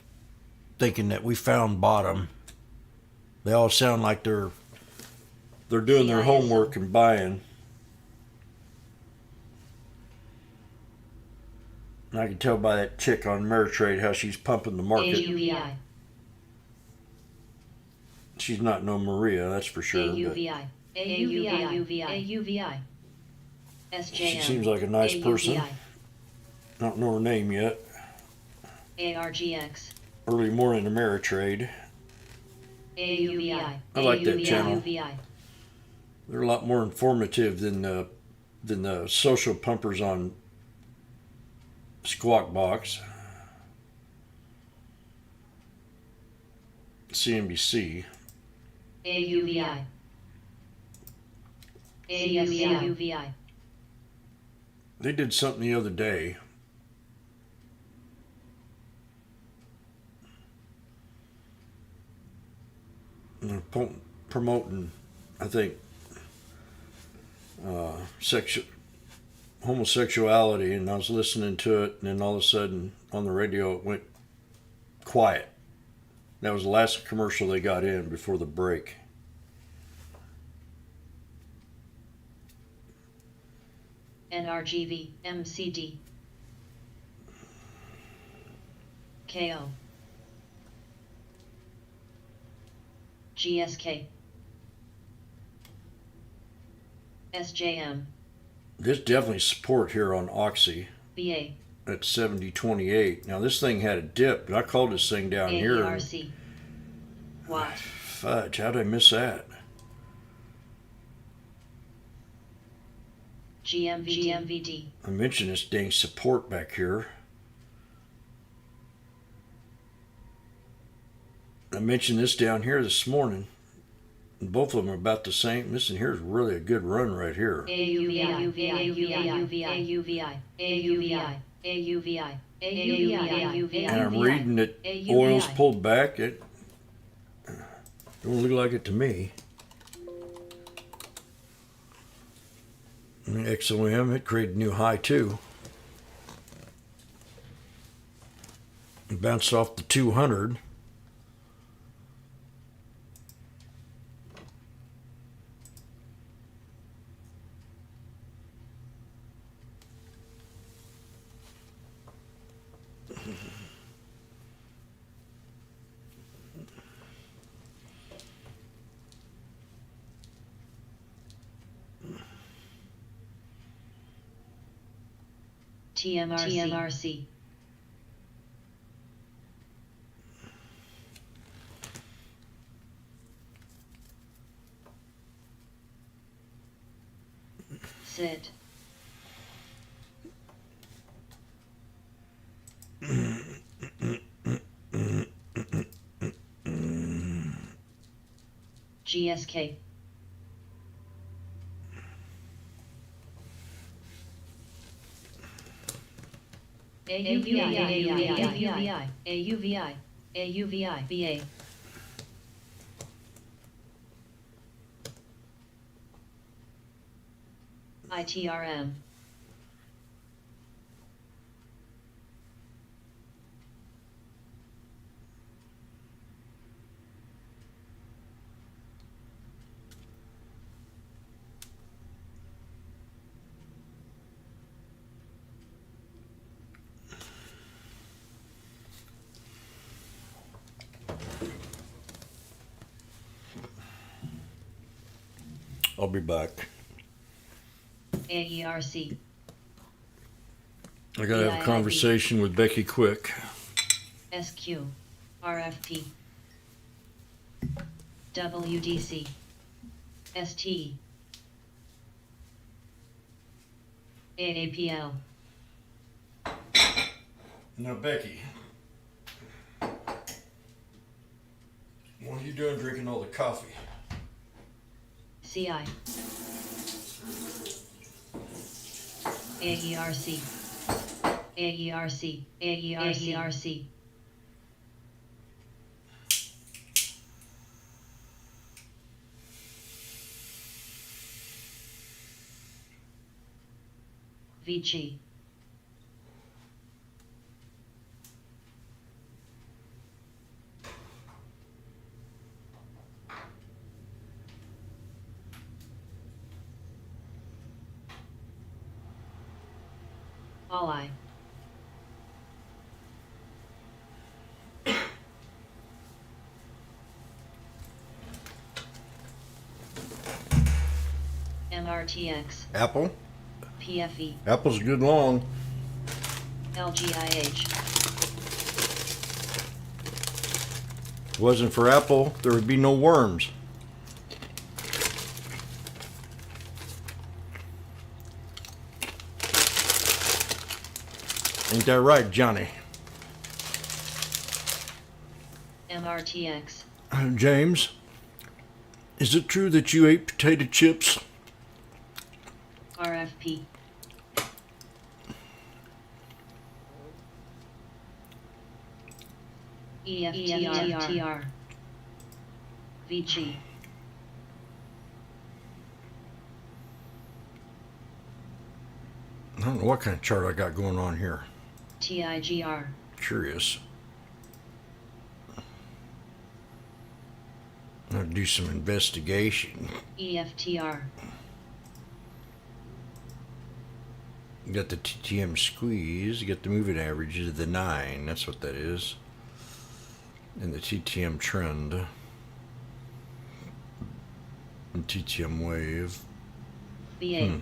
thinking that we found bottom. They all sound like they're doing their homework and buying. And I can tell by that chick on Ameritrade how she's pumping the market. AUVI, She's not no Maria, that's for sure. But AUVI, AUVI, AUVI, SJM, she seems like a nice person. I don't know her name yet. ARGX, Early morning Ameritrade. AUVI, I like that channel. AUVI, They're a lot more informative than the social pumpers on Squawk Box. CNBC. AUVI, AUVI, They did something the other day. They're promoting, I think, homosexuality, and I was listening to it, and then all of a sudden on the radio it went quiet. That was the last commercial they got in before the break. NRGV, MCD, KO, GSK, SJM, There's definitely support here on Oxy BA, at 70.28. Now this thing had a dip, and I called this thing down here. And, AERC, Watt, fudge, how did I miss that? GMVD, I mentioned this dang support back here. I mentioned this down here this morning. And both of them are about the same. This in here is really a good run right here. AUVI, AUVI, AUVI, AUVI, AUVI, And I'm reading that oil's pulled back. It don't look like it to me. And the XOM, it created a new high too. It bounced off the 200. TMRC. Sit. GSK. AUVI, BA. ITRM. I'll be back. AERC. I gotta have a conversation with Becky quick. SQ. RFP. WDC. ST. AAPL. Now, Becky, what are you doing drinking all the coffee? CI. AERC. AERC. AERC. Vici. Ally. MRTX. Apple? PFE. Apple's good long. LGIH. If it wasn't for Apple, there would be no worms. Ain't that right, Johnny? MRTX. James, is it true that you ate potato chips? RFP. EFTR. Vici. I don't know what kind of chart I got going on here. TIGR. Curious. I'm gonna do some investigation. EFTR. You got the TTM squeeze, you got the moving averages of the 9, that's what that is. And the TTM trend. And TTM wave. BA.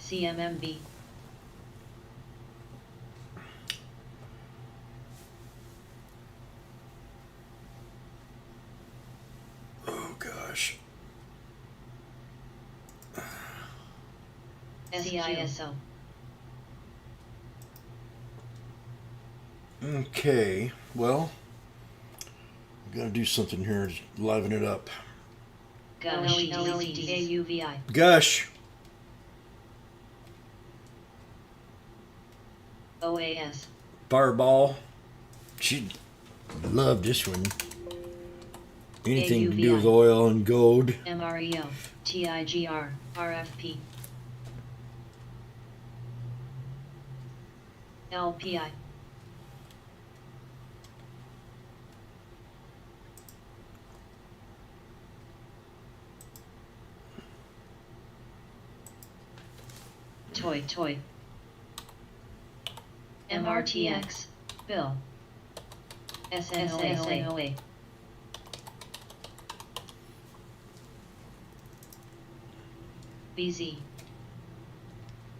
CMMB. Oh gosh. CISO. Okay, well, gotta do something here to liven it up. AUVI. Gush. OAS. Fireball. She loved this one. anything to do with oil and gold. MREO, TIGR, RFP. LPI. Toy. MRTX, Bill. SNOA. BZ.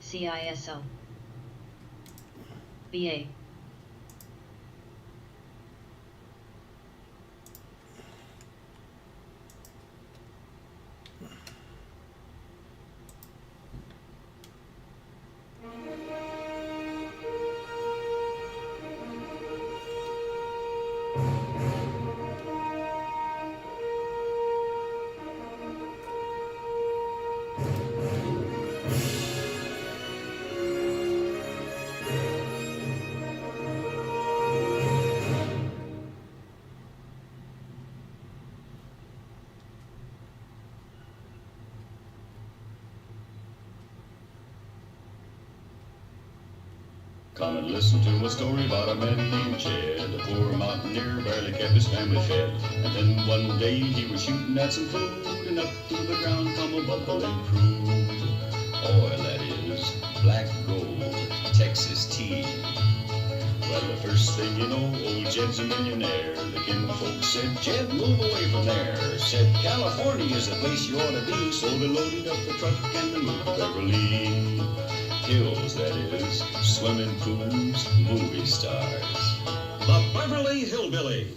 CISO. BA. Come and listen to a story about a man named Jed. A poor mountaineer barely kept his family fed. And then one day he was shooting at some food, and up through the ground come a bubbling crude. Oil, that is, black gold, Texas tea. Well, the first thing you know, old Jed's a millionaire. The kinfolk said, Jed, move away from there. Said, California is the place you ought to be. So they loaded up the truck and they moved to Beverly Hills, that is, swimming pools, movie stars. The Beverly Hillbilly.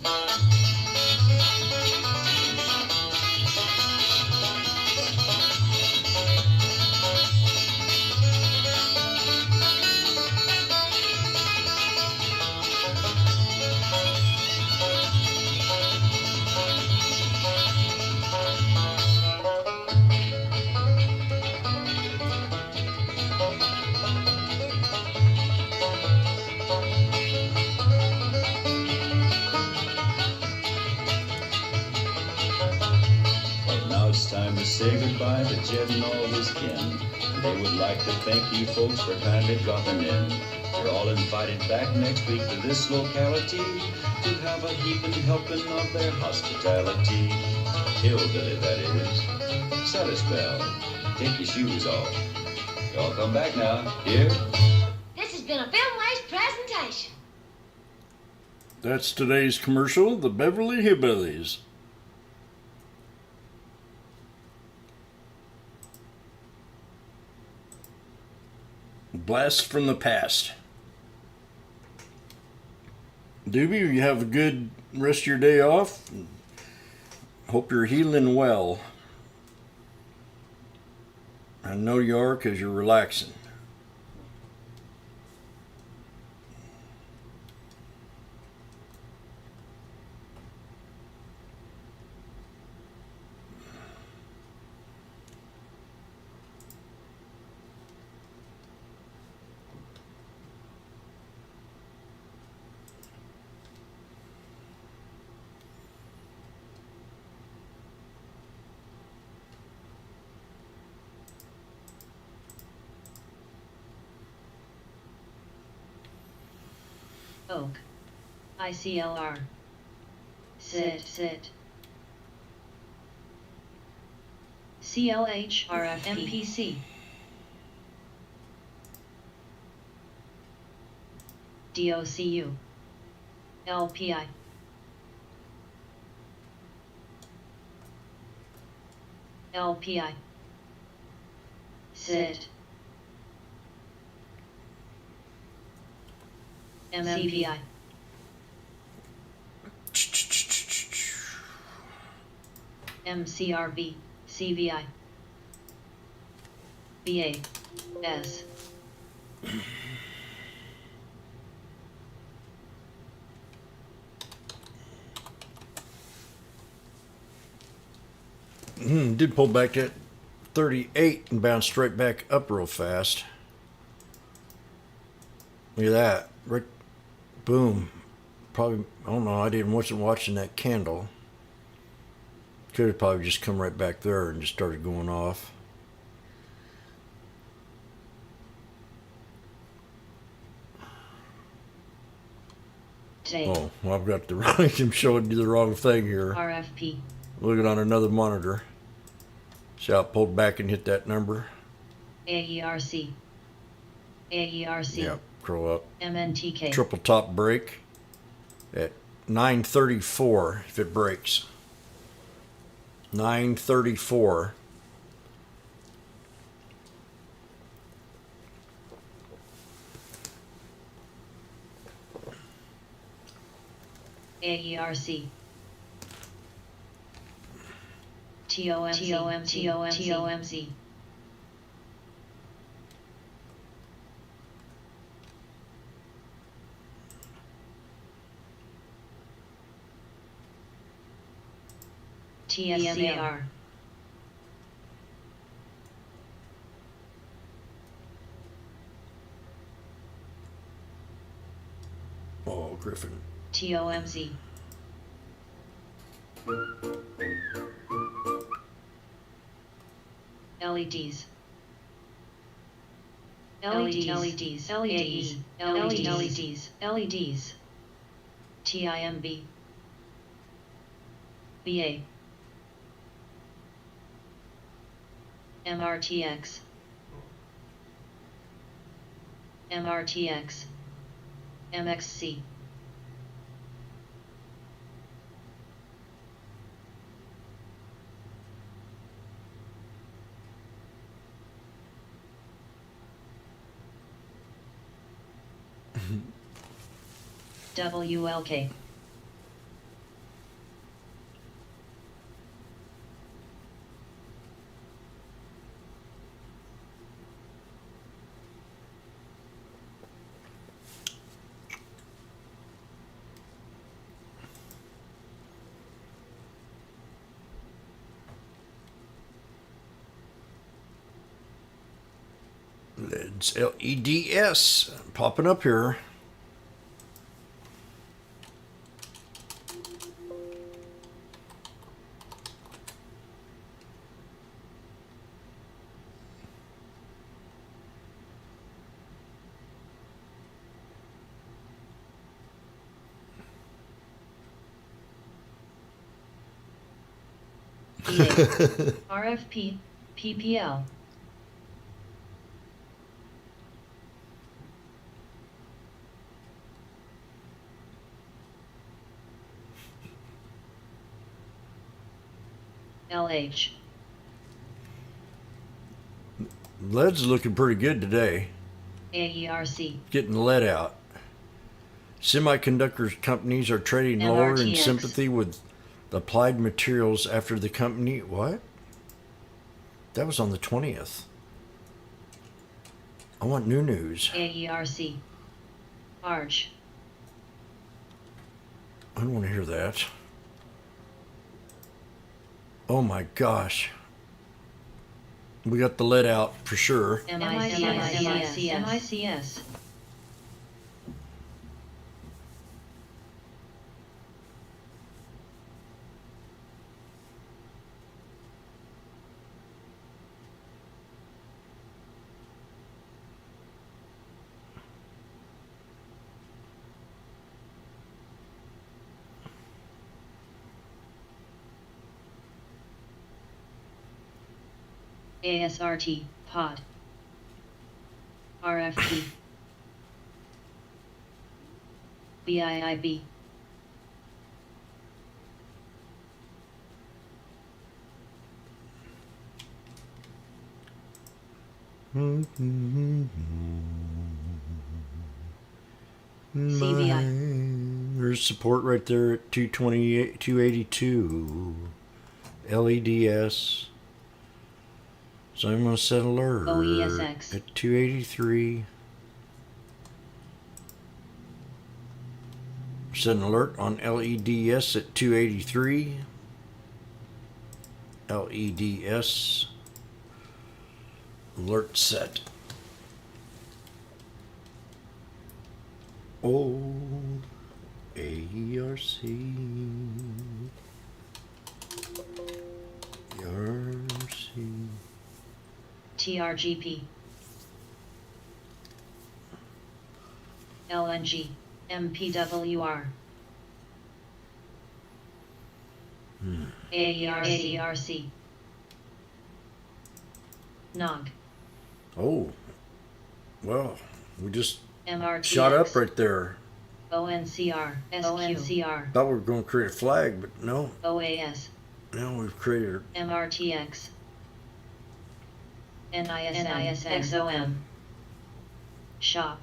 It's time to say goodbye to Jed and all his kin. They would like to thank you folks for kindly dropping in. You're all invited back next week to this locality to have a heaping helping of their hospitality. Hillbilly, that is. Set a spell. Take your shoes off. Y'all come back now. Here. This has been a Film-Wise presentation. That's today's commercial, the Beverly Hillbillies. Blast from the past. Doobie, you have a good rest of your day off. Hope you're healing well. I know you are because you're relaxing. Oak. ICLR. Sit. CLH RFMPC. DOCU. LPI. LPI. Sit. MCPI. MCRB, CVI. BA, S. Did pull back at 38 and bounce straight back up real fast. Look at that. Right, boom. Probably, I don't know, wasn't watching that candle. Could have probably just come right back there and just started going off. Date. Oh, well, I've got the wrong. I'm showing you the wrong thing here. RFP. Looking on another monitor. See how it pulled back and hit that number? AERC. AERC. Yep, curl up. MNTK. Triple top break at 934 if it breaks. 934. AERC. TOMZ. TSCR. Oh, Griffin. TOMZ. LEDs. LEDs. TIMB. BA. MRTX. MXC. WLK. It's LEDs popping up here. RFP. PPL. LH. Lead's looking pretty good today. AERC. Getting lead out. Semiconductor companies are trading lower in MRTX. sympathy with applied materials after the company. What? That was on the 20th. I want new news. AERC. Arch. I don't want to hear that. Oh my gosh. We got the lead out for sure. MICS. ASRT. Pod. RFP. BIIB. CVI. There's support right there at 228, 282. LEDS. So I'm going to set alert OESX. at 283. Set an alert on LEDS at 283. LEDS. Alert set. Old AERC. TRGP, LNG, MPWR, AERC, NOG, Oh, well, we just MRTX, shot up right there. ONCR, SQ, Thought we were going to create a flag, but no. OAS, Now we've created MRTX, NISM, XOM, SHOP,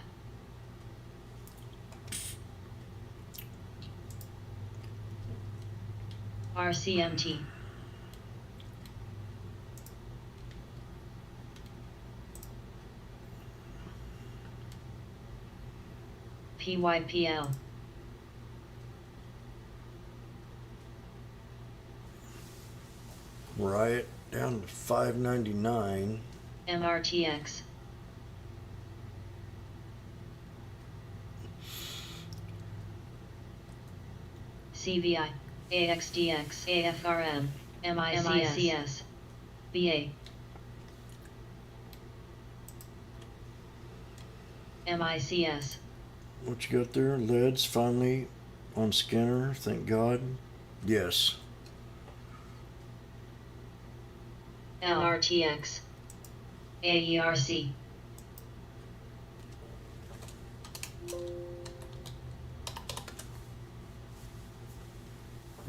RCMT, PYPL, right down to 599. MRTX, CVI, AXDX, AFRM, MICS, BA, MICS, What you got there? Leads finally on scanner, thank God. Yes. LRTX, AERC,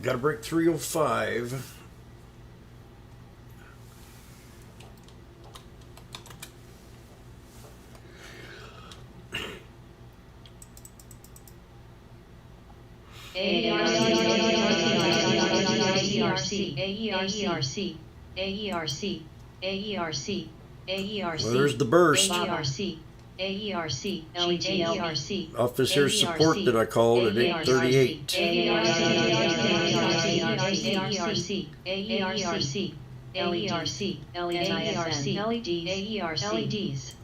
Got to break 305. Well, there's the burst. Off this here support that I called at 838. LEDs.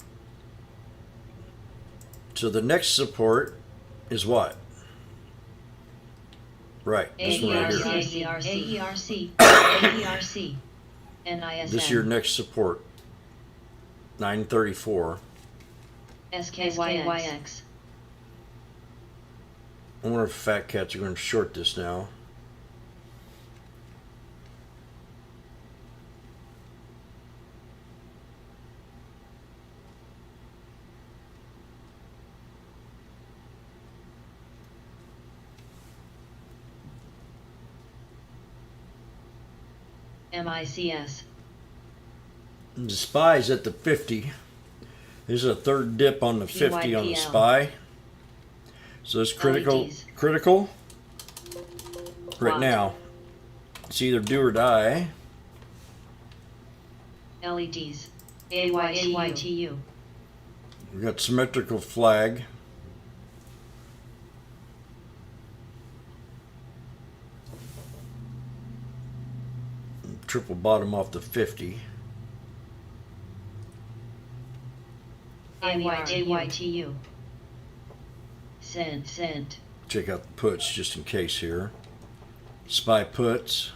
So the next support is what? Right, this one right here. AERC, NISM, This is your next support. 934. SKYX, I wonder if Fat Cats are going to short this now. MICS, The SPY's at the 50. This is a third dip on the 50 on the PYPL. SPY. So it's critical. LEDs. Critical. Right What? now. It's either do or die. LEDs, AYTU, We got symmetrical flag. Triple bottom off the 50. AYTU, Cent, Check out the puts just in case here. SPY puts.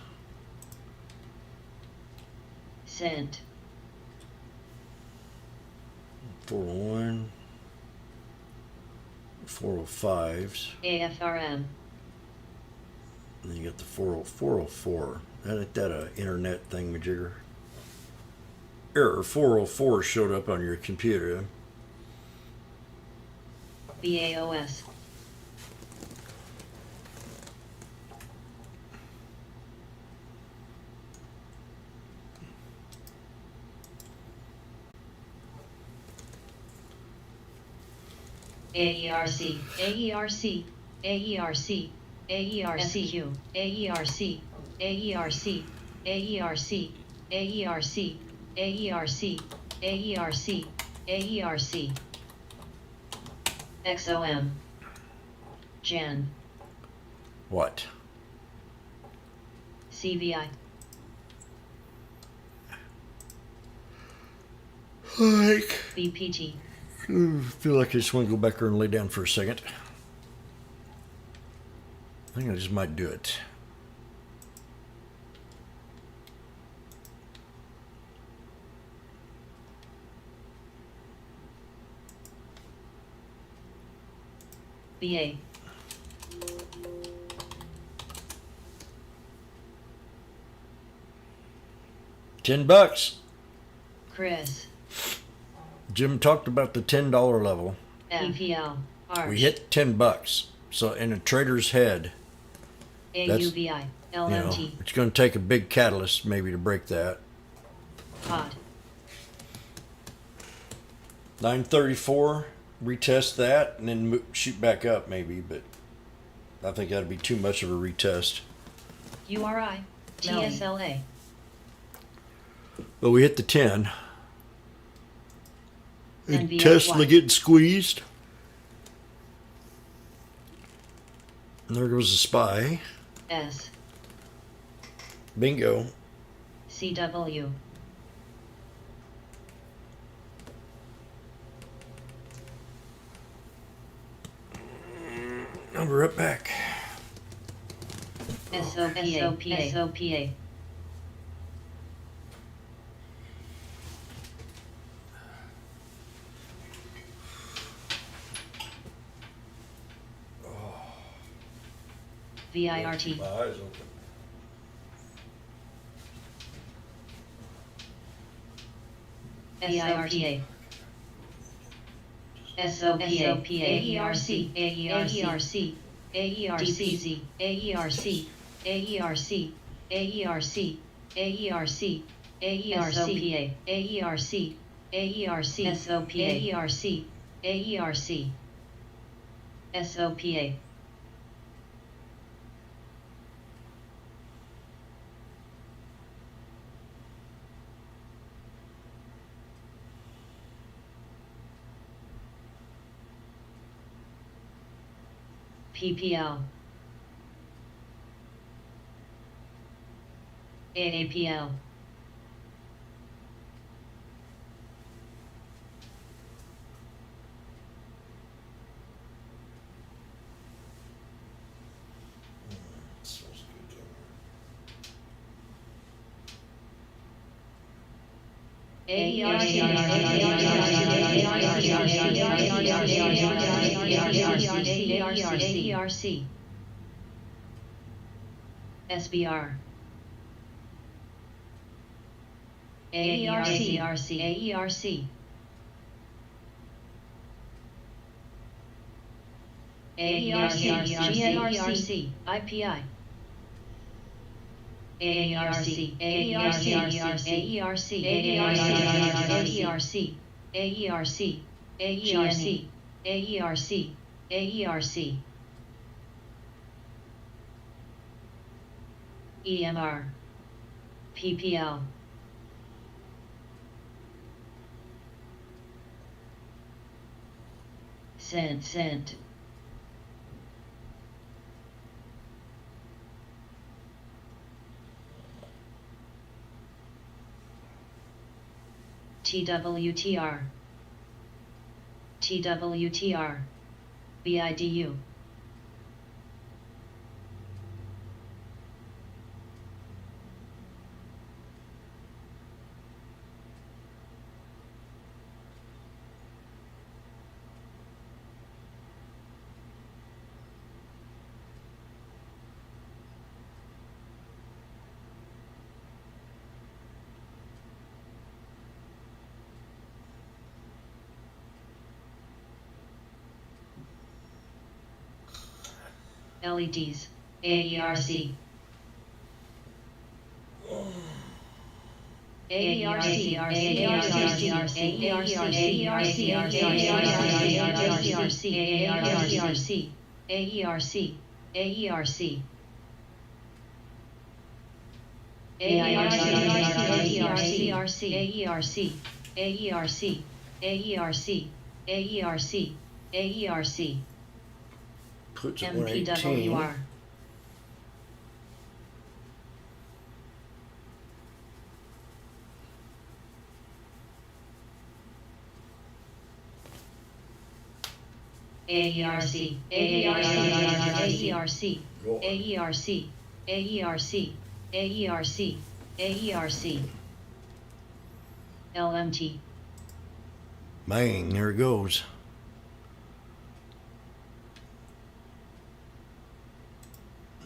Cent, 401. 405s. AFRM, And then you got the 404. Ain't that a internet thingamajigger? Error 404 showed up on your computer. BAOS, AERC, SQ, AERC, XOM, Jan, What? CVI, Like. BPT, Feel like I just want to go back there and lay down for a second. I think I just might do it. BA, $10. Chris, Jim talked about the $10 level. PPL, Arch, We hit $10. So in a trader's head, AUVI, you know, LMT, it's going to take a big catalyst maybe to break that. Pod, 934, retest that, and then shoot back up maybe, but I think that'd be too much of a retest. URI, TSLA, But we hit the 10. And NVSY. Tesla getting squeezed. And there goes the SPY. S, Bingo. CW, Number up back. SOPA, SOPA, VIRT, My eyes open. SIRTA, SOPA, AERC, AERC, AERC, AERC, AERC, AERC, AERC, AERC, AERC, AERC, SOPA, AERC, AERC, SOPA. PPL, AAPL, AERC, SBR, AERC, AERC, GNRC, IPI, AERC, AERC, AERC, AERC, AERC, AERC, AERC, AERC, EMR, PPL, cent, TWTR, TWTR, BIDU, LEDs, AERC, AERC, Puts at 118. MPWR, AERC, AERC, AERC, AERC, AERC, AERC, LMT, Bang, there it goes.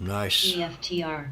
Nice. EFTR.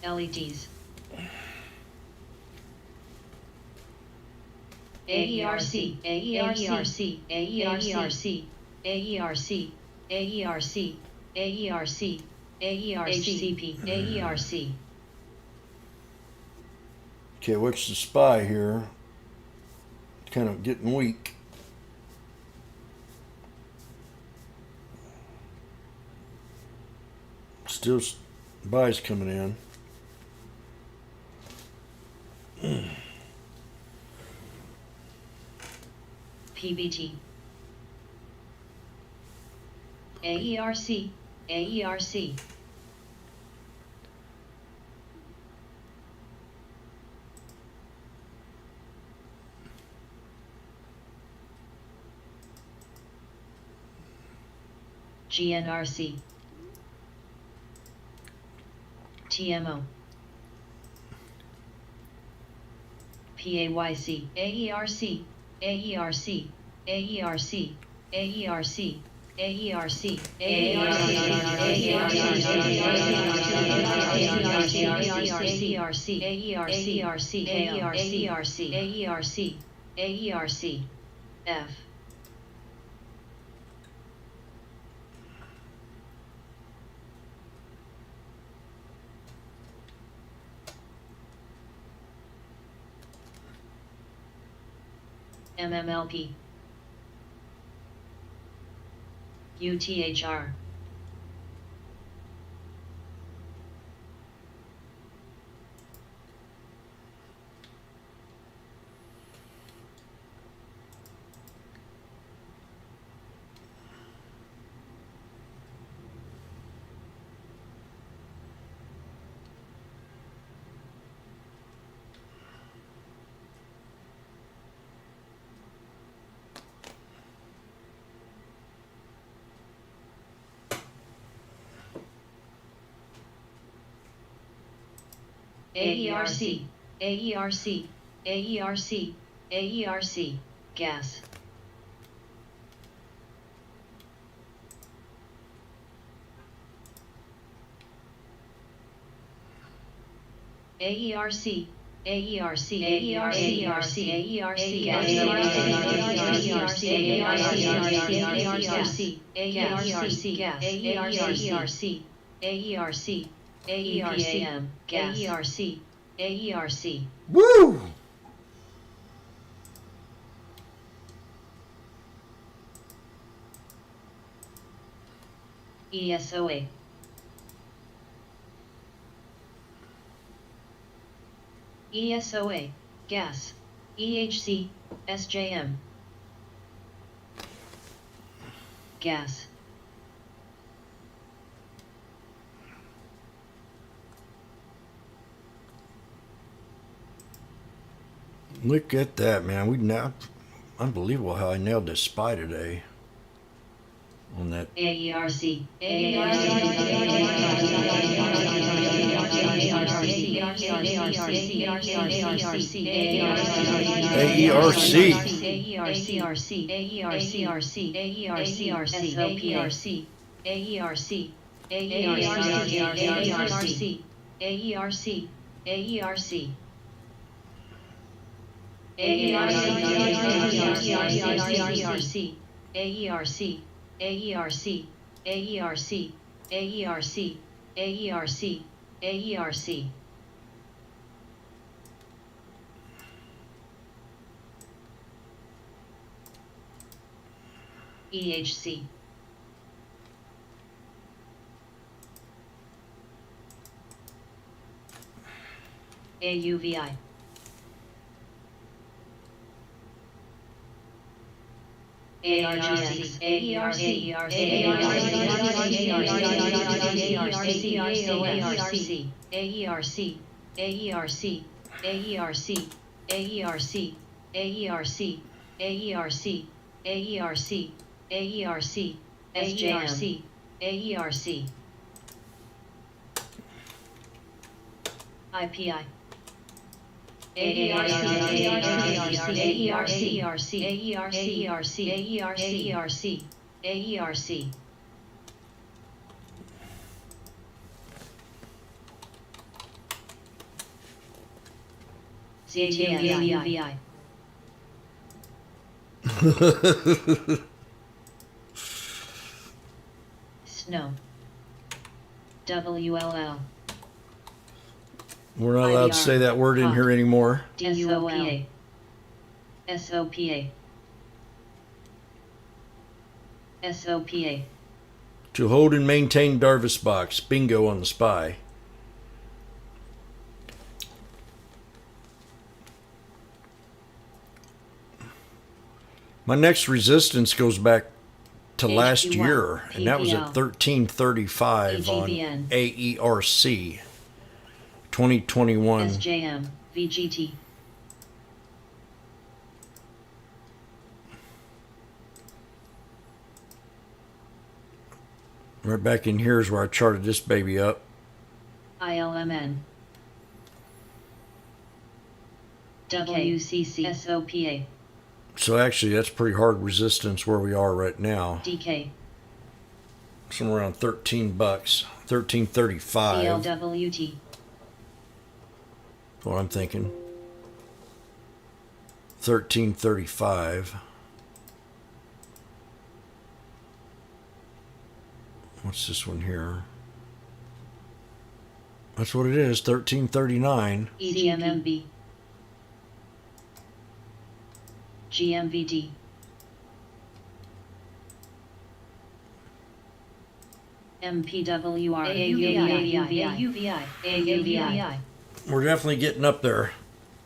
LEDs. AERC, AERC, AERC, AERC, AERC, AERC, HCP, AERC. Okay, what's the spy here? It's kind of getting weak. Still buys coming in. PBT. AERC, AERC. GNRC. TMO. PAYC, AERC, AERC, AERC, AERC, AERC, AERC, F. MMLP. UTHR. AERC, AERC, AERC, AERC, gas. AERC, AERC, AERC, AERC, gas. AERC, gas. AERC, AERC, AERC, gas. AERC, AERC. Woo! ESOA. ESOA, gas. EHC, SJM. Gas. Look at that, man. We now unbelievable how I nailed this spy today. On that AERC, AERC, AERC, AERC, AERC, AERC, AERC. EHC. AUVI. ARGC, AERC, AERC, AERC, AERC, AERC, AERC, AERC, AERC, AERC, SJM, AERC, IPI. AERC. CATVI. Snow. WLL. We're not allowed to say that word in here anymore. DUOPA. SOPA. SOPA. To hold and maintain Darvis box. Bingo on the spy. My next resistance goes back to last HQY, year, and that was at PPL, 1335 on AGVN, AERC 2021. SJM, VGT. Right back in here is where I charted this baby up. ILMN. WCC. SOPA. So actually, that's pretty hard resistance where we are right now. DK. Somewhere around $13, 1335. CLWT. That's what I'm thinking. 1335. What's this one here? That's what it is, 1339. EGMMB. GMVD. MPWR. AUVI. We're definitely getting up there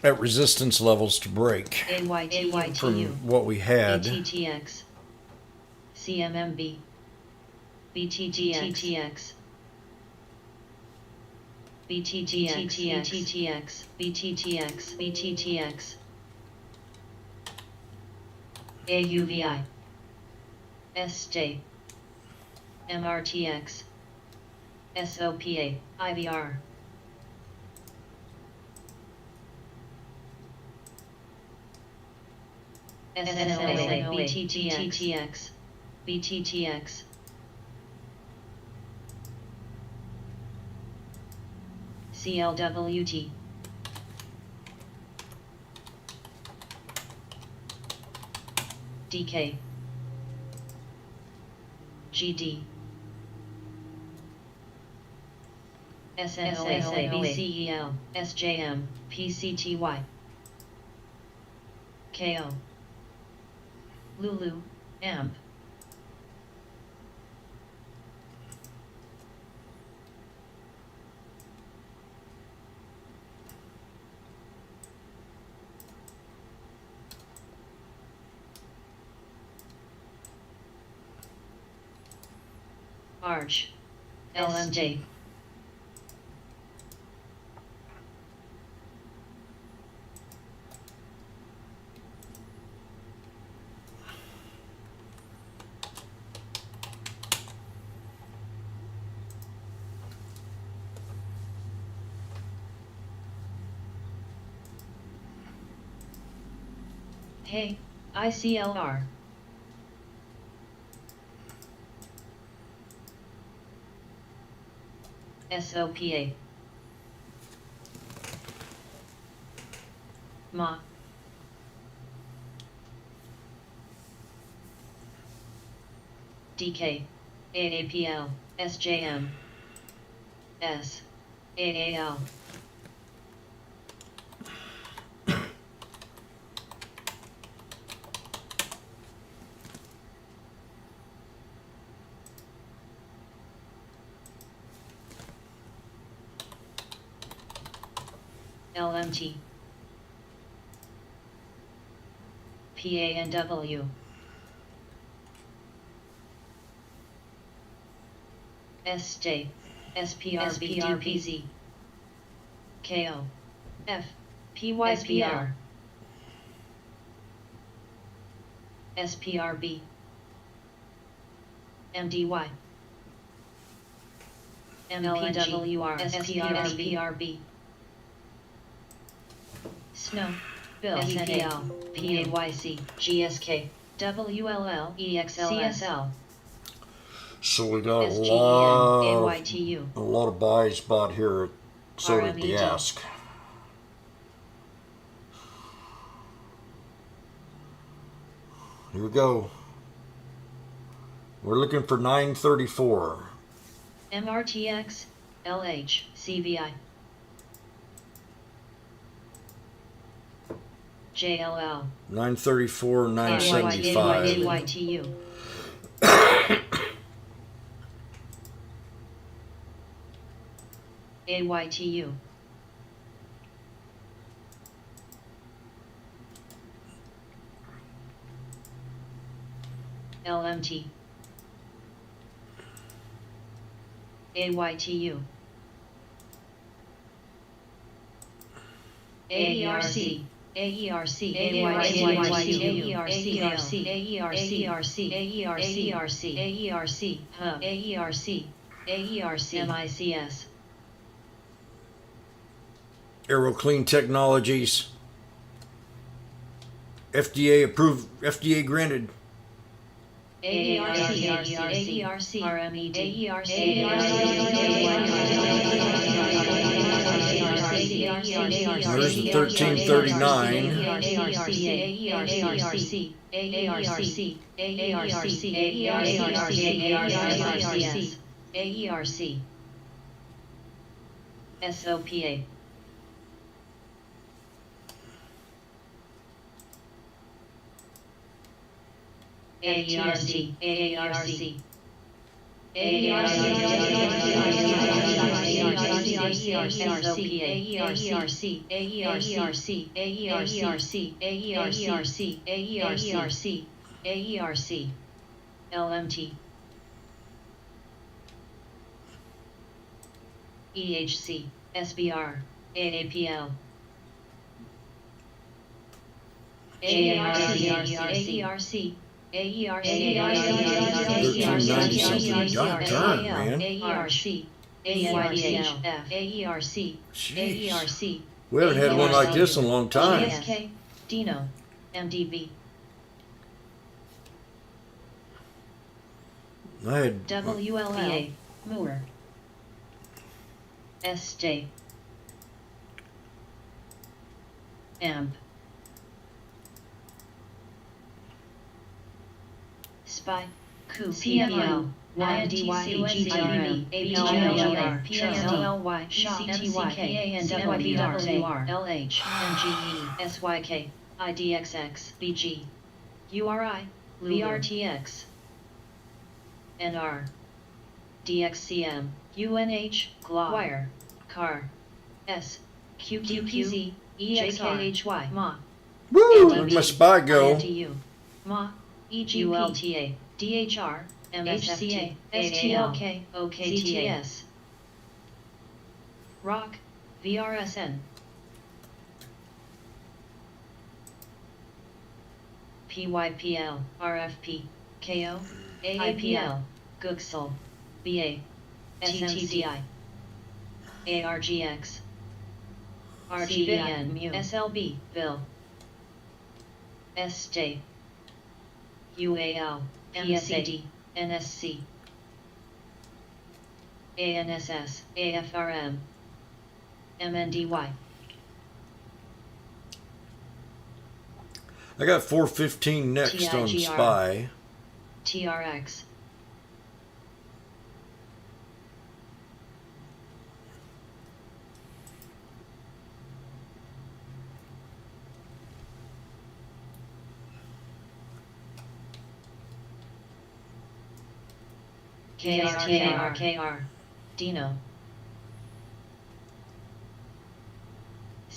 at resistance levels to break from AYTU. what we had. BTTX. CMMB. BTTX. BTTX. AUVI. SJ. MRTX. SOPA. IVR. SNOA. BTTX. CLWT. DK. GD. SNOA. BCEL. SJM. PCTY. KO. Lulu. AMP. Arch. LMJ. Hey, ICLR. SOPA. Ma. DK. AAPL. SJM. S. AAL. LMT, PANW, SJ, SPRBDPZ, KO, F, PYPR, SPRB, MDY, MPWR, SPRB, Snow, Bill, SNAL, PAYC, GSK, WLL, EXLSL, So we got SGEN, AYTU, a lot of buys bought here at Soda at the RMED. Ask. Here we go. We're looking for 934. MRTX, LH, CVI, JLL, 934, 975. AYTU, AYTU, LMT, AYTU, AERC, AERC, AERC, Hub, AERC, MICS, Aero Clean Technologies. FDA approved, FDA granted. AERC, RMED, There's the 1339. AERC, SOPA, AERC, AARC, AERC, LMT, EHC, SBR, AAPL, AERC, AERC, We haven't had one like this in a long time. GSK, Dino, MDB, I had WLL, Moore, SJ, AMP, Spy, Coup, PML, YNDY, GTRM, ABLR, PSLLY, CTY, CMWR, LH, MGE, SYK, IDXX, BG, URI, VRTX, NR, DXCM, UNH, Wire, CAR, S, QQQZ, EXRHY, MA, woo! Where'd my spy go? INTU, MA, EGULTA, DHR, MSFT, STLK, OKTS, ROC, VRSN, PYPL, RFP, KO, AAPL, GUXL, BA, SMCI, ARGX, RGBN, SLB, Bill, SJ, UAL, PSAD, NSC, ANSS, AFRM, MNDY, I got 415 next on TIGR. spy. TRX, KR, Dino,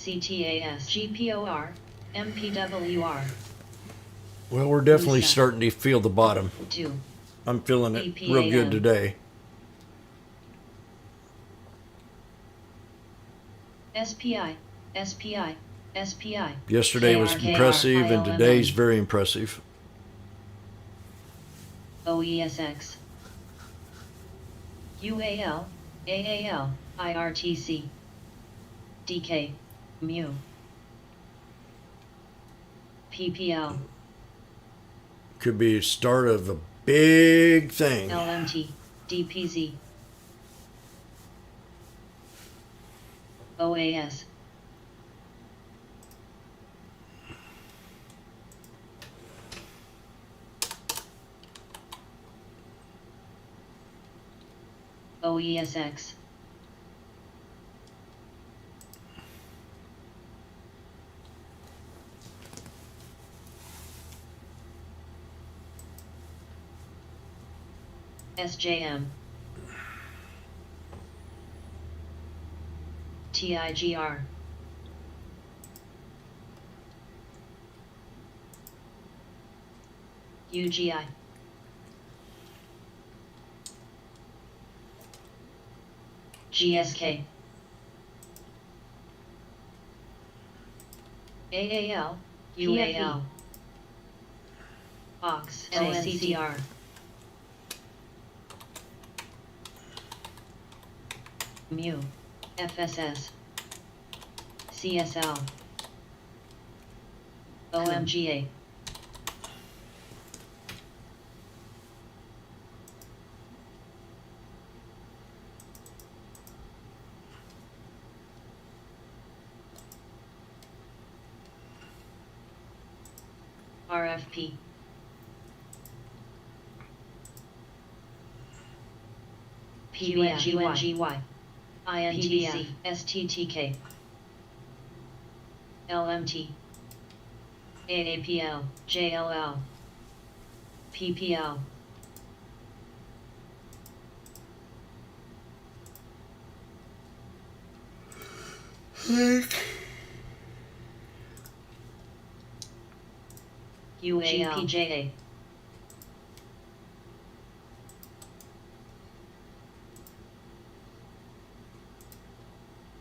CTAS GPOR MPWR Well, we're definitely Lisa. starting to feel the bottom. 2 I'm feeling it real good EPAM. today. SPI SPI Yesterday was KRKR, impressive, and ILMN. today's very impressive. OESX UAL AAL IRTC DK Mu PPL Could be a start of a big thing. LMT DPZ OAS OESX SJM TIGR UGI GSK AAL UAL OX LNCDR Mu FSS CSL OMGA RFP PUNGY INTC STTK LMT AAPL JLL PPL UAL GPJA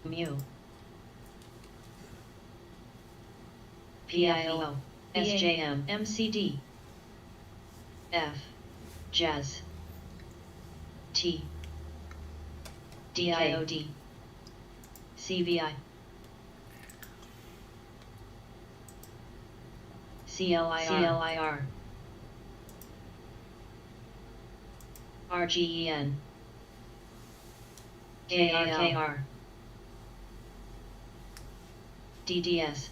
Mu PIOO SJM MCD F Jazz T DIOD CVI CLIR RGEN KRKR DDS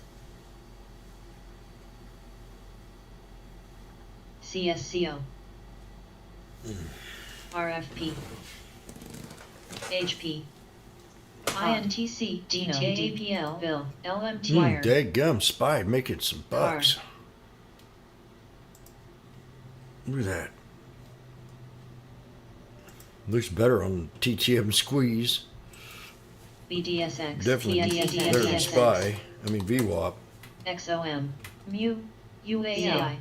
CSCO RFP HP INTC DTAPL Bill LMT Wire Dadgum, Spy making some bucks. Car. Look at that. Looks better on TTM Squeeze. BDSX Definitely better than Spy. I mean VWAP. XOM Mu UAI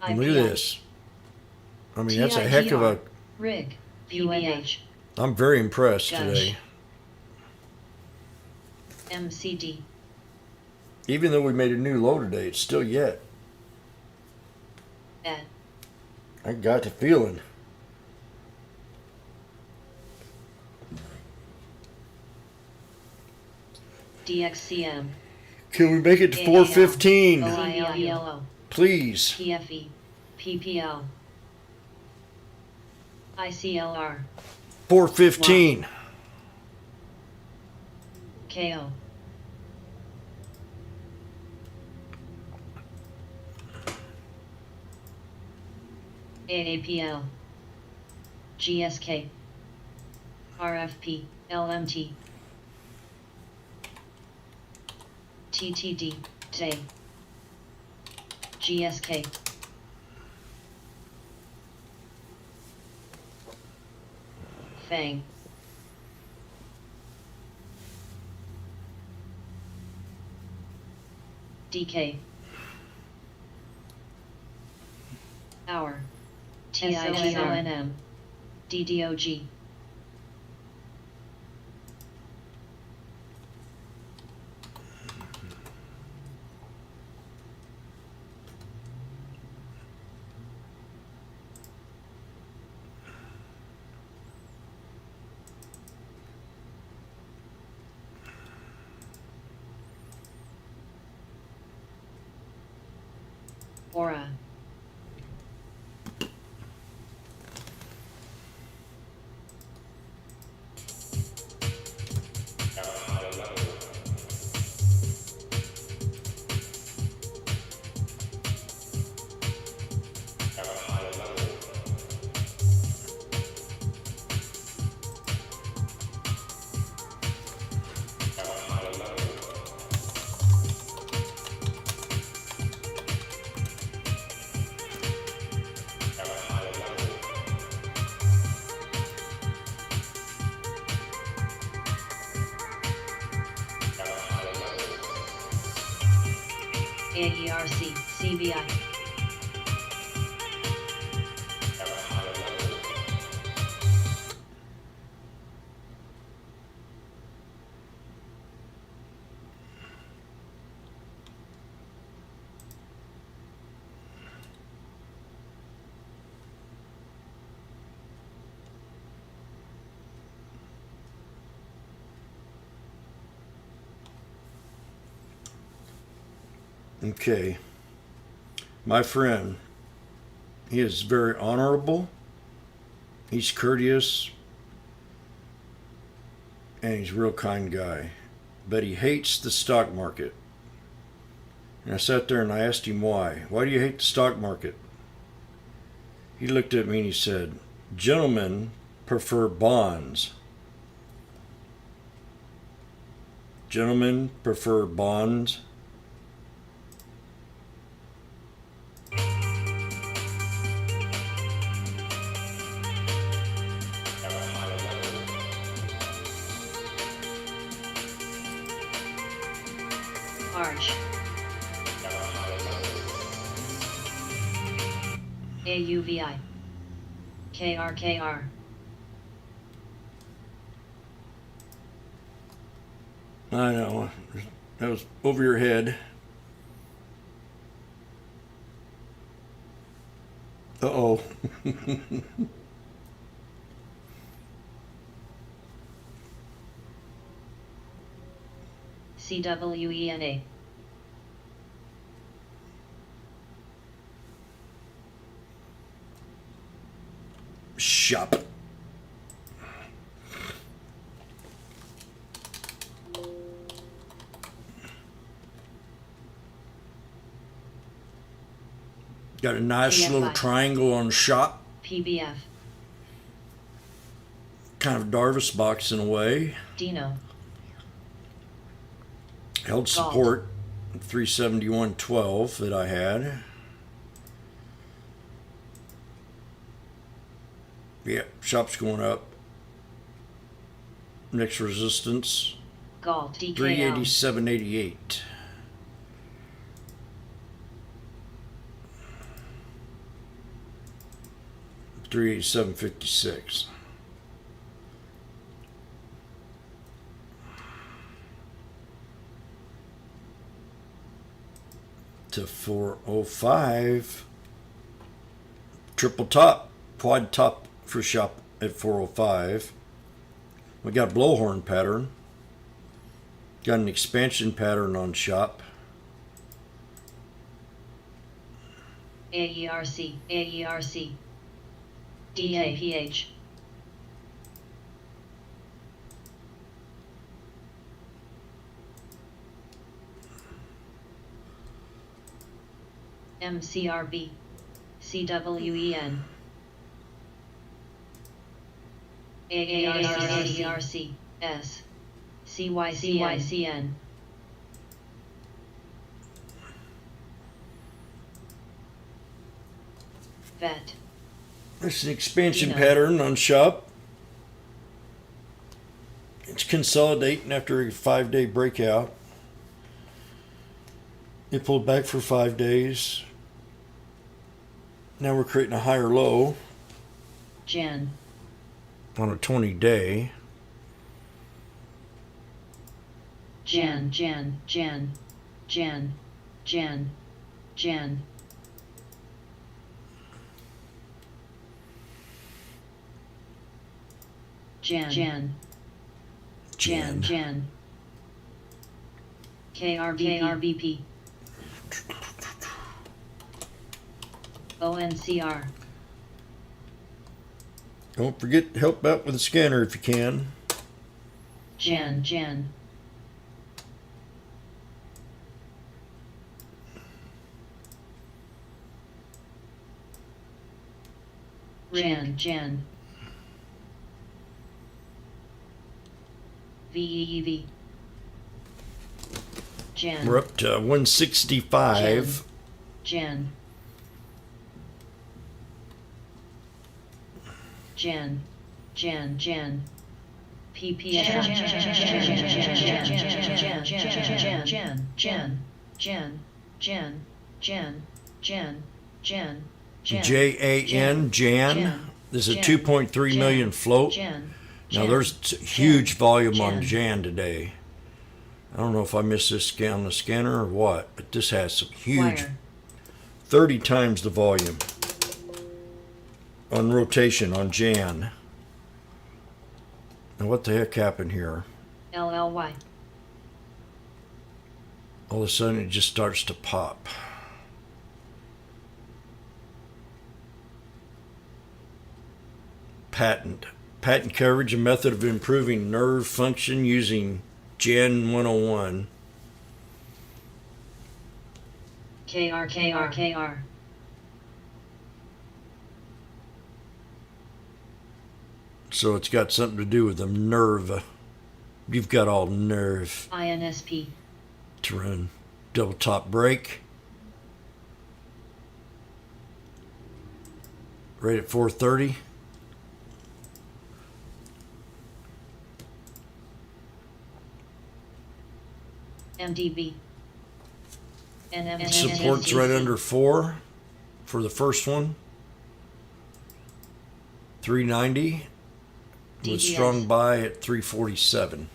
And look at this. I mean, that's a heck of a... RIG PBH I'm very impressed Gosh. today. MCD Even though we made a new low today, it's still yet. at I got the feeling. DXCM Can we make it to 415? OILELO Please. PFE PPL ICLR 415. KO AAPL GSK RFP LMT TTD TAY GSK FANG DK. Hour. TIGONM. DDOG. Aura. AERC, CBI. Okay. My friend, he is very honorable, he's courteous, and he's a real kind guy. But he hates the stock market. And I sat there and I asked him why. Why do you hate the stock market? He looked at me and he said, gentlemen prefer bonds. Gentlemen prefer bonds. Arch. AUVI. KRKR. I know. That was over your head. Uh-oh. CWENA. Shop. Got a nice PFI. little triangle on shop. PBF. Kind of Darvis box in a way. Dino. Held support 371.12 that I had. Yeah, shop's going up. Next resistance, Galt. DKL. 387.88. $387.56. To 405. Triple top, quad top for shop at 405. We got a blowhorn pattern. Got an expansion pattern on shop. AERC. AERC. DAPH. MCRB. CWEN. AARC. S. CYCN. Vet. There's an expansion Dino. pattern on shop. It's consolidating after a 5-day breakout. It pulled back for 5 days. Now we're creating a higher low Jan, on a 20-day. Jan, Jan, Jan, Jan, Jan, Jan. Jan, Jan, Jan, Jan. KRBP. ONCR. Don't forget to help out with the scanner if you can. Jan, Jan. Jan, Jan. VEEV. Jan. We're up to 165. Jan. Jan. Jan, Jan. PPS. Jan, Jan, Jan, Jan, Jan, Jan, Jan, JAN, Jan. This is a 2.3 million float. Now there's huge volume on Jan today. I don't know if I missed this scan on the scanner or what, but this has some huge, 30 times the volume on rotation on Jan. Now what the heck happened here? LLY. All of a sudden it just starts to pop. Patent coverage, a method of improving nerve function using Jan 101. KR. So it's got something to do with the nerve. You've got all nerve INSP. to run. Double top brake. Right at 430. MDB. Support's right under 4 for the first one. 390 with strong buy at 347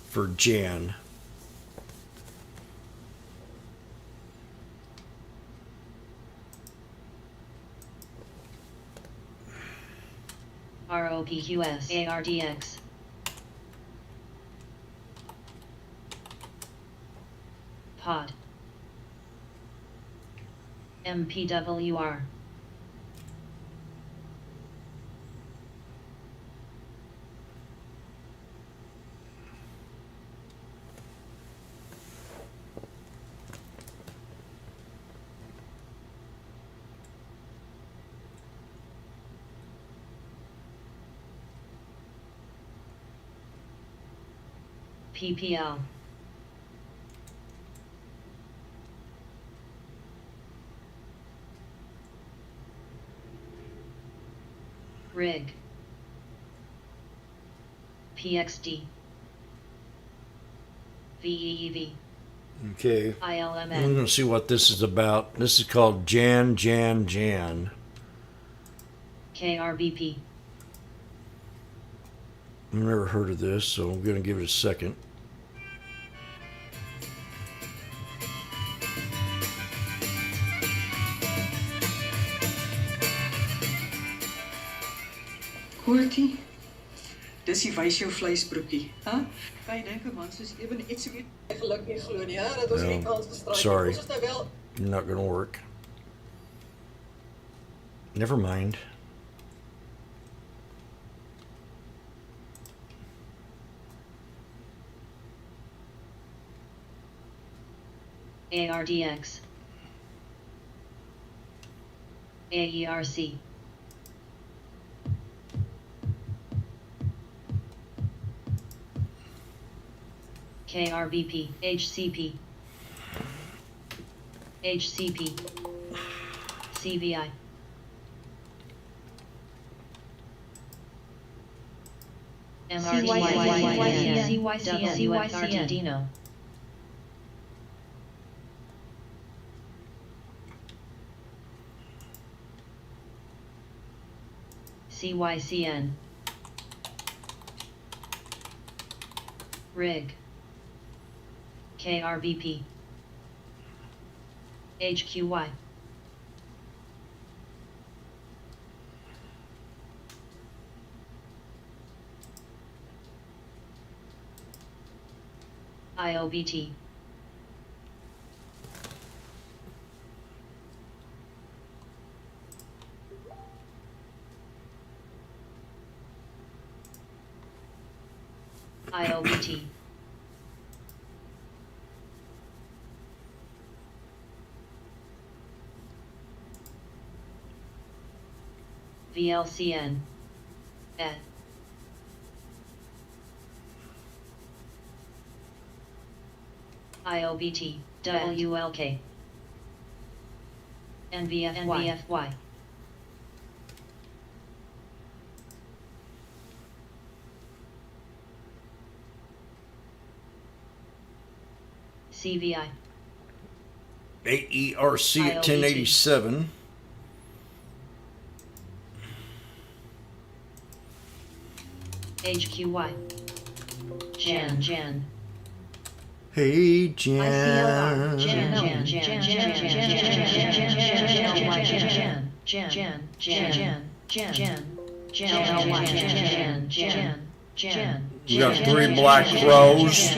for Jan. ROPQS ARDX. Pod. MPWR. PPL. Rig. PXD. VEEV. Okay. ILMN. I'm going to see what this is about. This is called Jan. KRBP. I've never heard of this, so I'm going to give it a second. Hoortie, dis die wys jou vleisbroekie, hè? Kan jy dink 'n man soos Eben iets so geluk nie glo nie, hè? Dat ons nie kans gestraal het. Sorry. Ons is nou wel Not going to work. Never mind. ARDX. AERC. KRBP. HCP. HCP. CVI. MRT. CYCN. CYCN. Rig. KRBP. HQY. IOBT. IOBT. VLCN. Ed. IOBT. WLK. NVFY. CVI. AERC at 1087. HQY. Jan. Hey, ICLR. Jan. You got 3 black crows.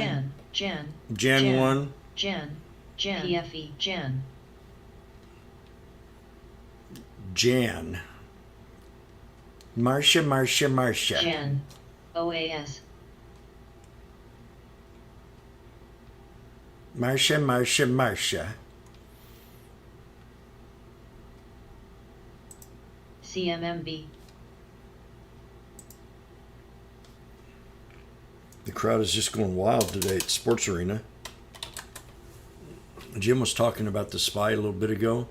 Jan 1. PFE. Jan. Marcia. Jan. OAS. Marcia. CMMB. The crowd is just going wild today at Sports Arena. Jim was talking about the SPY a little bit ago,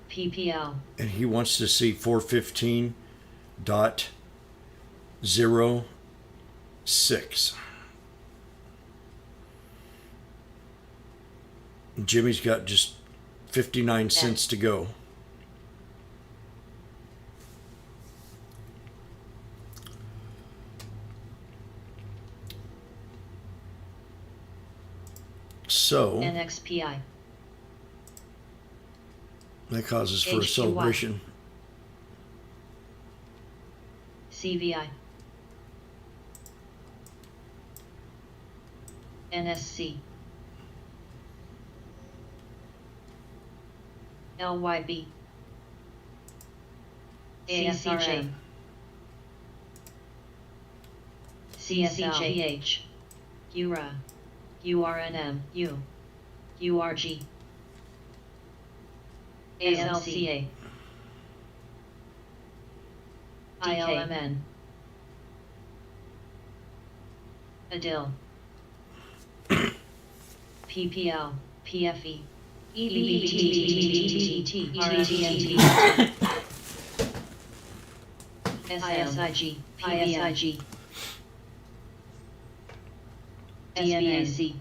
PPL. and he wants to see 415.06. Jimmy's got just 59 cents to go. So NXPI. that causes for a HQY. celebration. CVI. NSC. LYB. ASRA. CSLGH. URA. URNM. URG. ALCA. ILMN. ADIL. PPL. PFE. EBT. RSTNT. SISIG. PSIG. DNAC.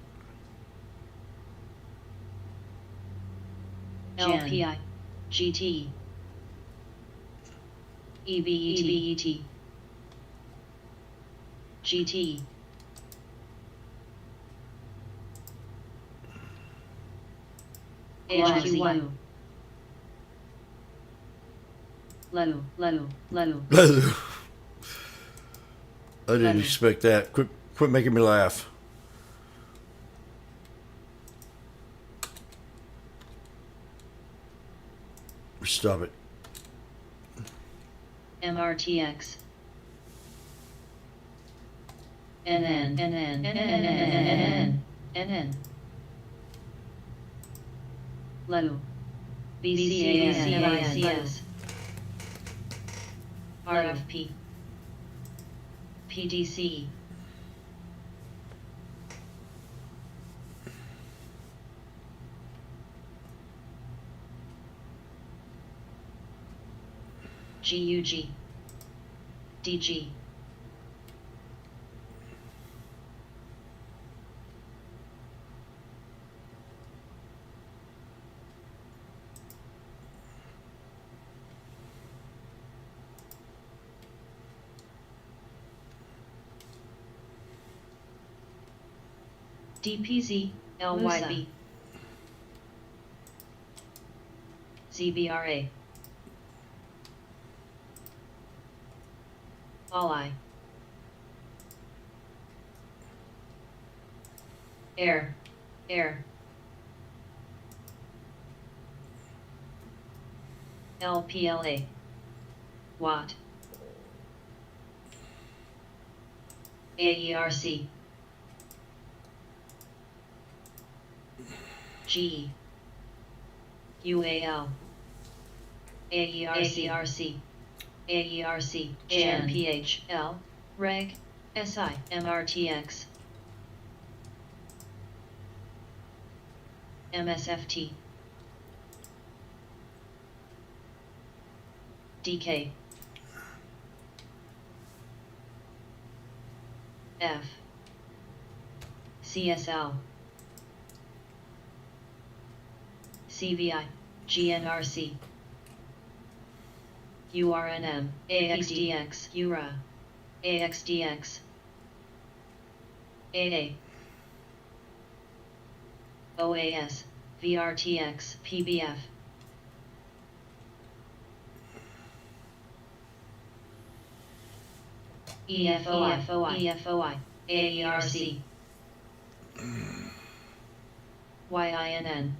LPI. GT. EBET. GT. HQY. Lelu. I didn't expect that. Quit making me laugh. Stop it. MRTX. NN. Lelu. BCACICS. RFP. PDC. GUG. DG. DPZ, LYB. ZBRA. All-I. Air. LPLA. Watt. AERC. G. UAL. AERC. GNPH. L. Reg. SI. MRTX. MSFT. DK. F. CSL. CVI. GNRC. URNM. AXDX. URA. AXDX. AA. OAS. VRTX. PBF. EFOI. AERC. YINN.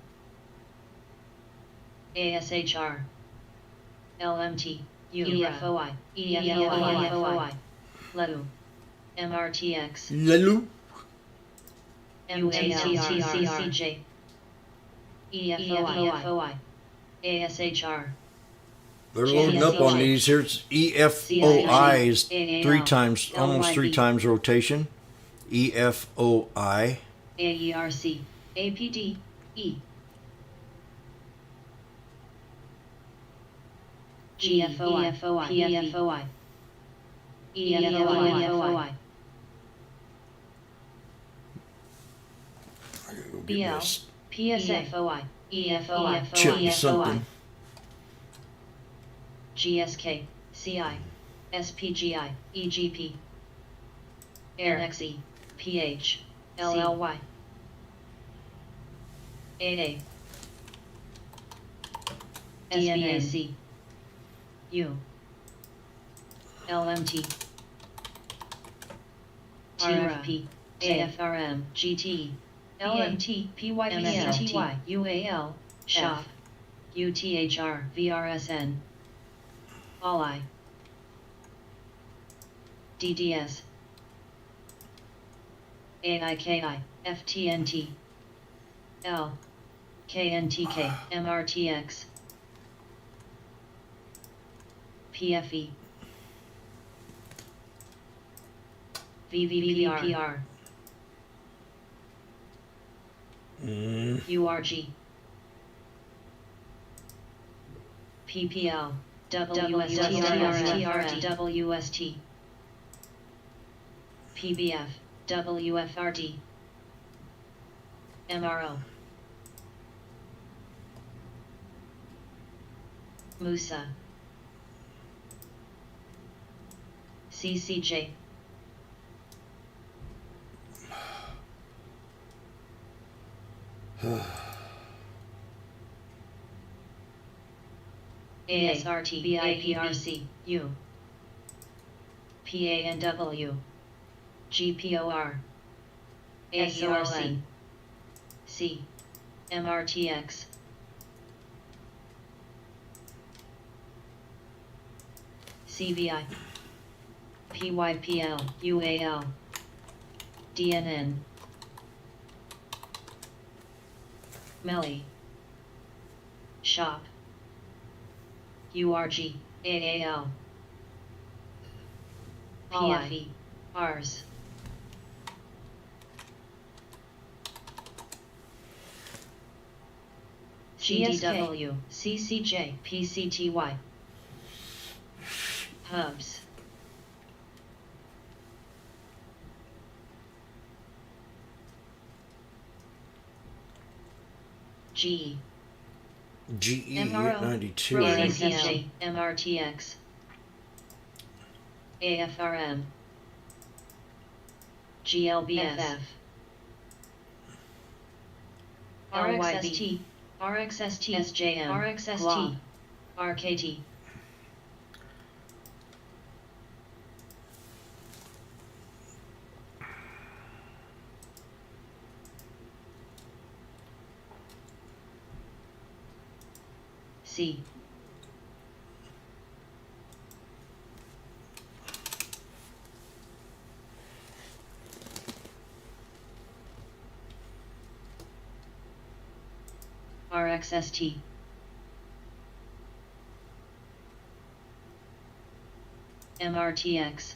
ASHR. LMT. EFOI. LETU. MRTX. Lalu. UALTRCJ. EFOI. ASHR. They're loading up on these. Here's EFOI is almost three times rotation. EFOI. AERC. APD. E. GFOI. PFOI. EFOI. BL. PSFOI. Chip something. GSK. CI. SPGI. EGP. NXE. PH. LLY. AA. SBAC. U. LMT. RFP. AFRM. GT. LMT. PYPMTY. UAL. SHOP. UTHR. VRSN. All-I. DDS. AIKI. FTNT. L. KNTK. MRTX. PFE. VVPR. URG. PPL. WST. PBF. WFRD. MRO. Musa. CCJ. ASRT. BIPRC. U. PANW. GPOR. ASORC. C. MRTX. CVI. PYPL. UAL. DNN. MELI. SHOP. URG. AAL. PFE. ARS. GDW. CCJ. PCTY. Hubs. G. GE MRO. 92. CCJ. MRTX. AFRM. GLBF. RXST, RXST, SJM, RXST, RKT. C. RXST. MRTX.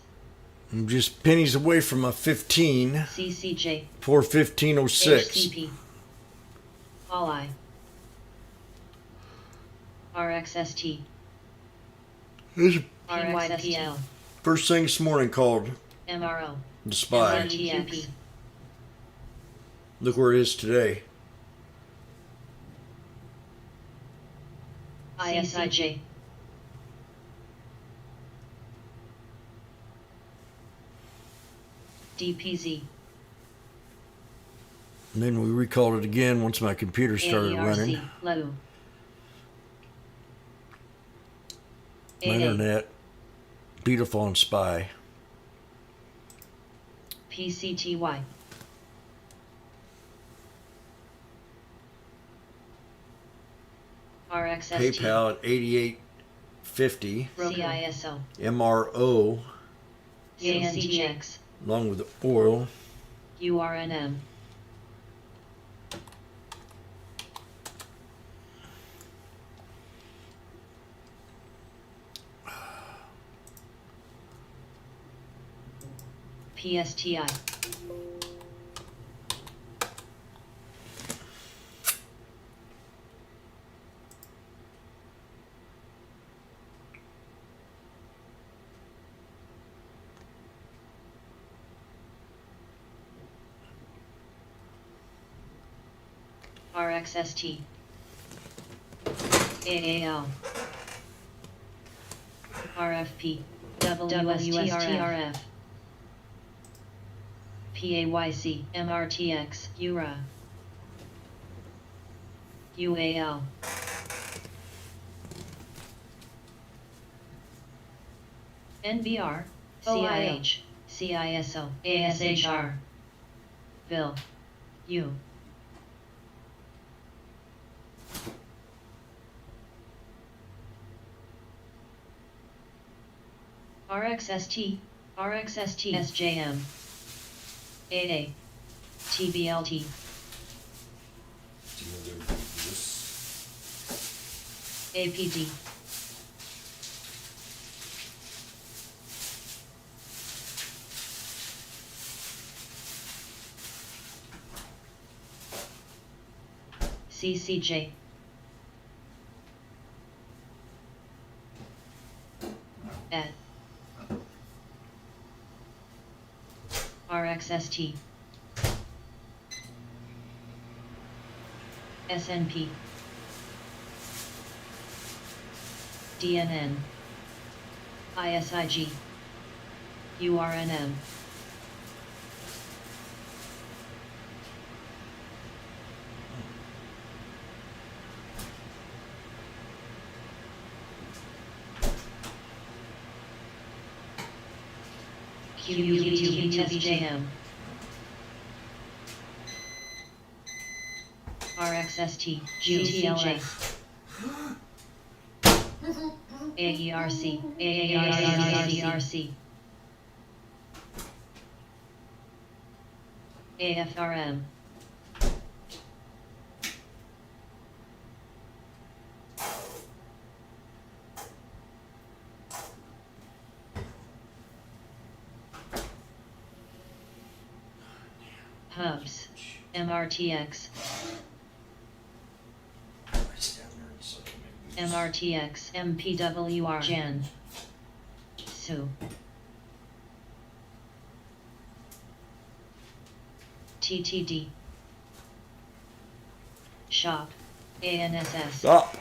I'm just pennies away from a 15. CCJ. Pour 1506. HCP. All I. RXST. This is RXSTL. first thing this morning called MRO. the spy. MRTX. Look where it is today. ISIJ. DPZ. And then we recalled it again once my computer started running. LEU. My internet. Beautiful and spy. PCTY. RXST. PayPal at 8850. CISO. MRO CNCX. along with the oil. URNM. PSTI. RXST. AAL. RFP. WSTRF. PAYC. MRTX. URA. UAL. NBR. CIH. CISO. ASHR. Bill. U. RXST, RXST, SJM, AA, TBLT, APD, CCJ, at RXST, SNP, DNN, ISIG, URNM, QUTSJM, RXST, GTLS, AERC, AARC, AFRM, Hubs, MRTX, MRTX, MPWR, Jan, Sue, TTD, Shop, ANSS, Stop.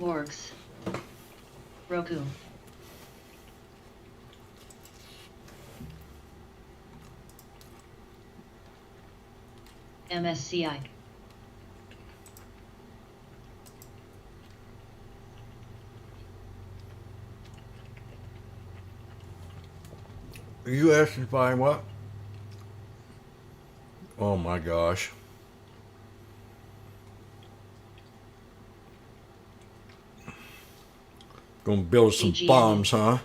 Works, Roku, MSCI. You asked if I what? Oh my gosh. Gonna build some EGM. bombs, huh?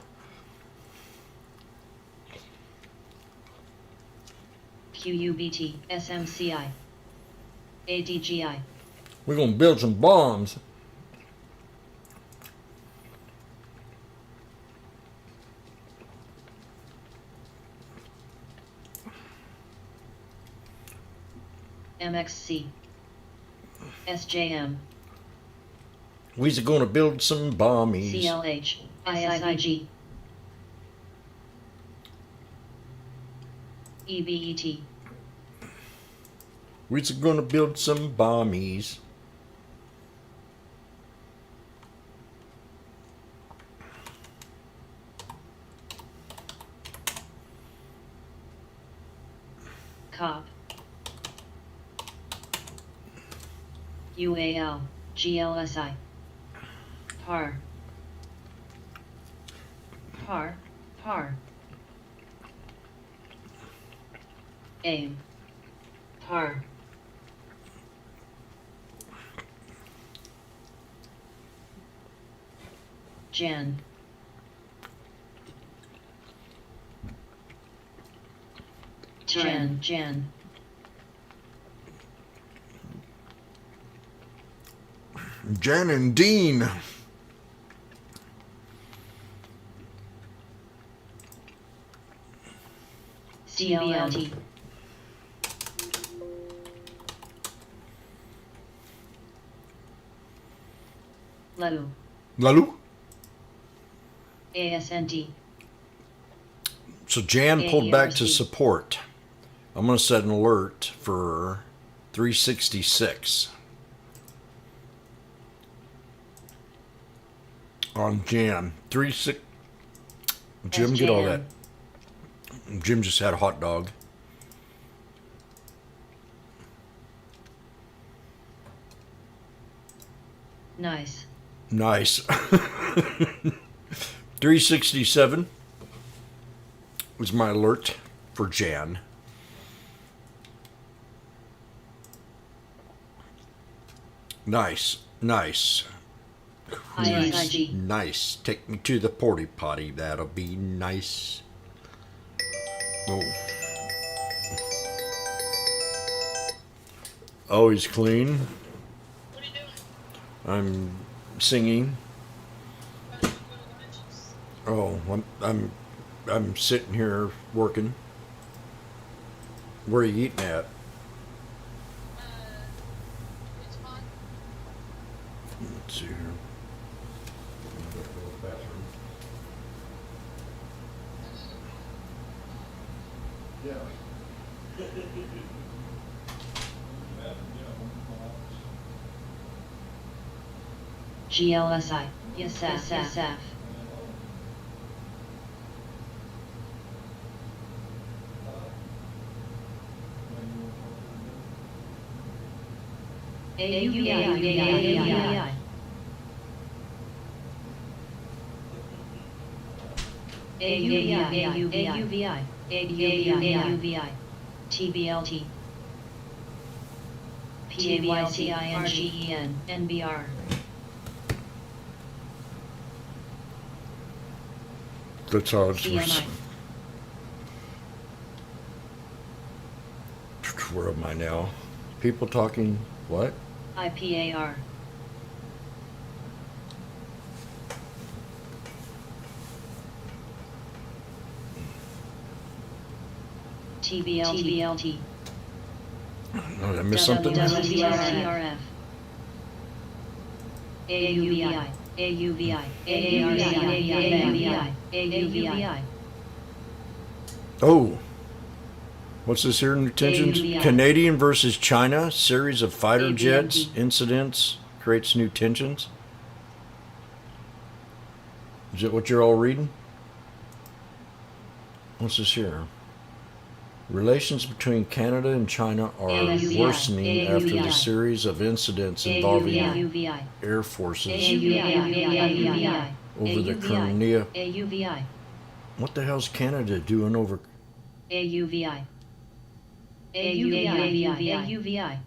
QUBT, SMCI. ADGI. We're gonna build some bombs. MXC. SJM. We's gonna build some bombies. CLH. IIG. EBET. We's gonna build some bombies. COP. UAL. GLSI. PAR. PAR. PAR. AIM. PAR. Jan. Jan. Jan and Dean. CLLT. LELU. Lalu. ASND. So Jan pulled back to AERC. support. I'm gonna set an alert for 366 on Jan. 36. Jim, get all that. Jim just had a hot dog. Nice. Nice. 367 was my alert for Jan. Nice. IIG. Nice. Take me to the porty potty. That'll be nice. Oh. Always clean. What are you doing? I'm singing. Oh, I'm sitting here working. Where are you eating at? It's fun. Let's see here. GLSI. Yes, SF. AUVI. AUVI. TBLT. PAYCINGEN. NBR. That's how it's. CMI. Where am I now? People talking what? IPAR. TBLT. Oh, did I miss something? WTRF. AUVI. AUVI. Oh. What's this here? New tensions? AUVI. Canadian versus China. Series of fighter ABMD. jets incidents creates new tensions. Is it what you're all reading? What's this here? Relations between Canada and China are AUVI, worsening after the AUVI. series of incidents involving AUVI. air forces AUVI. over the Crimea. AUVI. What the hell's Canada doing over? AUVI. AUVI.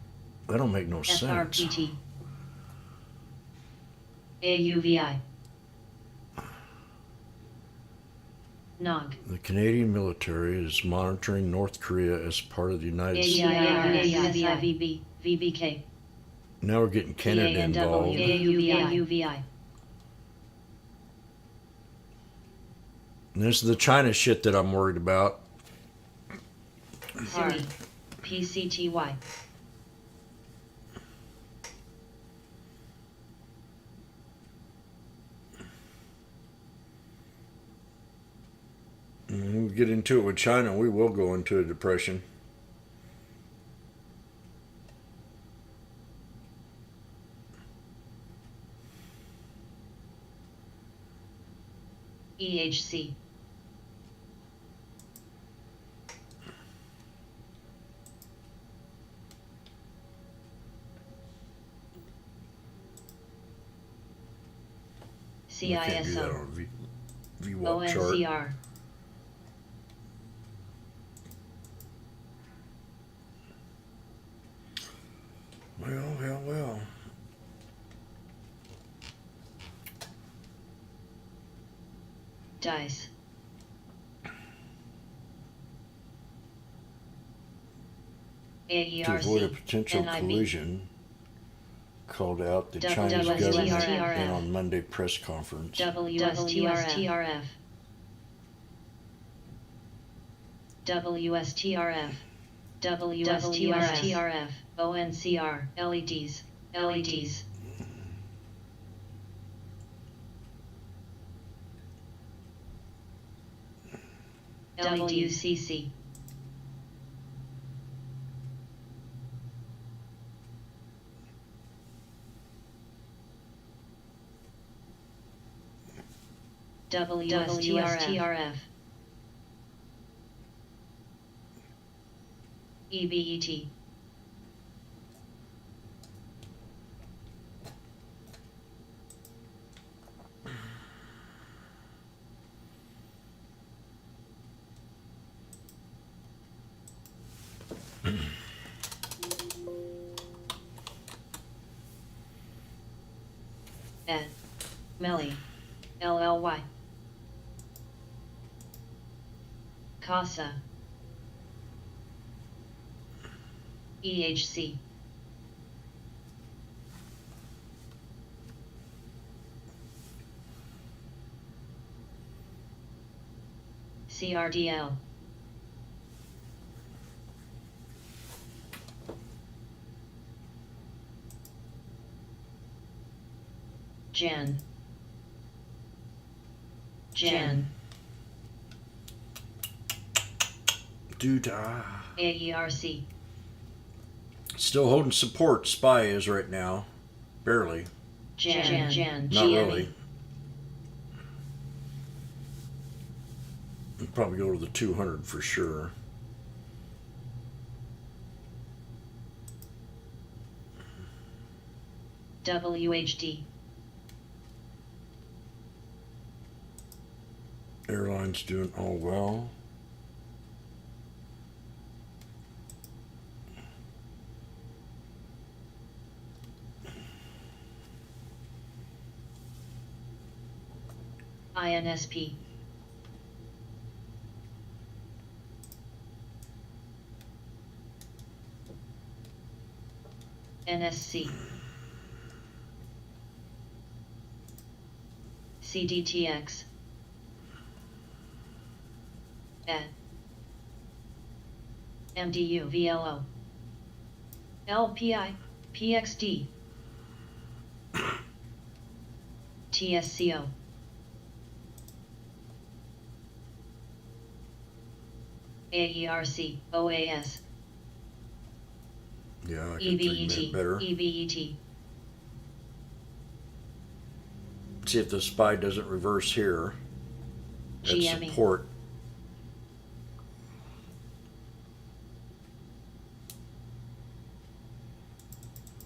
That don't make no sense. SRPT. AUVI. NOG. The Canadian military is monitoring North Korea as part of the United States. AUVI. VBK. Now we're getting Canada involved. AUVI. And this is the China shit that I'm worried about. Siri. PCTY. When we get into it with China, we will go into a depression. EHC. We can't do that CISO. on VWAP chart. ONCR. Well. DICE. To avoid a AERC. potential NIB. collision, called out the WSTRF. Chinese government in on Monday press conference. WSTRF. WSTRF. WSTRF. ONCR. LEDs. LEDs. WCC. WSTRF. EBET. Ed. Melly. LLY. CASA. EHC. CRDL. Jan. Doodah. AERC. Still holding support, SPY is right now. Barely. Jan. Not really. We'll probably go to the 200 for sure. WHD. Airlines doing all well. INSP. NSC. CDTX. ED. MDU VLO. LPI. PXD. TSCO. AERC. OAS. Yeah, I can read that better. EBET. See if the SPY doesn't reverse here. That's GME. support.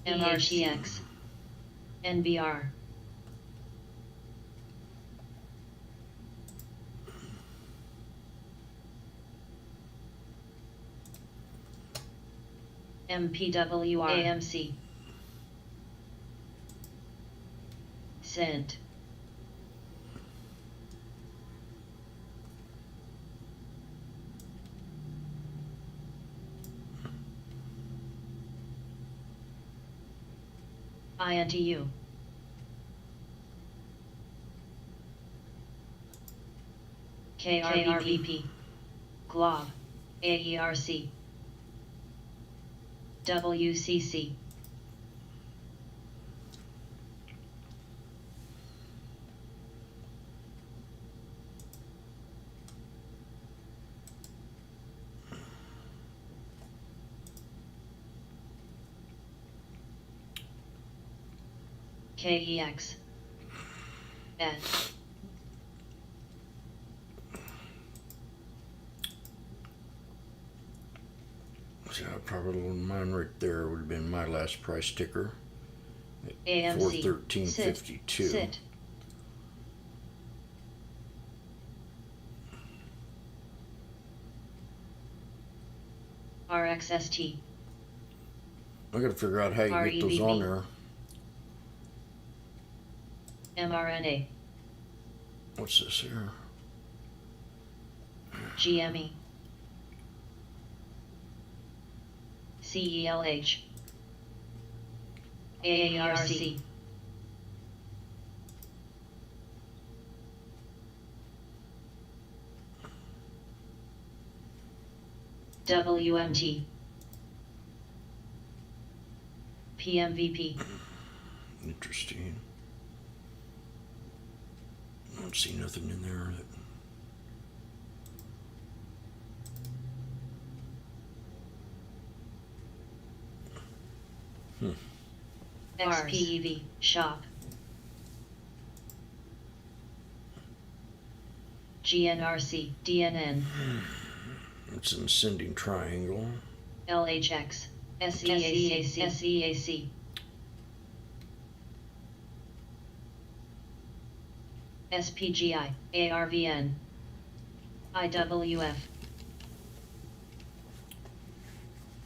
MRTX, NBR, MPWR, AMC, SINT, INTU, KRVP, GLOB, AERC, WCC, KEX, S, So probably mine right there would have been my last price ticker. AMC, $413.52. SIT, RXST, I gotta figure out how you get those on there. mRNA, What's this here? GME, CELH, AARC, WMT, PMVP, Interesting. I don't see nothing in there that. XPEV, SHOP, GNRC, DNN, It's an ascending triangle. LHX, SEAC, SPGI, ARVN, IWF,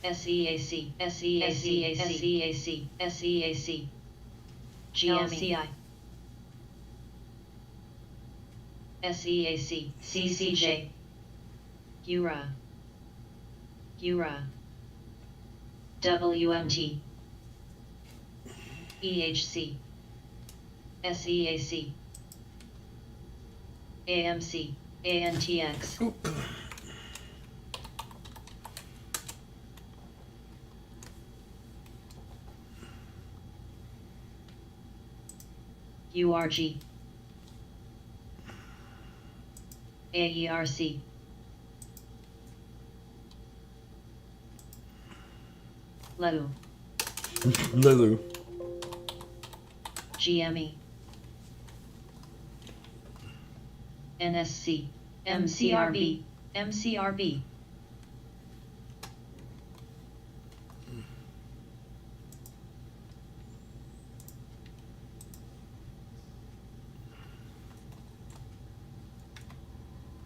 SEAC, GMCI, SEAC, CCJ, URA, WMT, EHC, SEAC, AMC, ANTX, URG, AERC, LEU, Lulu. GME, NSC, MCRB,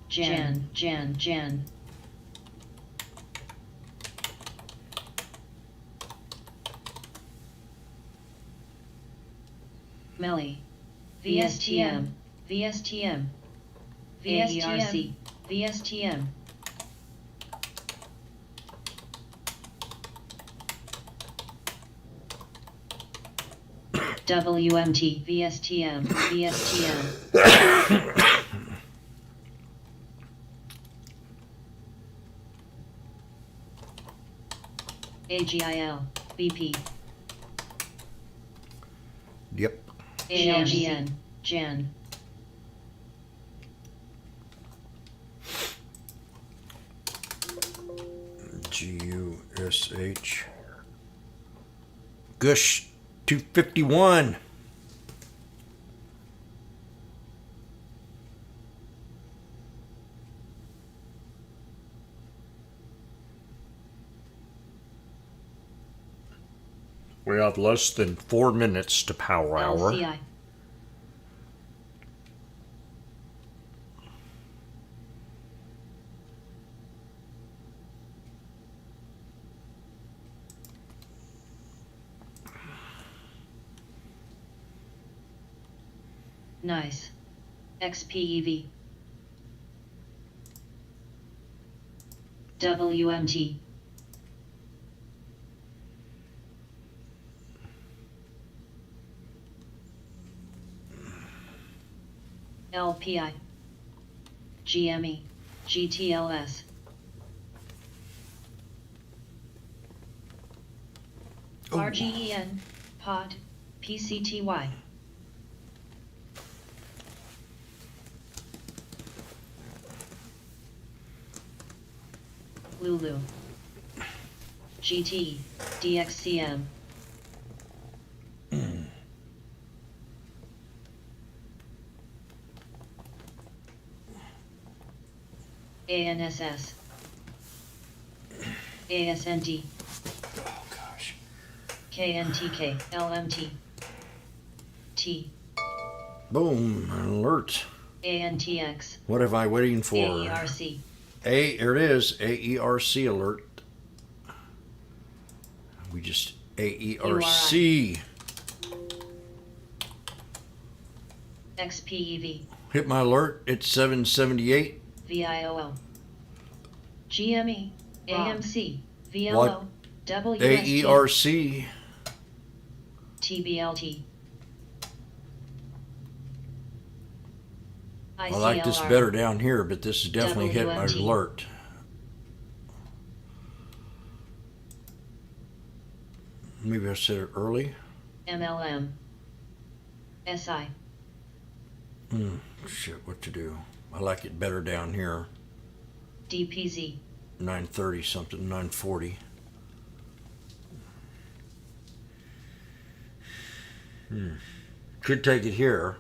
Jan, Melly, VSTM, AERC, VSTM, WMT, VSTM, AGIL, BP, Yep. ALGN, Jan, GUSH. Gush 251. We have less than 4 minutes to power hour. LCI. Nice. XPEV. WMT. LPI. GME. GTLS. Oh. RGEN. POD. PCTY. Lulu. GT. DXCM. ANSS. ASND. Oh gosh. KNTK. LMT. T. Boom, an alert. ANTX. What am I waiting for? AERC. There it is, AERC alert. We just AERC. XPEV. Hit my alert, it's 778. VIOL. GME. AMC. What? VLO. WST. AERC. TBLT. I like this ICLR. better down here, but this has definitely hit my WMT. alert. Maybe I said it early. MLM. SI. Shit, what to do? I like it better down here. DPZ. 930 something, 940. Could take it here.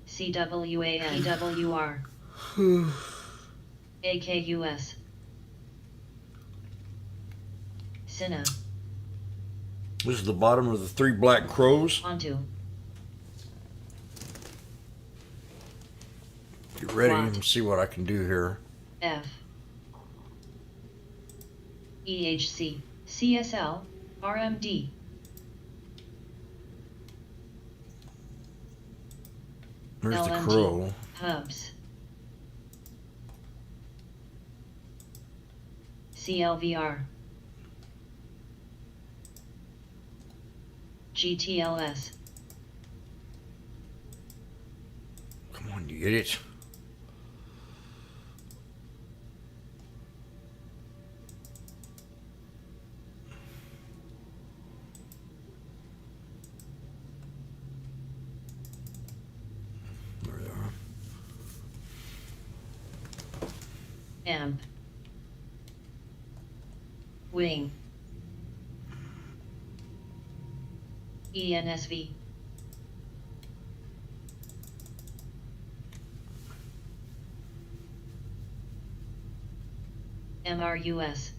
CWAN. PWR. AKUS. Cinna. This is the bottom of the 3 black crows. Onto. Get ready What? and see what I can do here. F. EHC. CSL. RMD. There's the LMT. crow. Hubs. CLVR. GTLS. Come on, you idiot. There they are. AMP. Wing. ENSV. MRUS.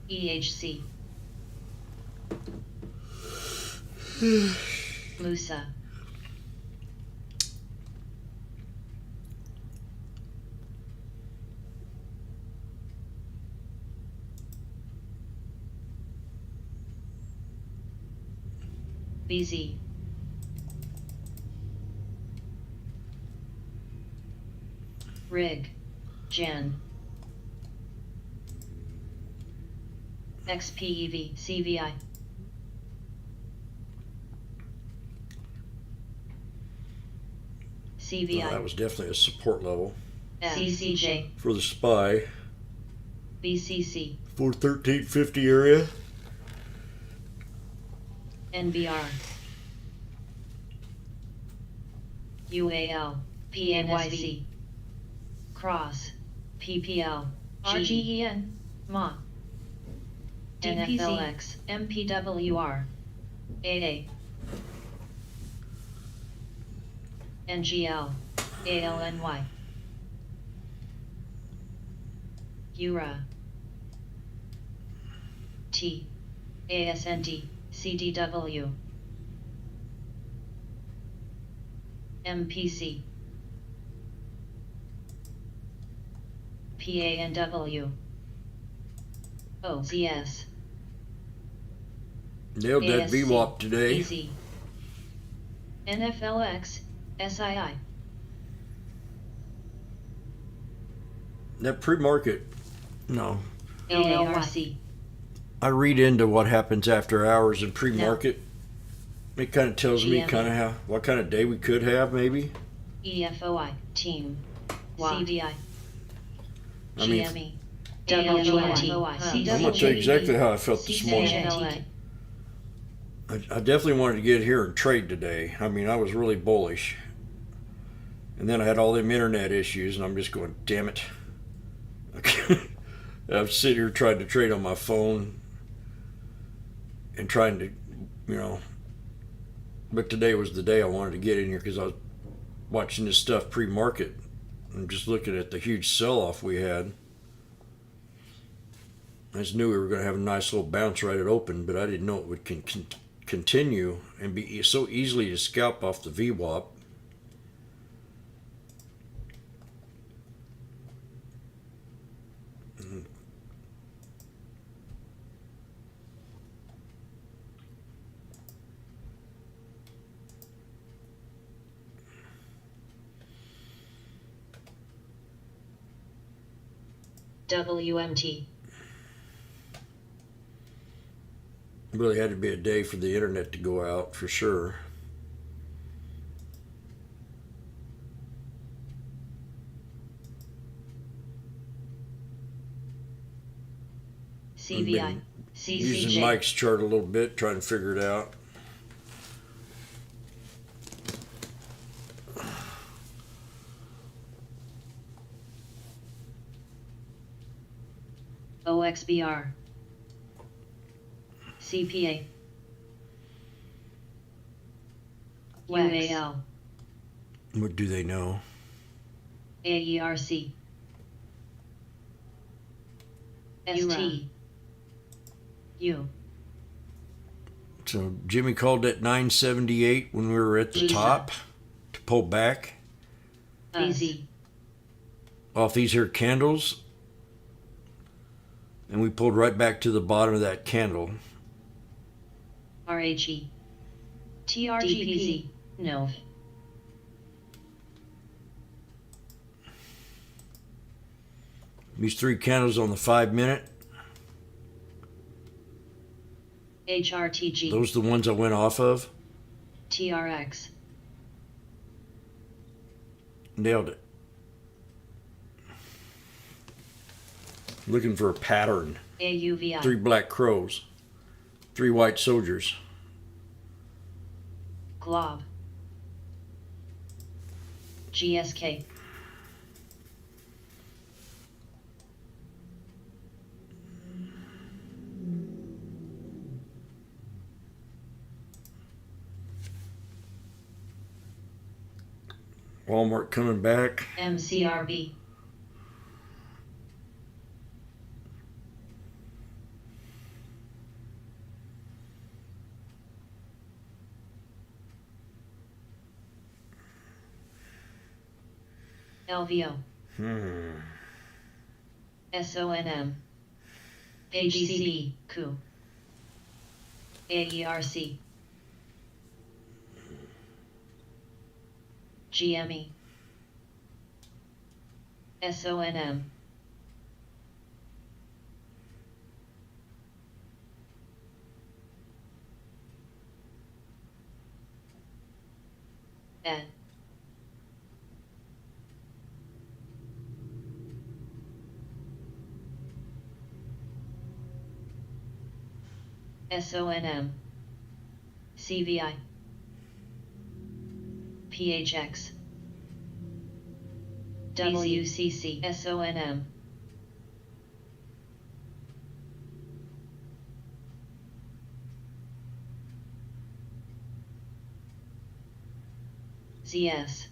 EHC. Musa. BZ. Rig. Gen. XPEV. CVI. CVI. That was definitely a support level CCJ. for the spy. BCC. 41350 area. NBR. UAL. PNYC. Cross. PPL. RGEN. MA. DPZX. MPWR. AA. NGL. ALNY. URA. AST, ASND, CDW, MPC, PANW, OZS, Nailed that ASC, VWAP today. EZ, NFLX, SII. That pre-market, no. AARC, I read into what happens after hours in pre-market. It kind of tells me GME. kind of what kind of day we could have, maybe. EFOI, Team, CDI, I mean, GME, WNT, I'm gonna tell you exactly how I felt this morning. CNLA, I definitely wanted to get here and trade today. I mean, I was really bullish. And then I had all them internet issues, and I'm just going, damn it. I'm sitting here trying to trade on my phone and trying to, but today was the day I wanted to get in here because I was watching this stuff pre-market and just looking at the huge sell-off we had. I just knew we were going to have a nice little bounce right at open, but I didn't know it would continue and be so easily to scalp off the VWAP. WMT, Really had to be a day for the internet to go out for sure. CVI, Using CCJ, Mike's chart a little bit, trying to figure it out. OXBR, CPA, UAL, What do they know? AERC, ST, U, So Jimmy called it 978 when we were at the Lisa. top to pull back BZ, off these here candles. And we pulled right back to the bottom of that candle. RHE, TRGPZ, NOV, These three candles on the 5 minute, HRTG, those are the ones I went off of. TRX, Nailed it. Looking for a pattern. AUVI, 3 black crows, 3 white soldiers. GLOB, GSK, Walmart coming back. MCRB, LVO, SONM, AGCB, COO, AERC, GME, SONM, Ed, SONM, CVI, PHX, WCC, SONM, ZS,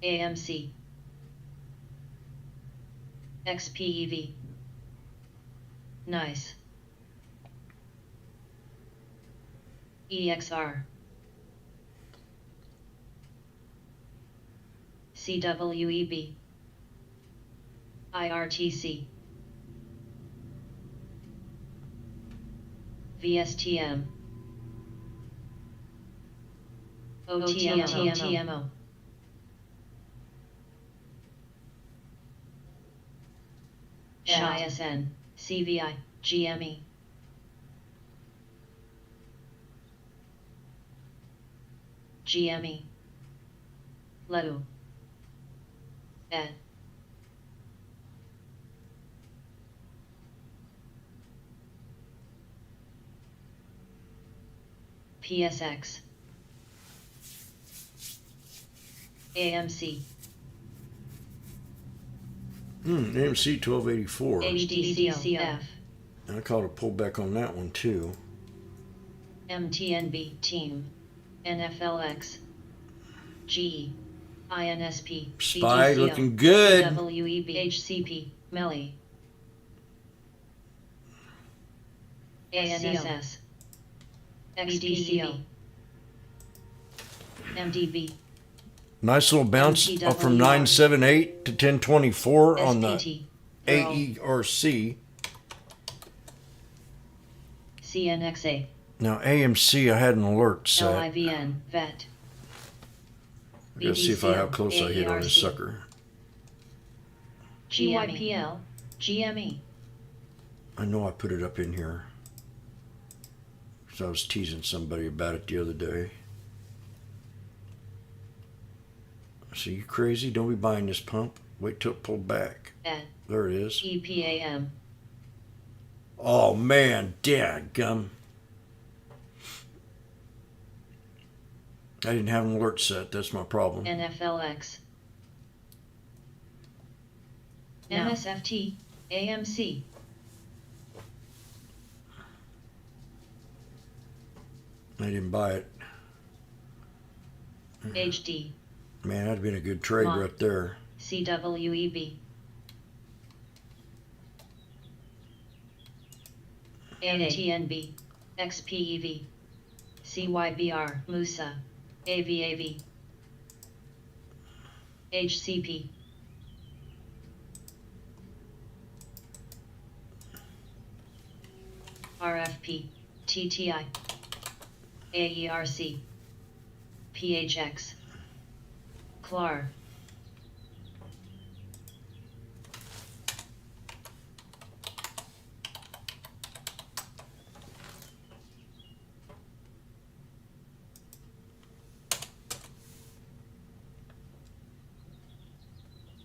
AMC, XPEV. Nice. EXR. CWEB. IRTC. VSTM. OTMO. SHISN, CVI, GME. GME. LEU. ED. PSX. AMC. AMC 1284. HDCF. I caught a pullback on that one too. MTNB Team. NFLX. GE. INSP. Spy BGCO, looking good. WEB. HCP. MELI. ANSS. XDCO. MDB. Nice little bounce up from MTWR. 978 to 1024 on the SPT. AERC. CNXA. Now AMC, I had an alert set. LIVN. VET. I gotta see how close I hit on this AERC. sucker. GYPL. GME. I know I put it up in here. So I was teasing somebody about it the other day. So you crazy? Don't be buying this pump. Wait till it pulled back. ED. There it is. EPAM. Oh man, dadgum. I didn't have an alert set. That's my problem. NFLX. No. MSFT. AMC. I didn't buy it. HD. Man, that'd been a good trade Mom. right there. CWEB. ATNB. XPEV. CYBR. MUSA. AVAV. HCP. RFP. TTI. AERC. PHX. CLAR.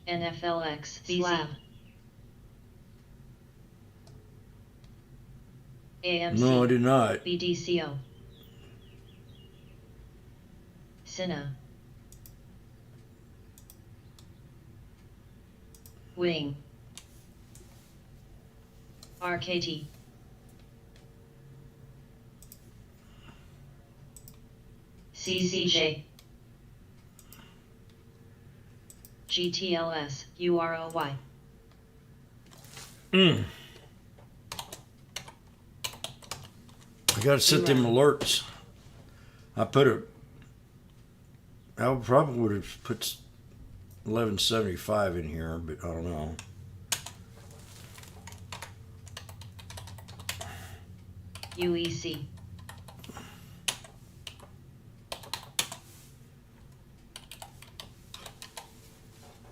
NFLX. SLAB. AMC. No, I did not. BDCO. Cinna. Wing. RKT. CCJ. GTLS. UROY. I gotta set them alerts. I put it. I probably would have put 1175 in here, but I don't know. UEC.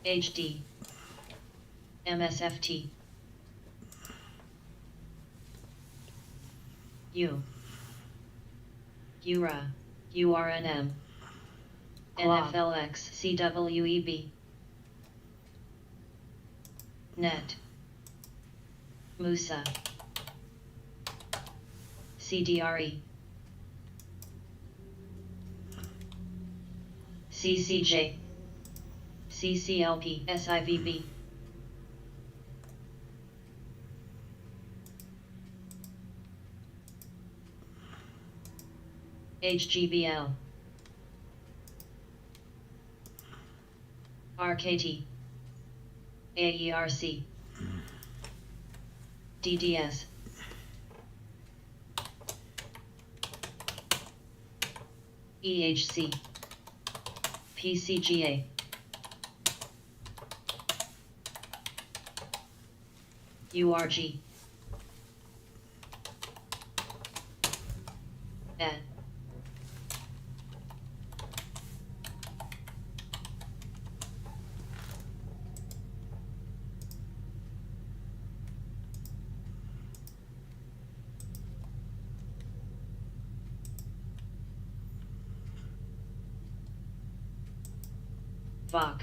HD. MSFT. U. URA. URNM. NFLX. CWEB. NET. MUSA. CDRE. CCJ. CCLP. SIVB. HGBL. RKT. AERC. DDS. EHC. PCGA. URG. Ed. VOC.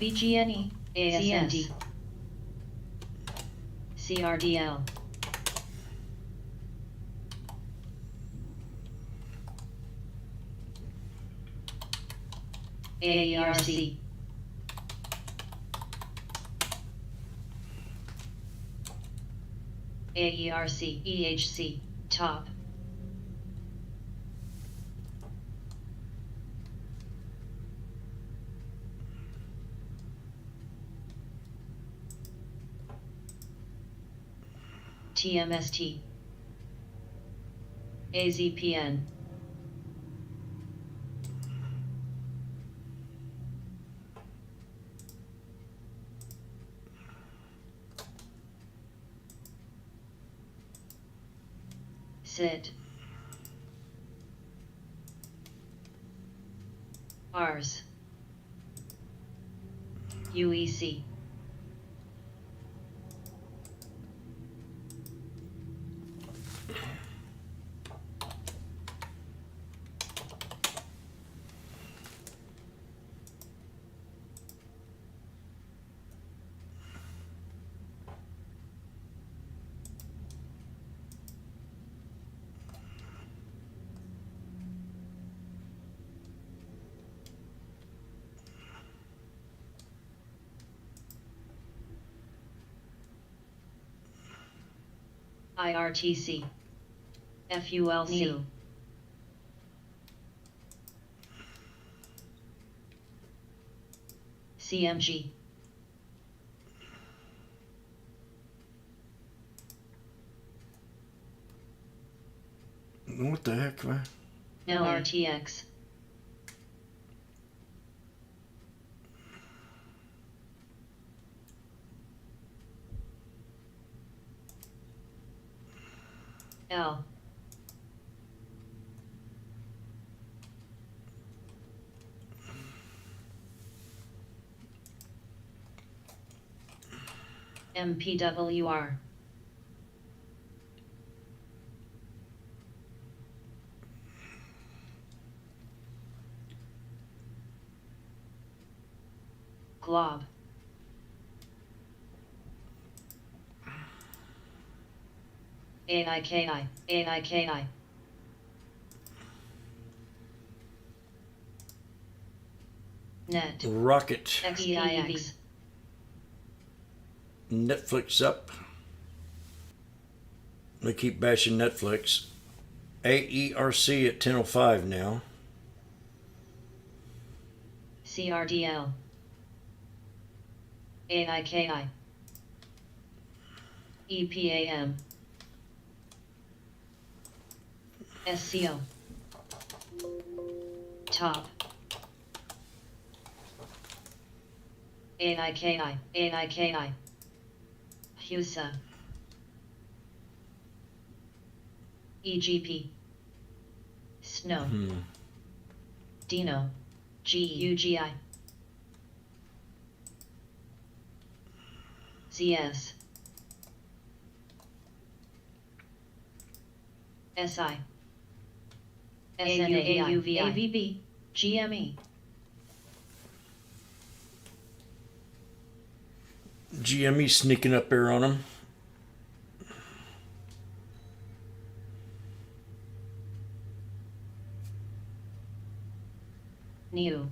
BGNE, ASND, CRDL, AERC, AERC, EHC, top. TMST, AZPN, SIT, ARS, UEC, IRTC, FULC, CMG, What the heck, man? LRTX, L, MPWR, Glob, AIKI, AIKI, Net, Rocket. XEIX, Netflix up. They keep bashing Netflix. AERC at 10:05 now. CRDL, AIKI, EPAM, SCO, top, AIKI, AIKI, HUSA, EGP, Snow, Dino, GUGI, ZS, SI, SNAUVI, AVB, GME, GME sneaking up there on them. NEW,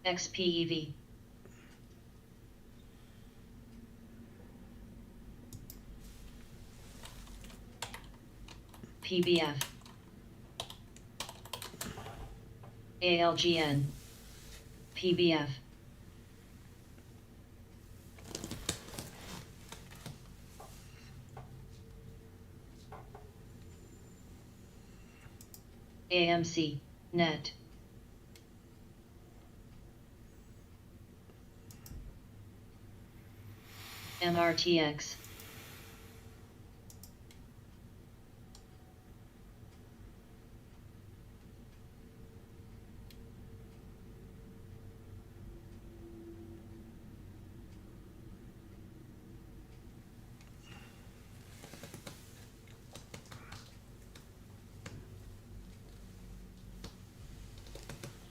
XPEV. PBF. ALGN. PBF. AMC. Net. MRTX.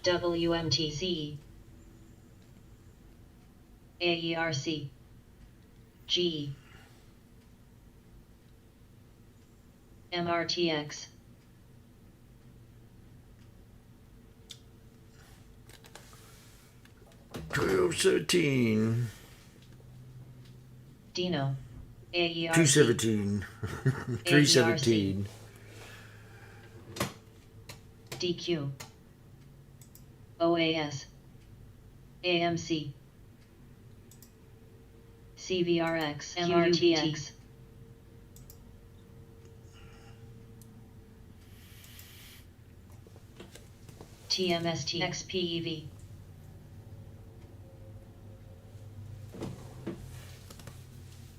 WMTC. AERC. G. MRTX. Twelve 17. Dino. AERC. 217. 317. DQ. OAS. AMC. CVRX. MRTX. TMST. XPEV.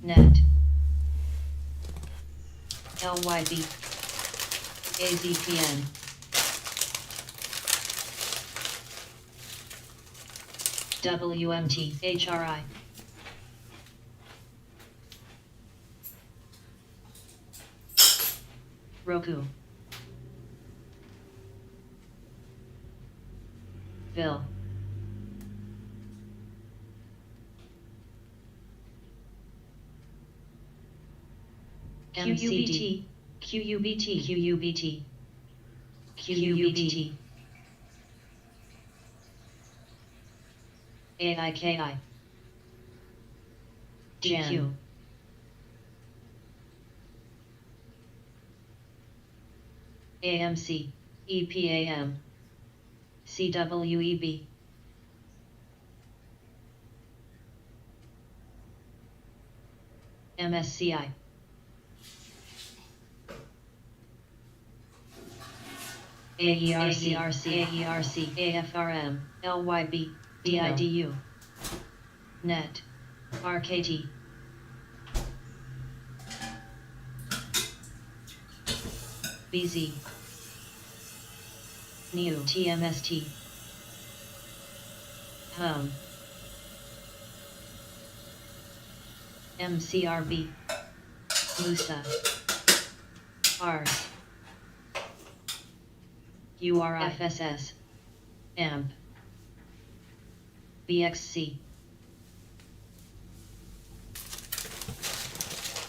Net. LYB. AZPN. WMT. HRI. Roku. Bill. QUBT. QUBT. QUBT. QUBT. AIKI. DQ. AMC. EPAM. CWEB. MSCI. AERC. AERC. AFRM. LYB. DIDU. Net. RKT. BZ. New. TMST. Hum. MCRB. Musa. ARS. URFSS. AMP. BXC.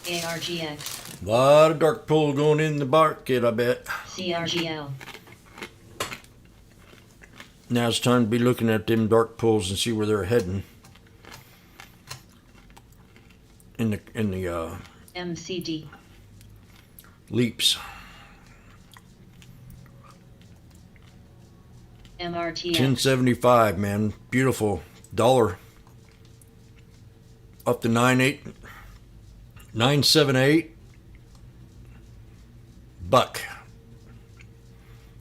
ARGX. A lot of dark pull going in the market, I bet. CRGL. Now it's time to be looking at them dark pulls and see where they're heading. In the MCD. leaps. MRTX. 1075, man. Beautiful. Dollar. Up to 978. Buck.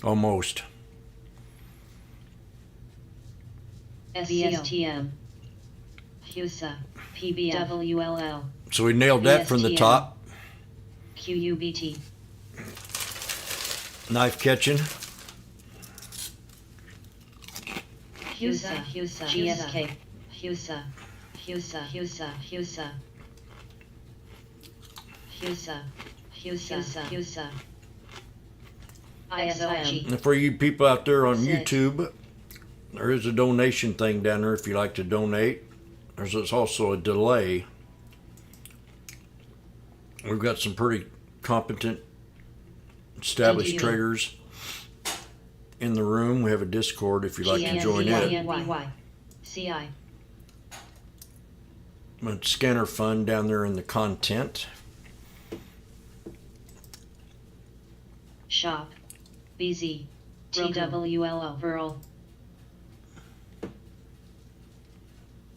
Almost. SCSTM. HUSA. PBWLL. So we nailed that from the VSTM. top. QUBT. Knife catching. HUSA. HUSA. GSK. HUSA. HUSA. HUSA. HUSA. HUSA. HUSA. HUSA. ISOG. And for you people out there on Sit. YouTube, there is a donation thing down there if you like to donate. There's also a delay. We've got some pretty competent, established DDU. traders in the room. We have a Discord if you'd like to join it. GNVY. CI. Scanner fund down there in the content. Shop. BZ. TWLO. Virl.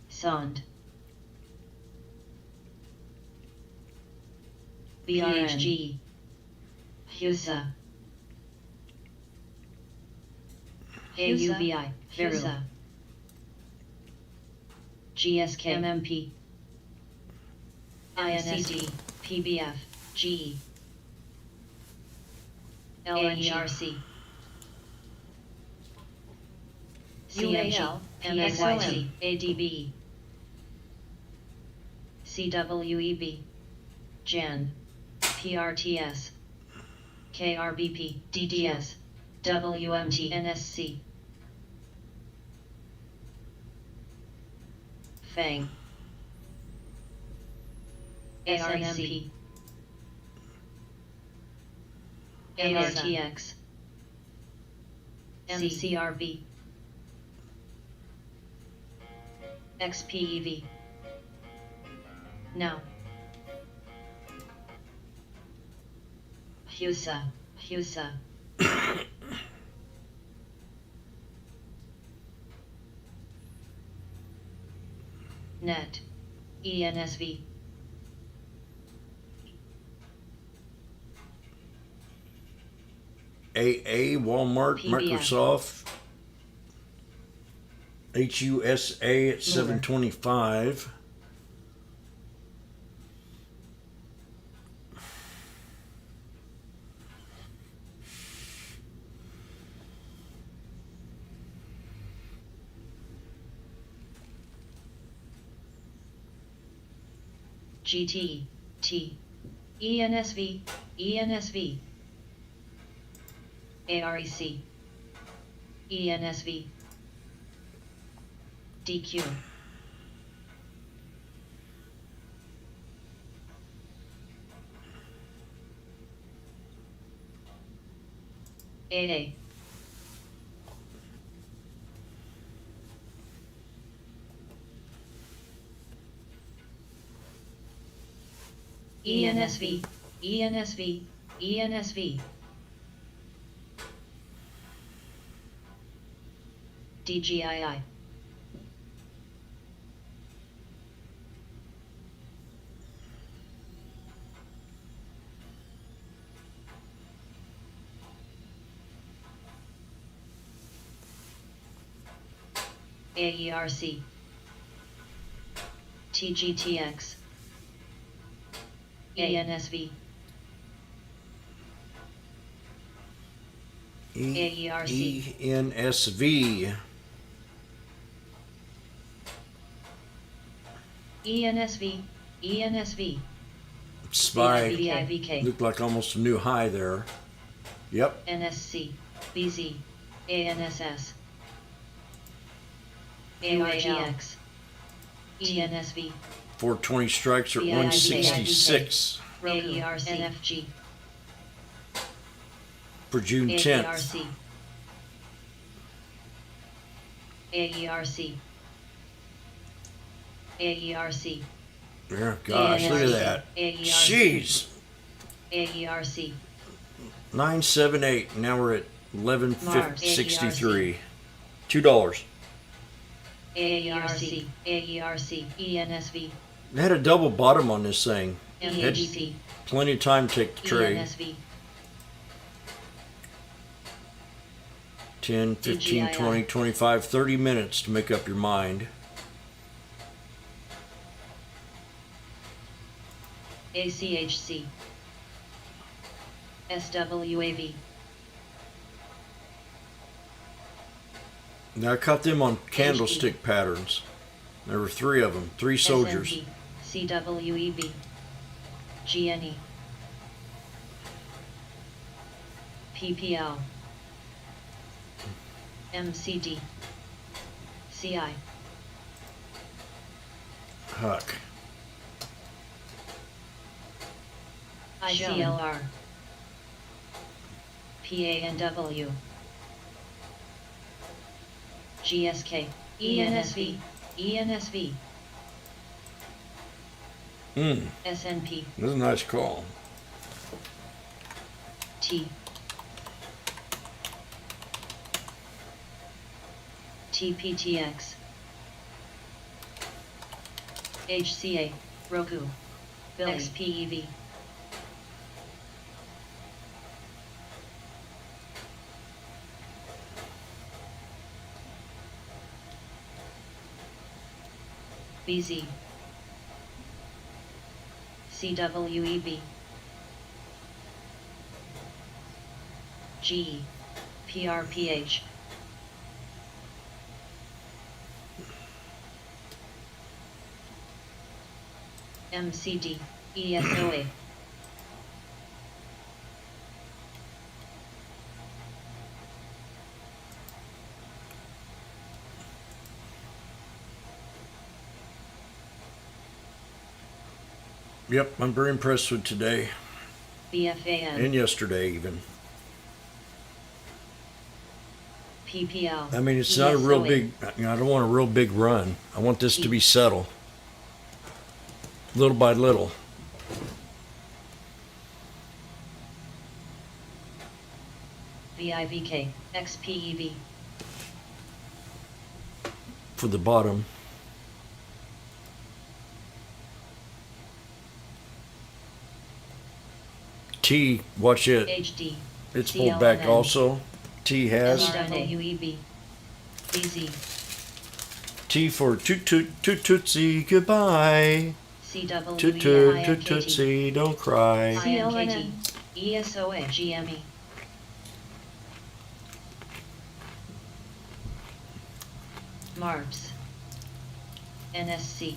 Sond. BRG. Husa. AUVI. Veru. GSK. MMP. INSD. PBF. GE. LNGRC. CMG. MSYT. ADB. CWEB. JAN. PRTS. KRBP. DDS. WMT. NSC. FANG. SNMP. ARTX. MCRB. XPEV. Now. Husa. Husa. Net. ENSV. AA, Walmart, PBF. Microsoft, HUSA at 725. GT. T. ENSV. ENSV. AREC. ENSV. DQ. AA. ENSV. ENSV. ENSV. DGII. AERC. TGTX. ENSV. AERC. ENSV. ENSV. ENSV. Spike. VIVK. Looked like almost a new high there. Yep. NSC. BZ. ANSS. ARGX. ENSV. 420 strikes are at 166 AERC. NFG. for June 10th. AERC. AERC. AERC. Yeah, gosh, look at that. Jeez. AERC. 978. Now we're at 11.63. $2. AERC. AERC. ENSV. They had a double bottom on this thing. Had MEGP. plenty of time to take the trade. ENSV. 10, 15, 20, 25, 30 minutes to make up your mind. ACHC. SWAV. Now I caught them on candlestick patterns. There were three of them, three soldiers. SNP. CWEB. GNE. PPL. MCD. CI. Huck. ICLR. PANW. GSK. ENSV, ENSV, Mm, SNP, This is a nice call. T, TPTX, HCA, Roku, Billy, XPEV, BZ, CWEB, GE, PRPH, MCD, ESOA, yep, I'm very impressed with today BFAN, and yesterday even. PPL, I mean, it's not a real ESOA, big, I don't want a real big run. I want this to be settled. Little by little. VIVK, XPEV, For the bottom. T, watch it. HD, It's pulled back CLNN, also. T has. SWEB, BZ, T for toot toot toot tootsie goodbye. Toot toot toot CWEINKT, tootsie, don't cry. INKT, ESOA, GME, MARPS, NSC,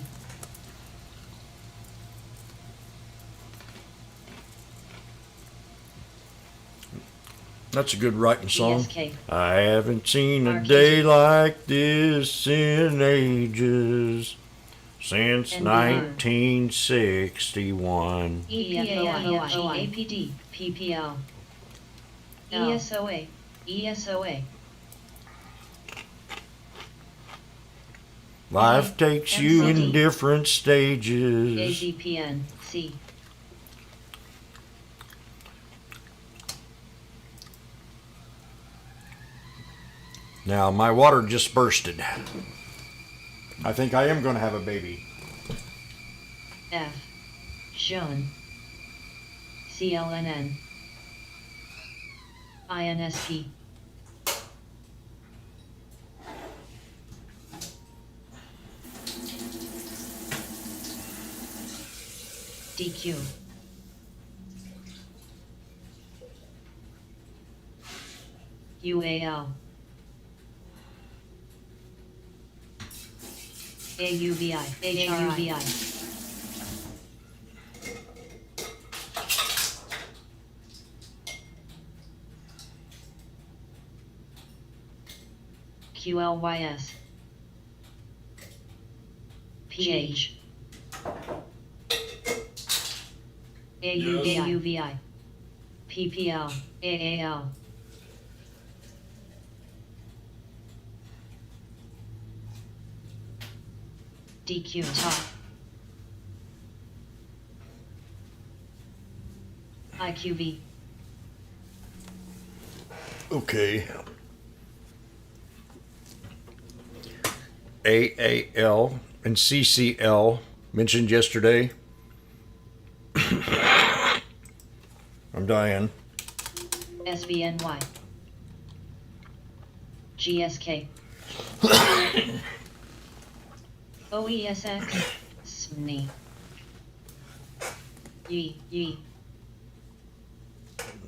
That's a good writing song. ESK, I haven't seen a RKT. day like this in ages. Since NBR. 1961. EPAI, APD, PPL, ESOA, ESOA, Life takes you in MCD. different stages. AZPN, C, Now, my water just bursted. I think I am going to have a baby. F, Jean, CLNN, INSP, DQ, UAL, AUVI, HRUVI, QLYS, PH, AUVI, PPL, AAL, DQ top, IQV, Okay. AAL and CCL mentioned yesterday. I'm dying. SVNY, GSK, OESX, SMNI, Yi,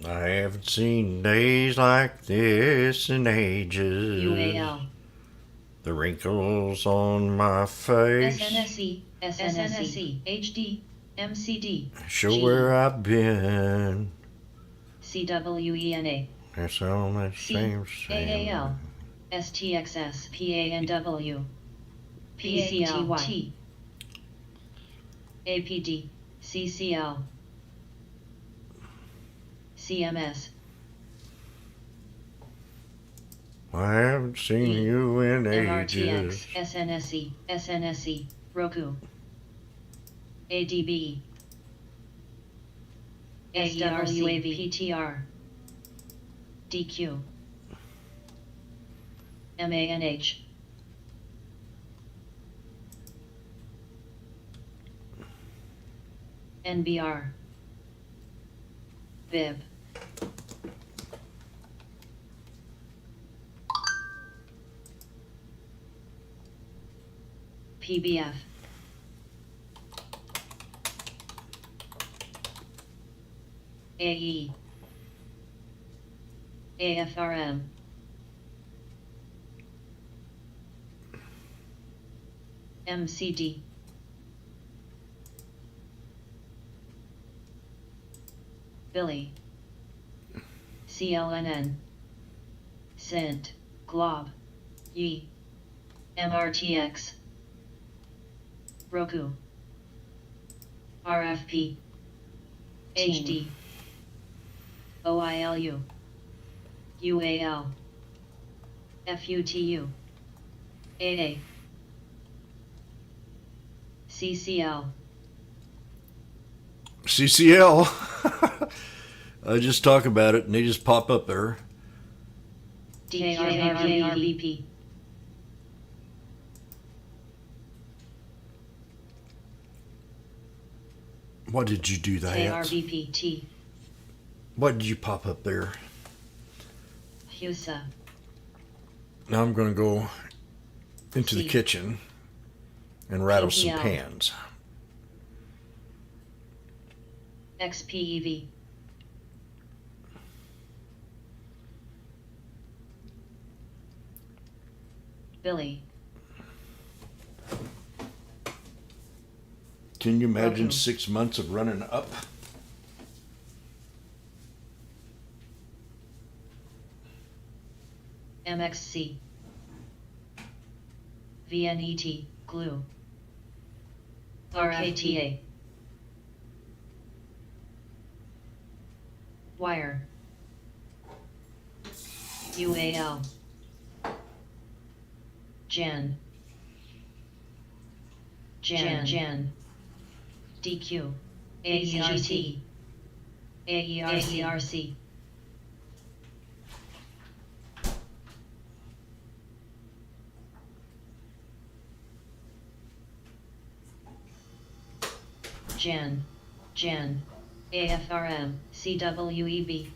I haven't seen days like this in ages. UAL, The wrinkles on my face SNSE, HD, MCD, show G. where I've been. CWENA, That's all that C, same AAL, STXS, PANW, PCLT, APD, CCL, CMS, I haven't seen you in ages. MRTX, SNSE, SNSE, Roku, ADB, SWAV, PTR, DQ, MANH, NBR, Bib, PBF, AE, AFRM, MCD, Billy, CLNN, Sint, Glob, Ye, MRTX, Roku, RFP, HD, OILU, UAL, FUTU, AA, CCL, CCL. I just talk about it and they just pop up there. KRBP, Why did you do that? KRBPT, Why did you pop up there? HUSA, Now I'm going to go into the C. kitchen and rattle some KPL. pans. XPEV, Billy, Can you imagine Roku. 6 months of running up? MXC, VNET, Glue, RKTA, Wire, UAL, Gen, DQ, AERC, AERC, Gen, AFRM, CWEB,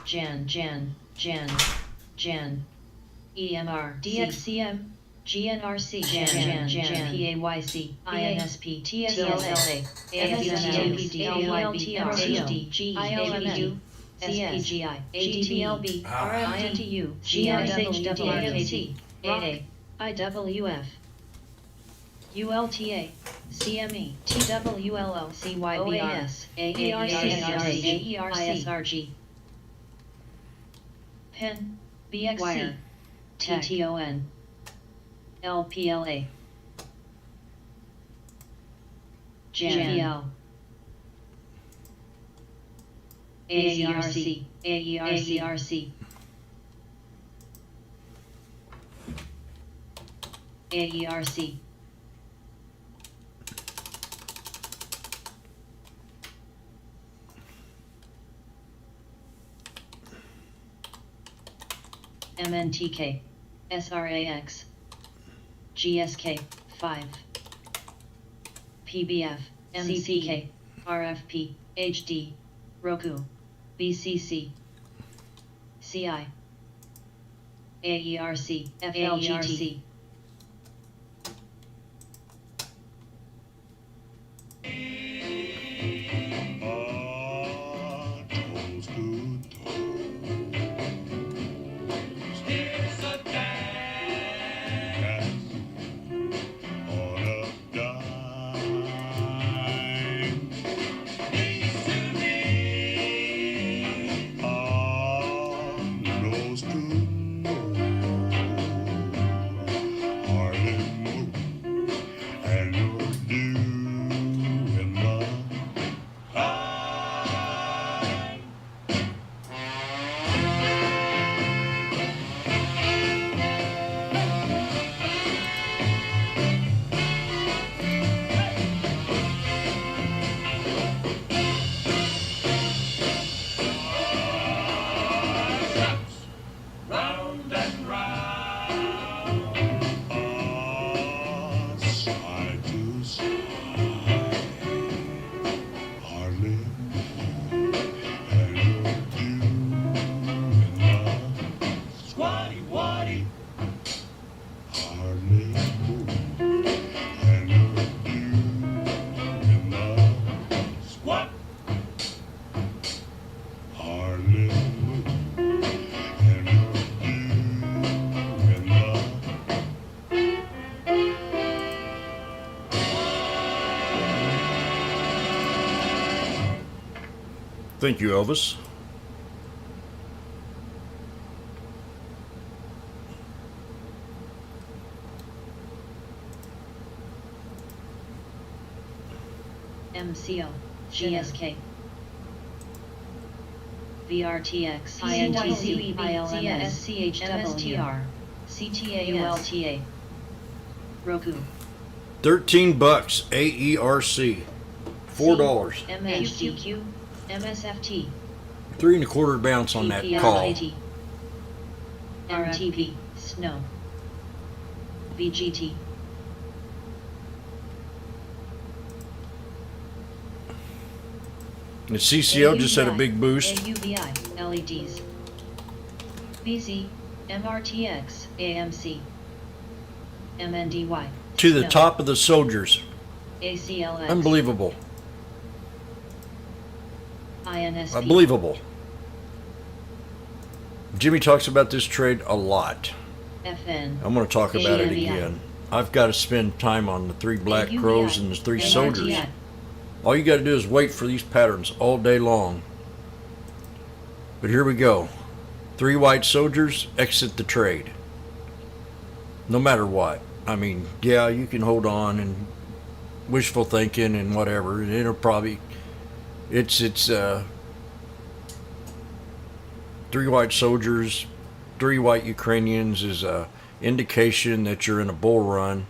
Gen, EMR, DXCM, GNRC, PAYC, INSP, TSLA, AFUTU, LYBRHD, GEABU, SPGI, ADTLB, RMDTU, GISHWRKT, AA, IWF, ULTA, CME, TWLO, CYBR, AERC, ISRG, PIN, BXC, TTON, LPLA, JPL, AERC, AERC, MNTK, SRAX, GSK, 5, PBF, MCK, RFP, HD, Roku, BCC, CI, AERC, FLGT, Toes, good toes. It's a dance on a dime. Needs to be on those good toes. Side to side, hardly and you're doing the squatty waddy, hardly move and you're doing the squat, hardly move and you're doing the Thank you, Elvis. MCO, GSK, VRTX, INTC, ILMS, MSTR, CTAULTA, Roku, $13 AERC. $4. MHDQ, MSFT, 3 1/4 bounce on that call. PPLAT, MTP, Snow, VGT, And CCO just had a big boost. AUVI, LEDs, BZ, MRTX, AMC, MNDY, To the Snow, top of the soldiers. ACLX, Unbelievable. INSP, Unbelievable. Jimmy talks about this trade a lot. FN, I'm going to talk about it AUVI, again. I've got to spend time on the 3 black AUVI, crows and the 3 soldiers. MRTI, All you got to do is wait for these patterns all day long. But here we go. 3 white soldiers, exit the trade. No matter what. I mean, yeah, you can hold on and wishful thinking and whatever. And it'll probably, it's 3 white soldiers, 3 white Ukrainians is a indication that you're in a bull run.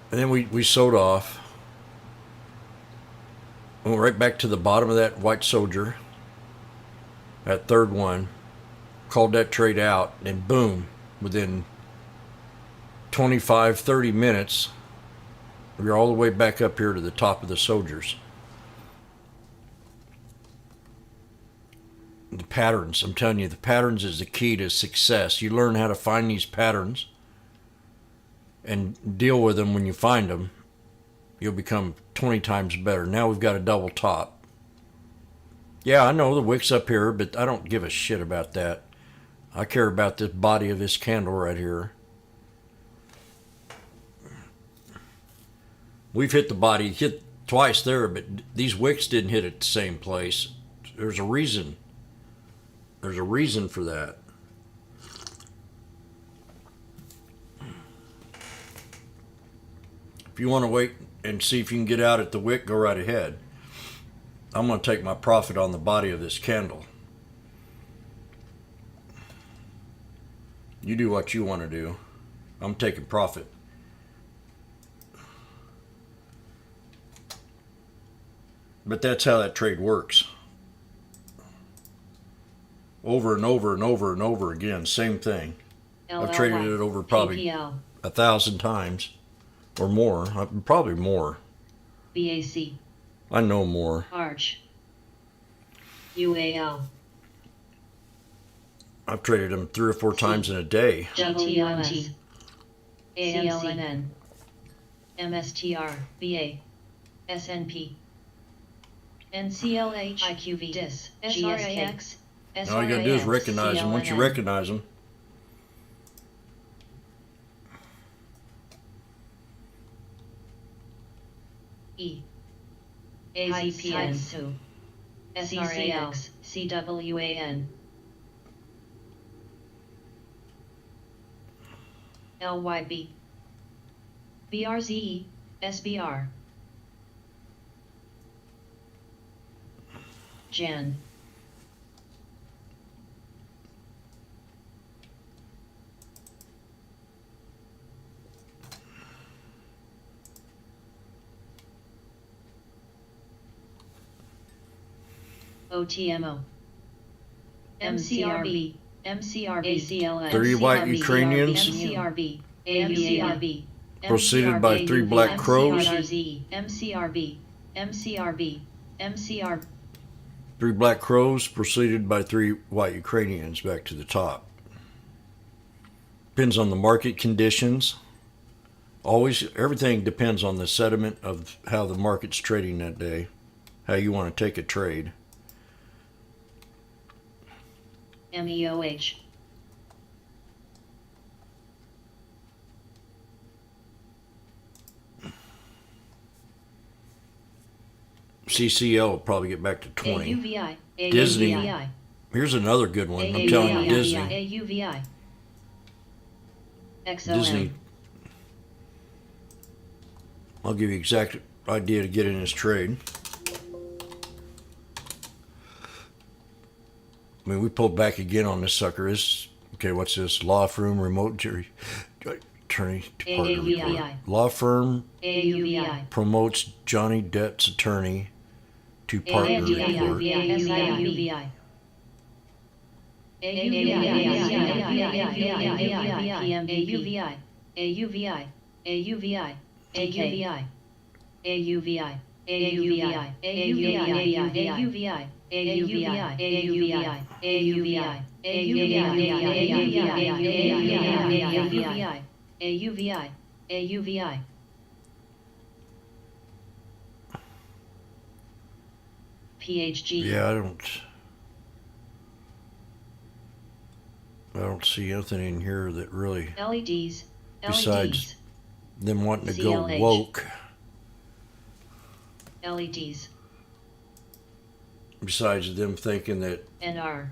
And then we sold off. Went right back to the bottom of that white soldier. That third one. Called that trade out. And boom. Within 25, 30 minutes, we're all the way back up here to the top of the soldiers. The patterns. I'm telling you, the patterns is the key to success. You learn how to find these patterns and deal with them when you find them, you'll become 20 times better. Now we've got a double top. Yeah, I know the wick's up here, but I don't give a shit about that. I care about this body of this candle right here. We've hit the body, hit twice there, but these wicks didn't hit at the same place. There's a reason. There's a reason for that. If you want to wait and see if you can get out at the wick, go right ahead. I'm going to take my profit on the body of this candle. You do what you want to do. I'm taking profit. But that's how that trade works. Over and over and over and over again, same thing. I've traded it over probably PPL, 1,000 times. Or more, probably more. BAC, I know more. Arch, UAL, I've traded them 3 or 4 times in a day. GTLS, AMCNN, MSTR, BA, SNP, NCLH, IQV, DIS, GSKX, SRAX, All you gotta do is recognize them. Once you CLNN, recognize them, E, AZPN, SU, SRAX, CWAN, LYB, BRZE, SBR, Jan, OTMO, MCRB, MCRB, ACLS, Three white MCRB, Ukrainians. MCRB, AMCRB, Preceded by three black crows. MCRB, MCRB, MCR. Three black crows preceded by three white Ukrainians back to the top. Depends on the market conditions. Always, everything depends on the sentiment of how the market's trading that day, how you want to take a trade. MEOH. CCL will probably get back to 20. AUVI, Disney. AUVI, Here's another good one. I'm telling you, Disney. AUVI. Disney. I'll give you exact idea to get in this trade. I mean, we pulled back again on this sucker. Okay, what's this? Law firm, remote jury, attorney to partner report. Law firm AUVI. promotes Johnny Depp's attorney to partner report. AUVI. PHG. Yeah, I don't see anything in here that really, LEDs. besides them wanting to go CLH. woke, LEDs. besides them thinking that NR.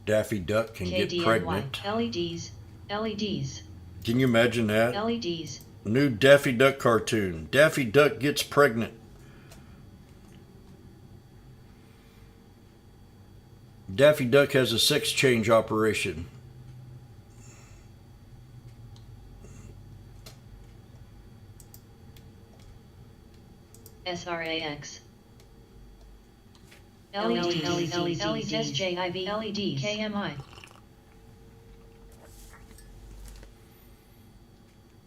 Daffy Duck can get KDNY. pregnant. LEDs. LEDs. Can you imagine that? LEDs. New Daffy Duck cartoon. Daffy Duck gets pregnant. Daffy Duck has a sex change operation. SRAX. LEDs. LEDs. SJIV. LEDs. KMI.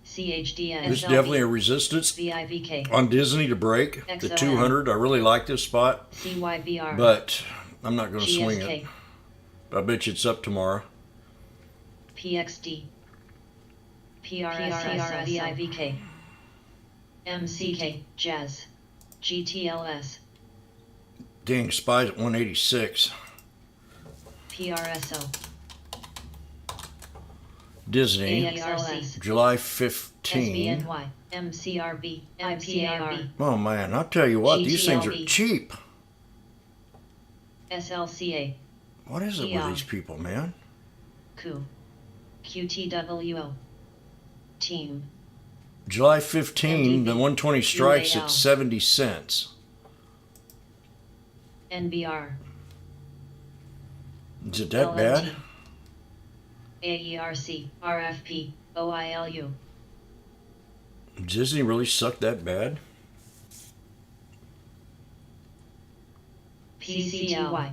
CHDN. There's definitely a resistance VIVK. on Disney to break. The XOM. 200, I really like this spot, CYVR. but I'm not going to swing it. GSK. I bet you it's up tomorrow. PXD. PRSS. VIVK. MCK. Jazz. GTLS. Dang, SPY's at 186. PRSO. Disney, AXLS. July 15. SBNY. MCRB. IPAR. Oh man, I'll tell you what, these things are GTLB. cheap. SLCA. What is it with Yeah. these people, man? Q. QTWO. Team. July 15, the 120 strikes UAL. at 70 cents. NBR. Is it that bad? AERC. RFP. OILU. Disney really sucked that bad? PCTY.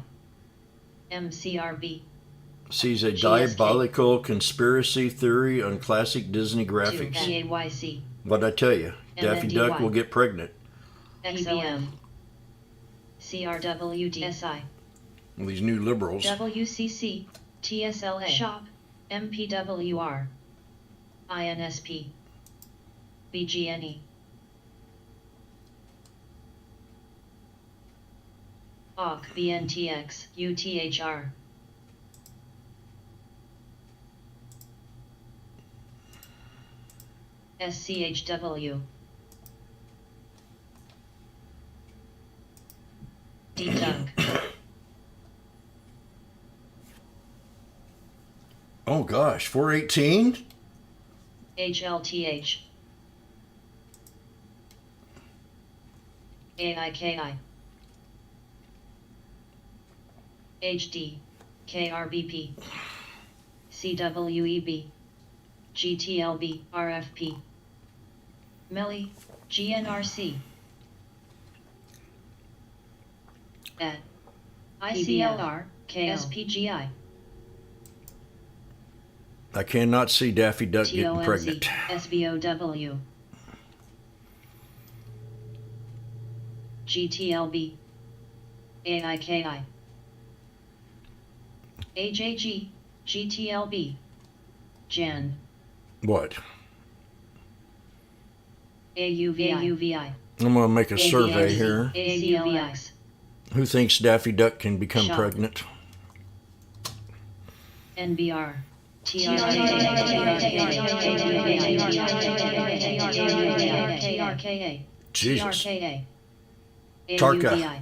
MCRB. Sees a GSK. diabolical conspiracy theory on classic Disney 2. graphics. PAYC. What'd I tell you? Daffy Duck MNDY. will get pregnant. XLM. CRWDSI. These new liberals. WCC. TSLA. Shop. MPWR. INSP. BGNE. OC. BNTX. UTHR. SCHW. D-Dunk. Oh gosh, 418? HLTH. AIKI. HD. KRBP. CWEB. GTLB. RFP. MELI. GNRC. At. ICLR. KSPGI. I cannot see Daffy Duck getting pregnant. SBOW. GTLB. AIKI. AJG. GTLB. Jan. What? AUVI. I'm going to make a survey here. ACLX. Who thinks Daffy Duck can become Shop. pregnant? NBR. TRKA. Jesus. TRKA. Tarka.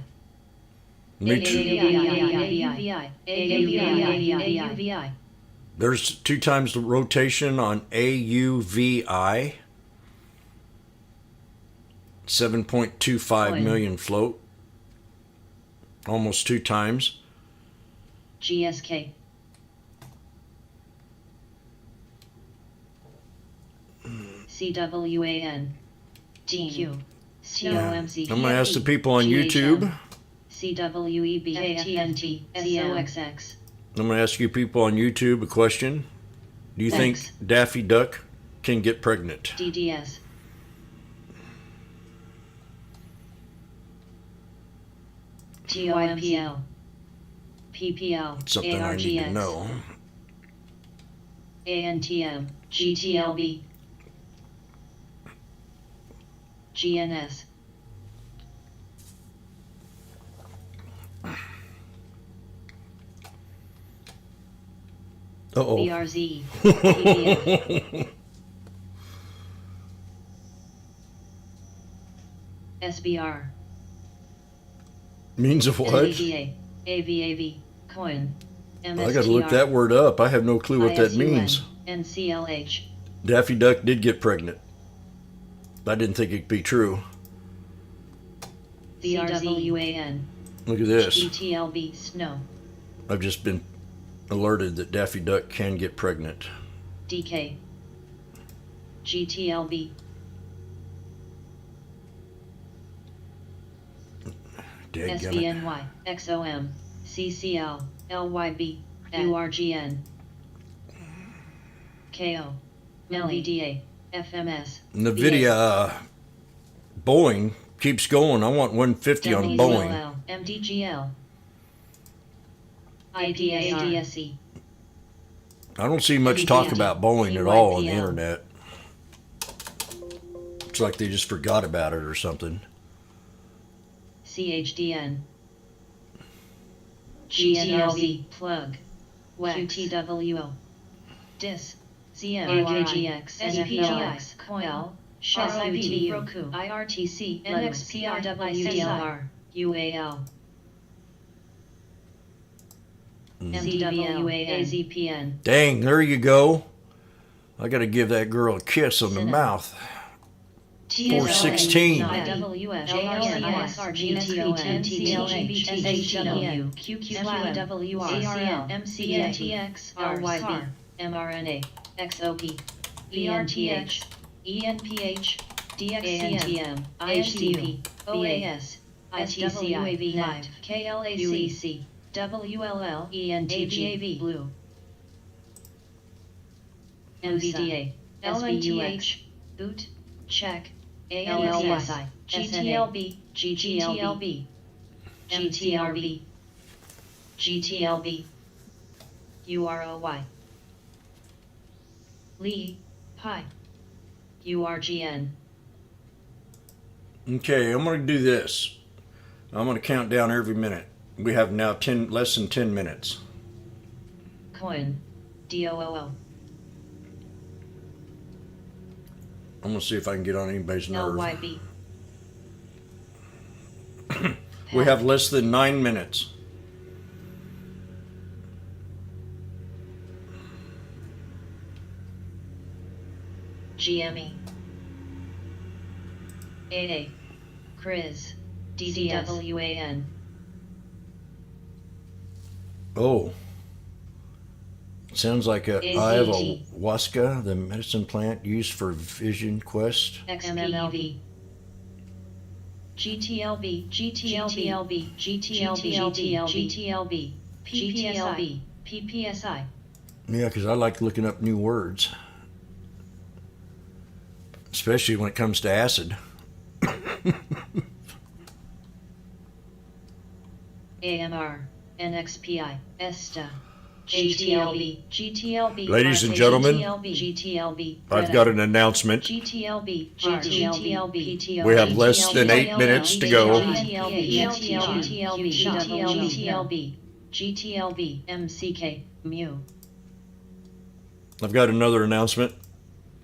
Me too. AUVI. There's 2 times the rotation on AUVI. 7.25 million float. Almost 2 times. GSK. CWAN. TQ. COMC. I'm going to ask the people on YouTube. CWEB. FTNT. SOXX. I'm going to ask you people on YouTube a question. Do you think Thanks. Daffy Duck can get pregnant? DDS. TOMPL. PPL. Something I need to know. ANTM. GTLB. GNS. Uh-oh. BRZ. PDF. SBR. Means of what? NVDA. AVAV. Coin. MSTR. I got to look that word up. I have no clue what that means. NCLH. Daffy Duck did get pregnant. I didn't think it'd be true. CWAN. Look at this. GTLB. Snow. I've just been alerted that Daffy Duck can get pregnant. DK. GTLB. Dadgummit. SBNY. XOM. CCL. LYB. URGN. KO. LVDA. FMS. NVIDIA Boeing keeps going. I want 150 on Boeing. WLL. MDGL. IDSE. I don't see much talk about Boeing at all on the internet. It's like they just forgot about it or something. CHDN. GNLZ. Plug. QTWO. DIS. CM. UKGX. SPGX. COIL. SHARP. Roku. IRTC. NXPRWDLR. UAL. MDWA. AZPN. Dang, there you go. I got to give that girl a kiss on the mouth. 416. mRNA, XOP, ENTH, ENPH, DXCM, IHTP, OAS, ITCUAV, NAT, KLAC, WLL, ENTGAV, Blue, NVDA, LNTH, Boot, Check, ALLSI, GTLB, GTLB, GTRB, GTLB, UROY, Lee, Pi, URGN. Okay, I'm going to do this. I'm going to count down every minute. We have now less than 10 minutes. Coin, DOOO, I'm going to see if I can get on anybody's nerve. LYB. We have less than 9 minutes. GME, AA, Chris, DDWAN, Oh. Sounds like a ayahuasca, the medicine plant used for Vision Quest. XMLV, GTLB, GTLB, GTLB, GTLB, PPSI, PPSI, Yeah, because I like looking up new words, especially when it comes to acid. AMR, NXPI, ESTA, GTLB, Ladies and gentlemen, GTLB, I've got an announcement. GTLB, GTLB, We have less than 8 minutes to go. GTLB, MCK, Mu. I've got another announcement.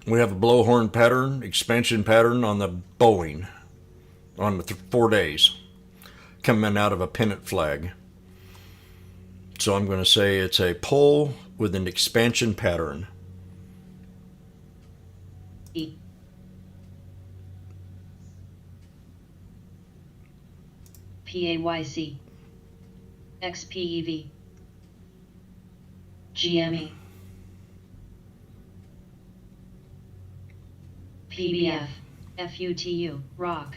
We have a blowhorn pattern, expansion pattern on the Boeing on the 4 days, coming out of a pennant flag. So I'm going to say it's a pole with an expansion pattern. E. PAYC, XPEV, GME, PBF, FUTU, Rock,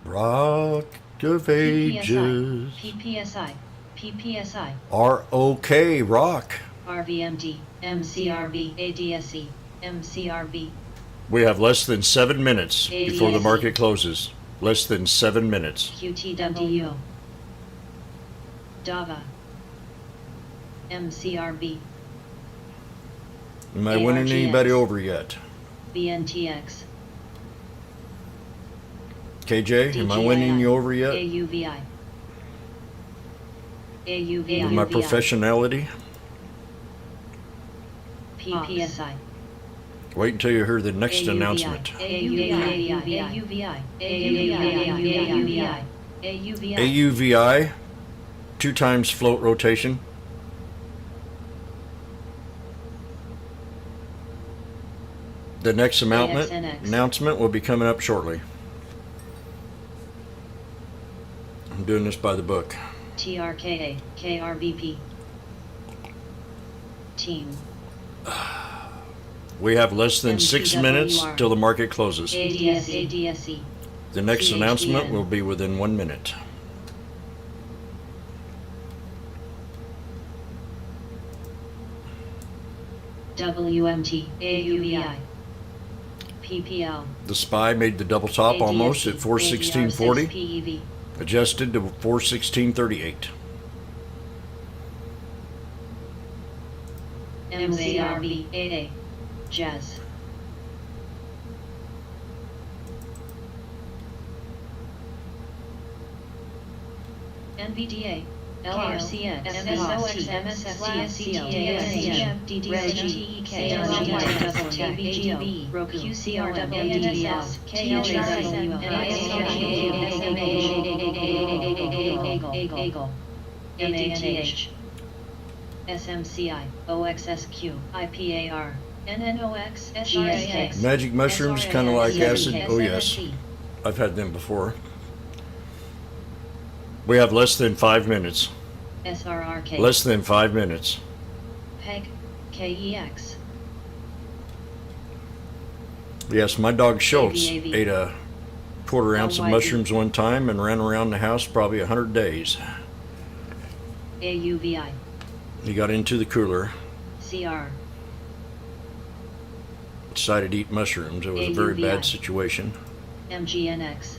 Rock of Ages. PPSI, ROK, Rock. RVMD, MCRB, ADSE, MCRB, We have less than 7 minutes before the ADSE. market closes. Less than 7 minutes. QTW, DAVA, MCRB, Am I winning anybody over yet? BNTX, KJ, am I winning you over yet? AUVI, With my professionality? PPSI, Wait until you hear the next announcement. AUVI, 2 times float rotation. The next announcement will be coming up shortly. I'm doing this by the book. TRKA, KRBP, Team, We have less than 6 minutes MTWR. till the market closes. ADSE, The next CHDN. announcement will be within 1 minute. WMT, AUVI, PPL, The SPY made the double top almost at 416.40, PEV, adjusted to 416.38. MCRB, 8A, Jazz, NVDA, LRCX, MSOX, MSSC, MSCM, DDSG, KLGB, Roku, QCRWDS, KLSM, AGLE, MANH, SMCI, OXSQ, IPAR, NNOX, SRAX, Magic mushrooms, kind of like acid. Oh yes, I've had them before. We have less than 5 minutes. SRRK, Less than 5 minutes. PEG, KEX, Yes, my dog Schultz AVAV. ate a quarter ounce of LYB. mushrooms one time and ran around the house probably 100 days. AUVI, He got into the cooler, CR, decided to eat mushrooms. It was a very AUVI. bad situation. MGNX,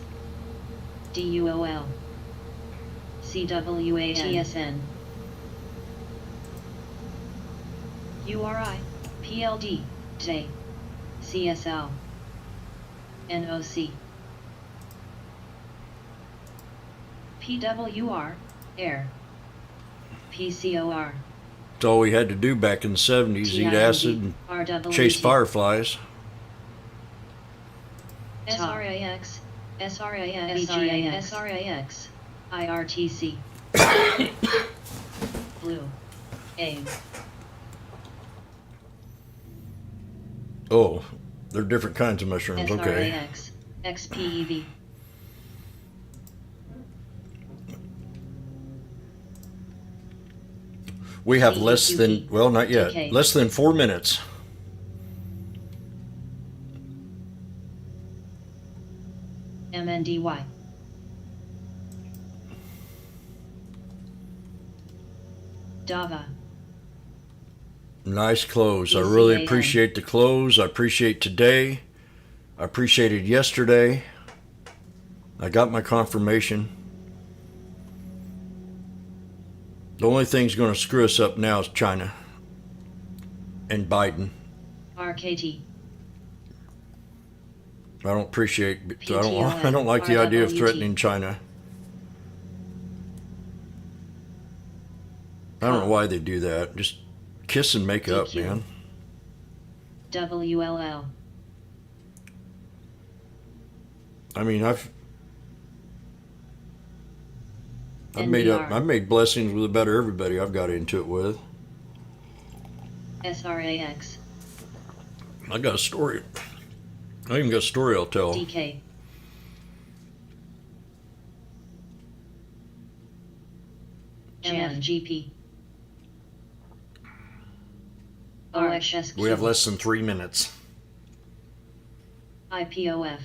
DUOL, CWA, TSN, URI, PLD, J, CSL, NOC, PWR, AIR, PCOR, It's all we had to do back in the 70s, eat acid and chase fireflies. SRAX, SRAX, IRTC, Blue, AIM, Oh, they're different kinds of mushrooms, okay. SRAX, XPEV, We have less than, well, not yet, TK. less than 4 minutes. MNDY, Dava. Nice close. I really ECAN. appreciate the close. I appreciate today. I appreciated yesterday. I got my confirmation. The only thing's going to screw us up now is China and Biden. RKT. I don't appreciate. I don't like the idea of threatening China. I don't know why they do that. Just kiss and make up, DQ. man. WLL. I mean, I've NBR. I've made blessings with about everybody I've got into it with. SRAX. I got a story. I even got a story I'll tell. DK. MFGP. OXSQ. We have less than 3 minutes. IPOF.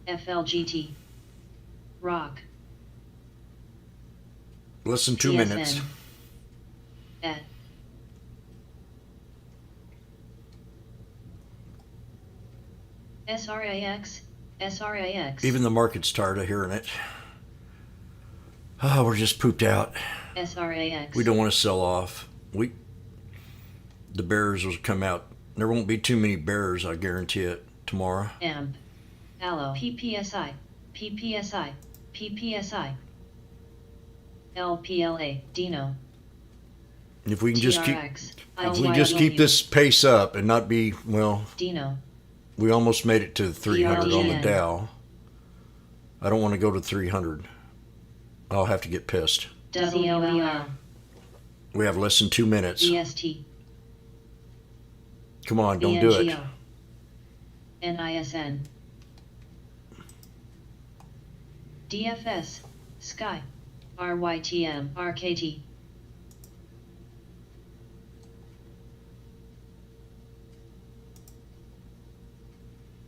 FLGT. Rock. Less than 2 minutes. At. SRAX. SRAX. Even the market's tired of hearing it. Oh, we're just pooped out. SRAX. We don't want to sell off. The bears will come out. There won't be too many bears, I guarantee it, tomorrow. AMP. Allo. PPSI. PPSI. PPSI. LPLA. Dino. If we can just keep, TRX. if we just keep this pace up and not be, well, Dino. we almost made it to 300 on the DRGN. Dow. I don't want to go to 300. I'll have to get pissed. WLR. We have less than 2 minutes. EST. Come on, don't do it. BNGO. NISN. DFS. Sky. RYTM. RKT.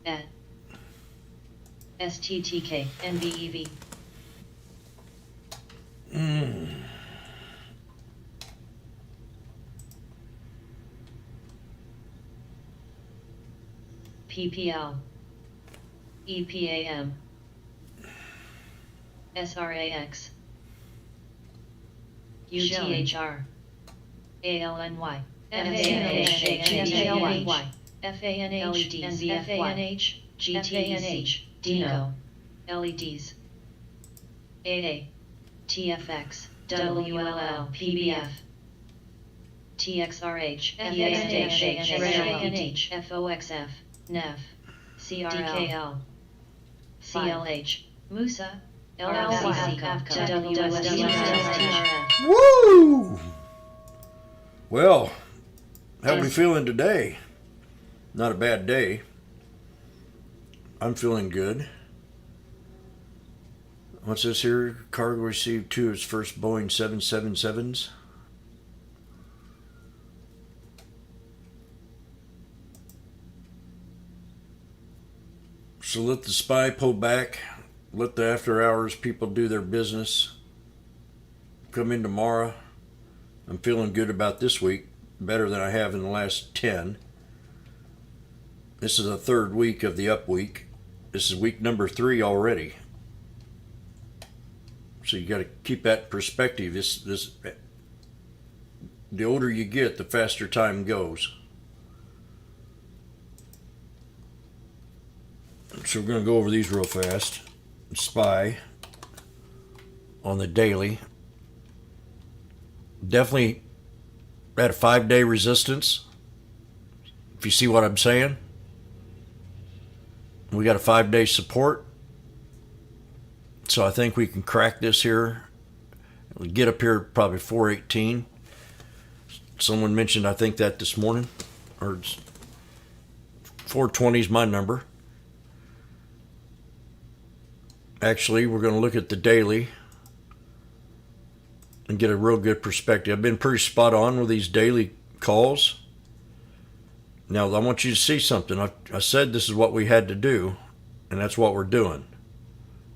At. STTK. NBEV. PPL. EPAM. SRAX. UTHR. ALNY. FANH. FANH. GTEC. Dino. LEDs. AA. TFX. WLL. PBF. TXRH. FANH. FOXF. NEF. CRL. DKL. CLH. Musa. LLC. WSDRF. Woo! Well, how we feeling today? Not a bad day. I'm feeling good. What's this here? Cargo received 2 of its first Boeing 777s. So let the spy pull back. Let the after hours people do their business. Come in tomorrow. I'm feeling good about this week. Better than I have in the last 10. This is the 3rd week of the up week. This is week number 3 already. So you got to keep that in perspective. The older you get, the faster time goes. So we're going to go over these real fast. SPY on the daily. Definitely at a 5-day resistance. If you see what I'm saying. We got a 5-day support. So I think we can crack this here. We'll get up here probably 418. Someone mentioned I think that this morning. Or 420 is my number. Actually, we're going to look at the daily and get a real good perspective. I've been pretty spot on with these daily calls. Now, I want you to see something. I said this is what we had to do, and that's what we're doing.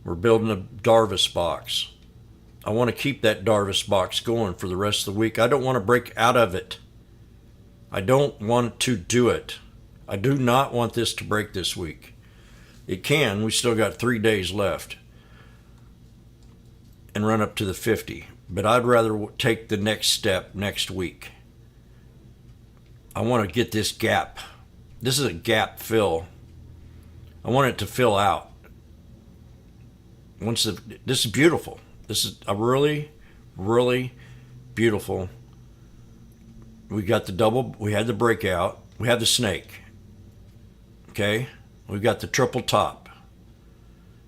We're building a Darvis box. I want to keep that Darvis box going for the rest of the week. I don't want to break out of it. I don't want to do it. I do not want this to break this week. It can. We still got 3 days left and run up to the 50. But I'd rather take the next step next week. I want to get this gap. This is a gap fill. I want it to fill out. This is beautiful. This is a really, really beautiful. We got the double. We had the breakout. We had the snake. Okay. We got the triple top.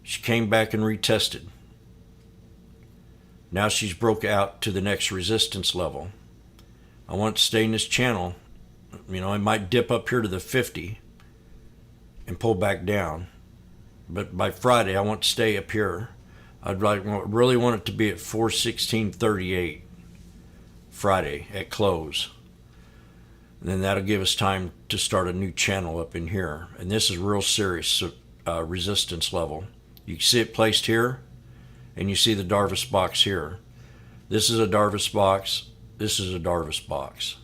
She came back and retested. Now she's broke out to the next resistance level. I want to stay in this channel. You know, I might dip up here to the 50 and pull back down. But by Friday, I want to stay up here. I'd really want it to be at 416.38 Friday at close. And then that'll give us time to start a new channel up in here. And this is real serious resistance level. You can see it placed here, and you see the Darvis box here. This is a Darvis box. This is a Darvis box.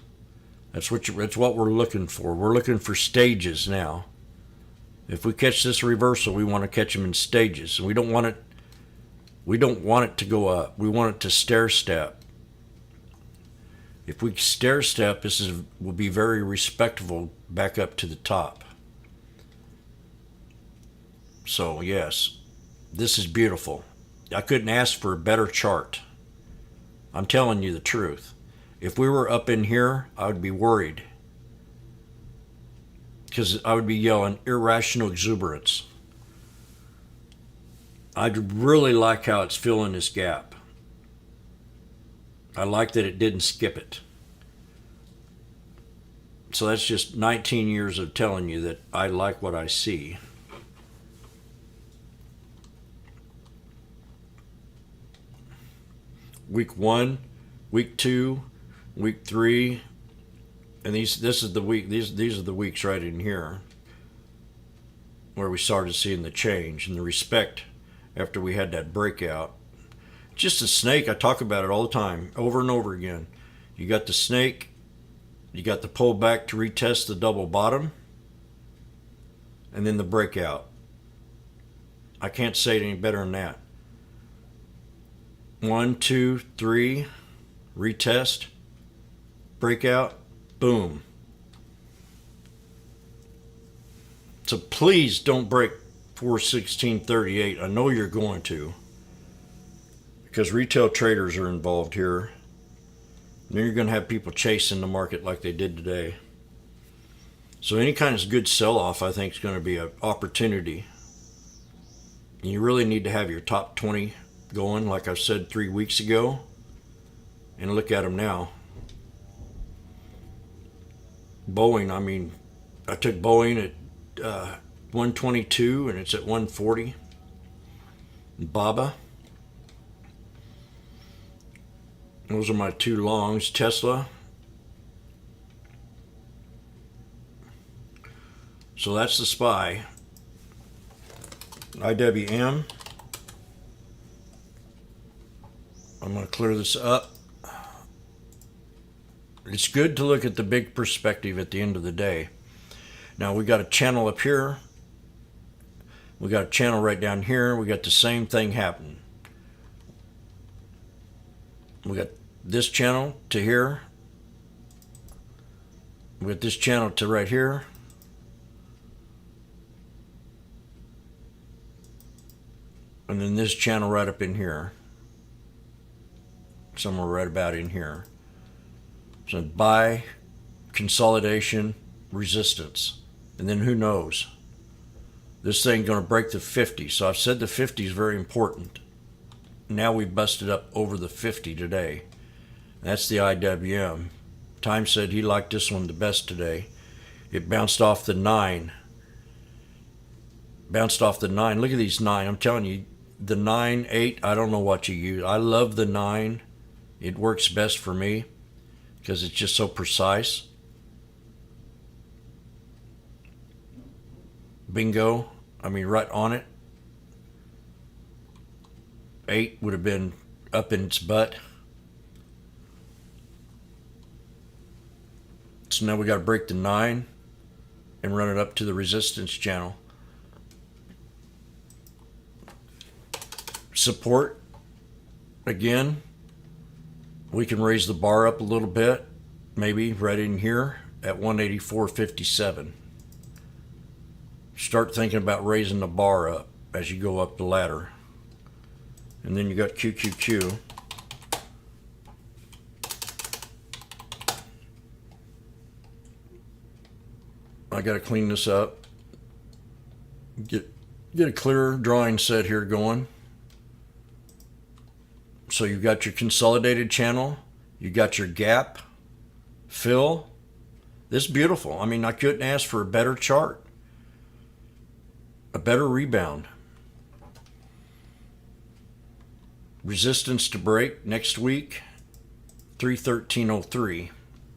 That's what we're looking for. We're looking for stages now. If we catch this reversal, we want to catch them in stages. And we don't want it to go up. We want it to stair step. If we stair step, will be very respectable back up to the top. So yes, this is beautiful. I couldn't ask for a better chart. I'm telling you the truth. If we were up in here, I would be worried. Because I would be yelling irrational exuberance. I'd really like how it's filling this gap. I like that it didn't skip it. So that's just 19 years of telling you that I like what I see. Week 1, week 2, week 3, and this is the week. These are the weeks right in here where we started seeing the change and the respect after we had that breakout. Just a snake. I talk about it all the time, over and over again. You got the snake, you got the pull back to retest the double bottom, and then the breakout. I can't say it any better than that. 1, 2, 3, retest, breakout, boom. So please don't break 416.38. I know you're going to, because retail traders are involved here. And then you're going to have people chasing the market like they did today. So any kind of good sell-off, I think, is going to be an opportunity. And you really need to have your top 20 going, like I said 3 weeks ago. And look at them now. Boeing, I took Boeing at 122 and it's at 140. Baba. Those are my two longs. Tesla. So that's the SPY. IWM. I'm going to clear this up. It's good to look at the big perspective at the end of the day. Now we got a channel up here. We got a channel right down here. We got the same thing happening. We got this channel to here. We got this channel to right here. And then this channel right up in here. Somewhere right about in here. So buy, consolidation, resistance. And then who knows? This thing's going to break the 50. So I've said the 50 is very important. Now we busted up over the 50 today. That's the IWM. Time said he liked this one the best today. It bounced off the 9. Bounced off the 9. Look at these 9. I'm telling you, the 9, 8, I don't know what you use. I love the 9. It works best for me because it's just so precise. Bingo. Right on it. 8 would have been up in its butt. So now we got to break the 9 and run it up to the resistance channel. Support, again, we can raise the bar up a little bit, maybe right in here at 184.57. Start thinking about raising the bar up as you go up the ladder. And then you got QQQ. I got to clean this up. Get a clear drawing set here going. So you got your consolidated channel, you got your gap, fill. This is beautiful. I mean, I couldn't ask for a better chart, a better rebound. Resistance to break next week, 313.03,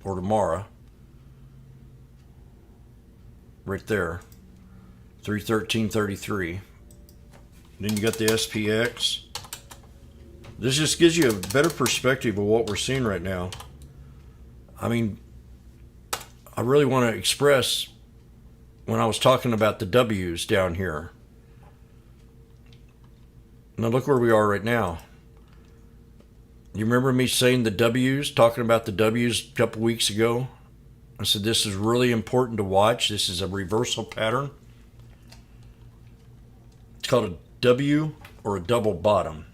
or tomorrow. Right there, 313.33. Then you got the SPX. This just gives you a better perspective of what we're seeing right now. I mean, I really want to express when I was talking about the W's down here. Now look where we are right now. You remember me saying the W's, talking about the W's a couple weeks ago? I said this is really important to watch. This is a reversal pattern. It's called a W or a double bottom.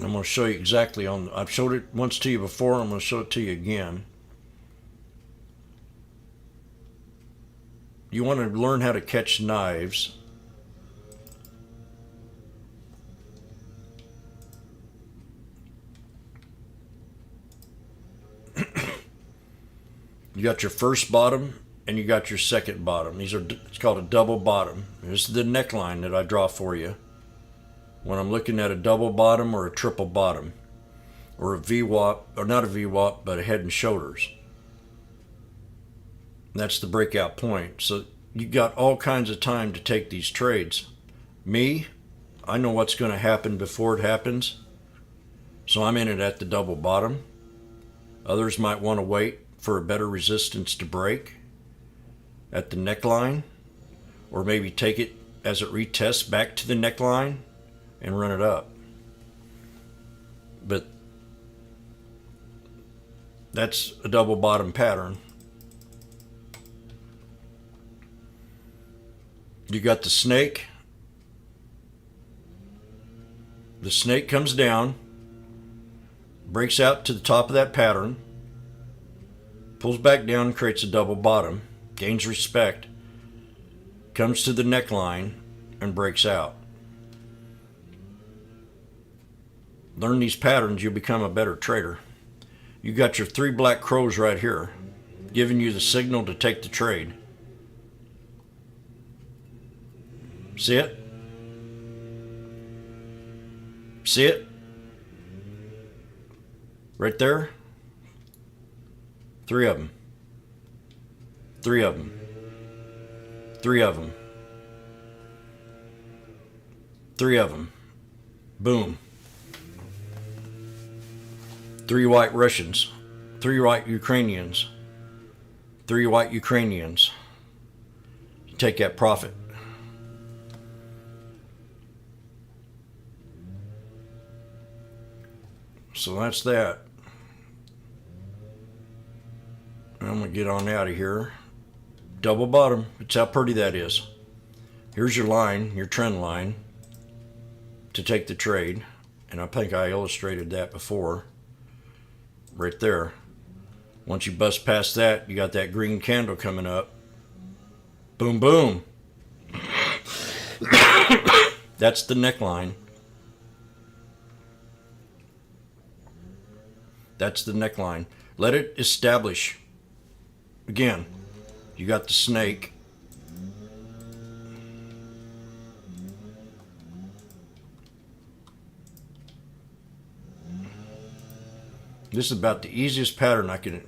I'm going to show you exactly on. I've showed it once to you before. I'm going to show it to you again. You want to learn how to catch knives. You got your first bottom and you got your second bottom. It's called a double bottom. This is the neckline that I draw for you when I'm looking at a double bottom or a triple bottom or a VWAP, or not a VWAP, but a head and shoulders. That's the breakout point. So you got all kinds of time to take these trades. Me, I know what's going to happen before it happens. So I'm in it at the double bottom. Others might want to wait for a better resistance to break at the neckline, or maybe take it as it retests back to the neckline and run it up. But that's a double bottom pattern. You got the snake. The snake comes down, breaks out to the top of that pattern, pulls back down, creates a double bottom, gains respect, comes to the neckline, and breaks out. Learn these patterns, you'll become a better trader. You got your 3 black crows right here, giving you the signal to take the trade. See it? See it? Right there? 3 of them. 3 of them. 3 of them. 3 of them. Boom. 3 white Russians. 3 white Ukrainians. 3 white Ukrainians. Take that profit. So that's that. I'm going to get on out of here. Double bottom. That's how pretty that is. Here's your line, your trend line, to take the trade. And I think I illustrated that before. Right there. Once you bust past that, you got that green candle coming up. Boom, boom. That's the neckline. That's the neckline. Let it establish. Again, you got the snake. This is about the easiest pattern I can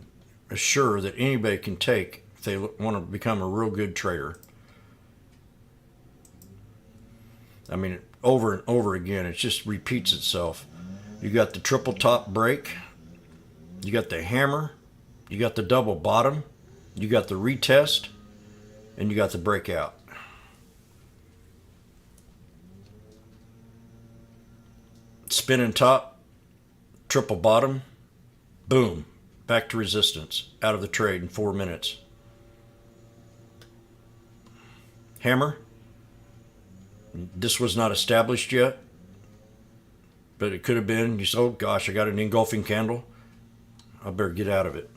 assure that anybody can take if they want to become a real good trader. I mean, over and over again. It just repeats itself. You got the triple top brake. You got the hammer. You got the double bottom. You got the retest. And you got the breakout. Spinning top. Triple bottom. Boom. Back to resistance. Out of the trade in 4 minutes. Hammer. This was not established yet, but it could have been. You said, oh gosh, I got an engulfing candle. I better get out of it.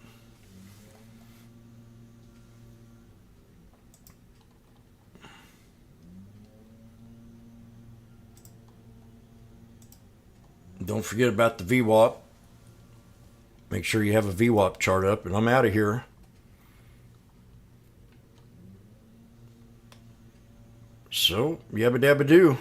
Don't forget about the VWAP. Make sure you have a VWAP chart up, and I'm out of here. So, yabba dabba doo.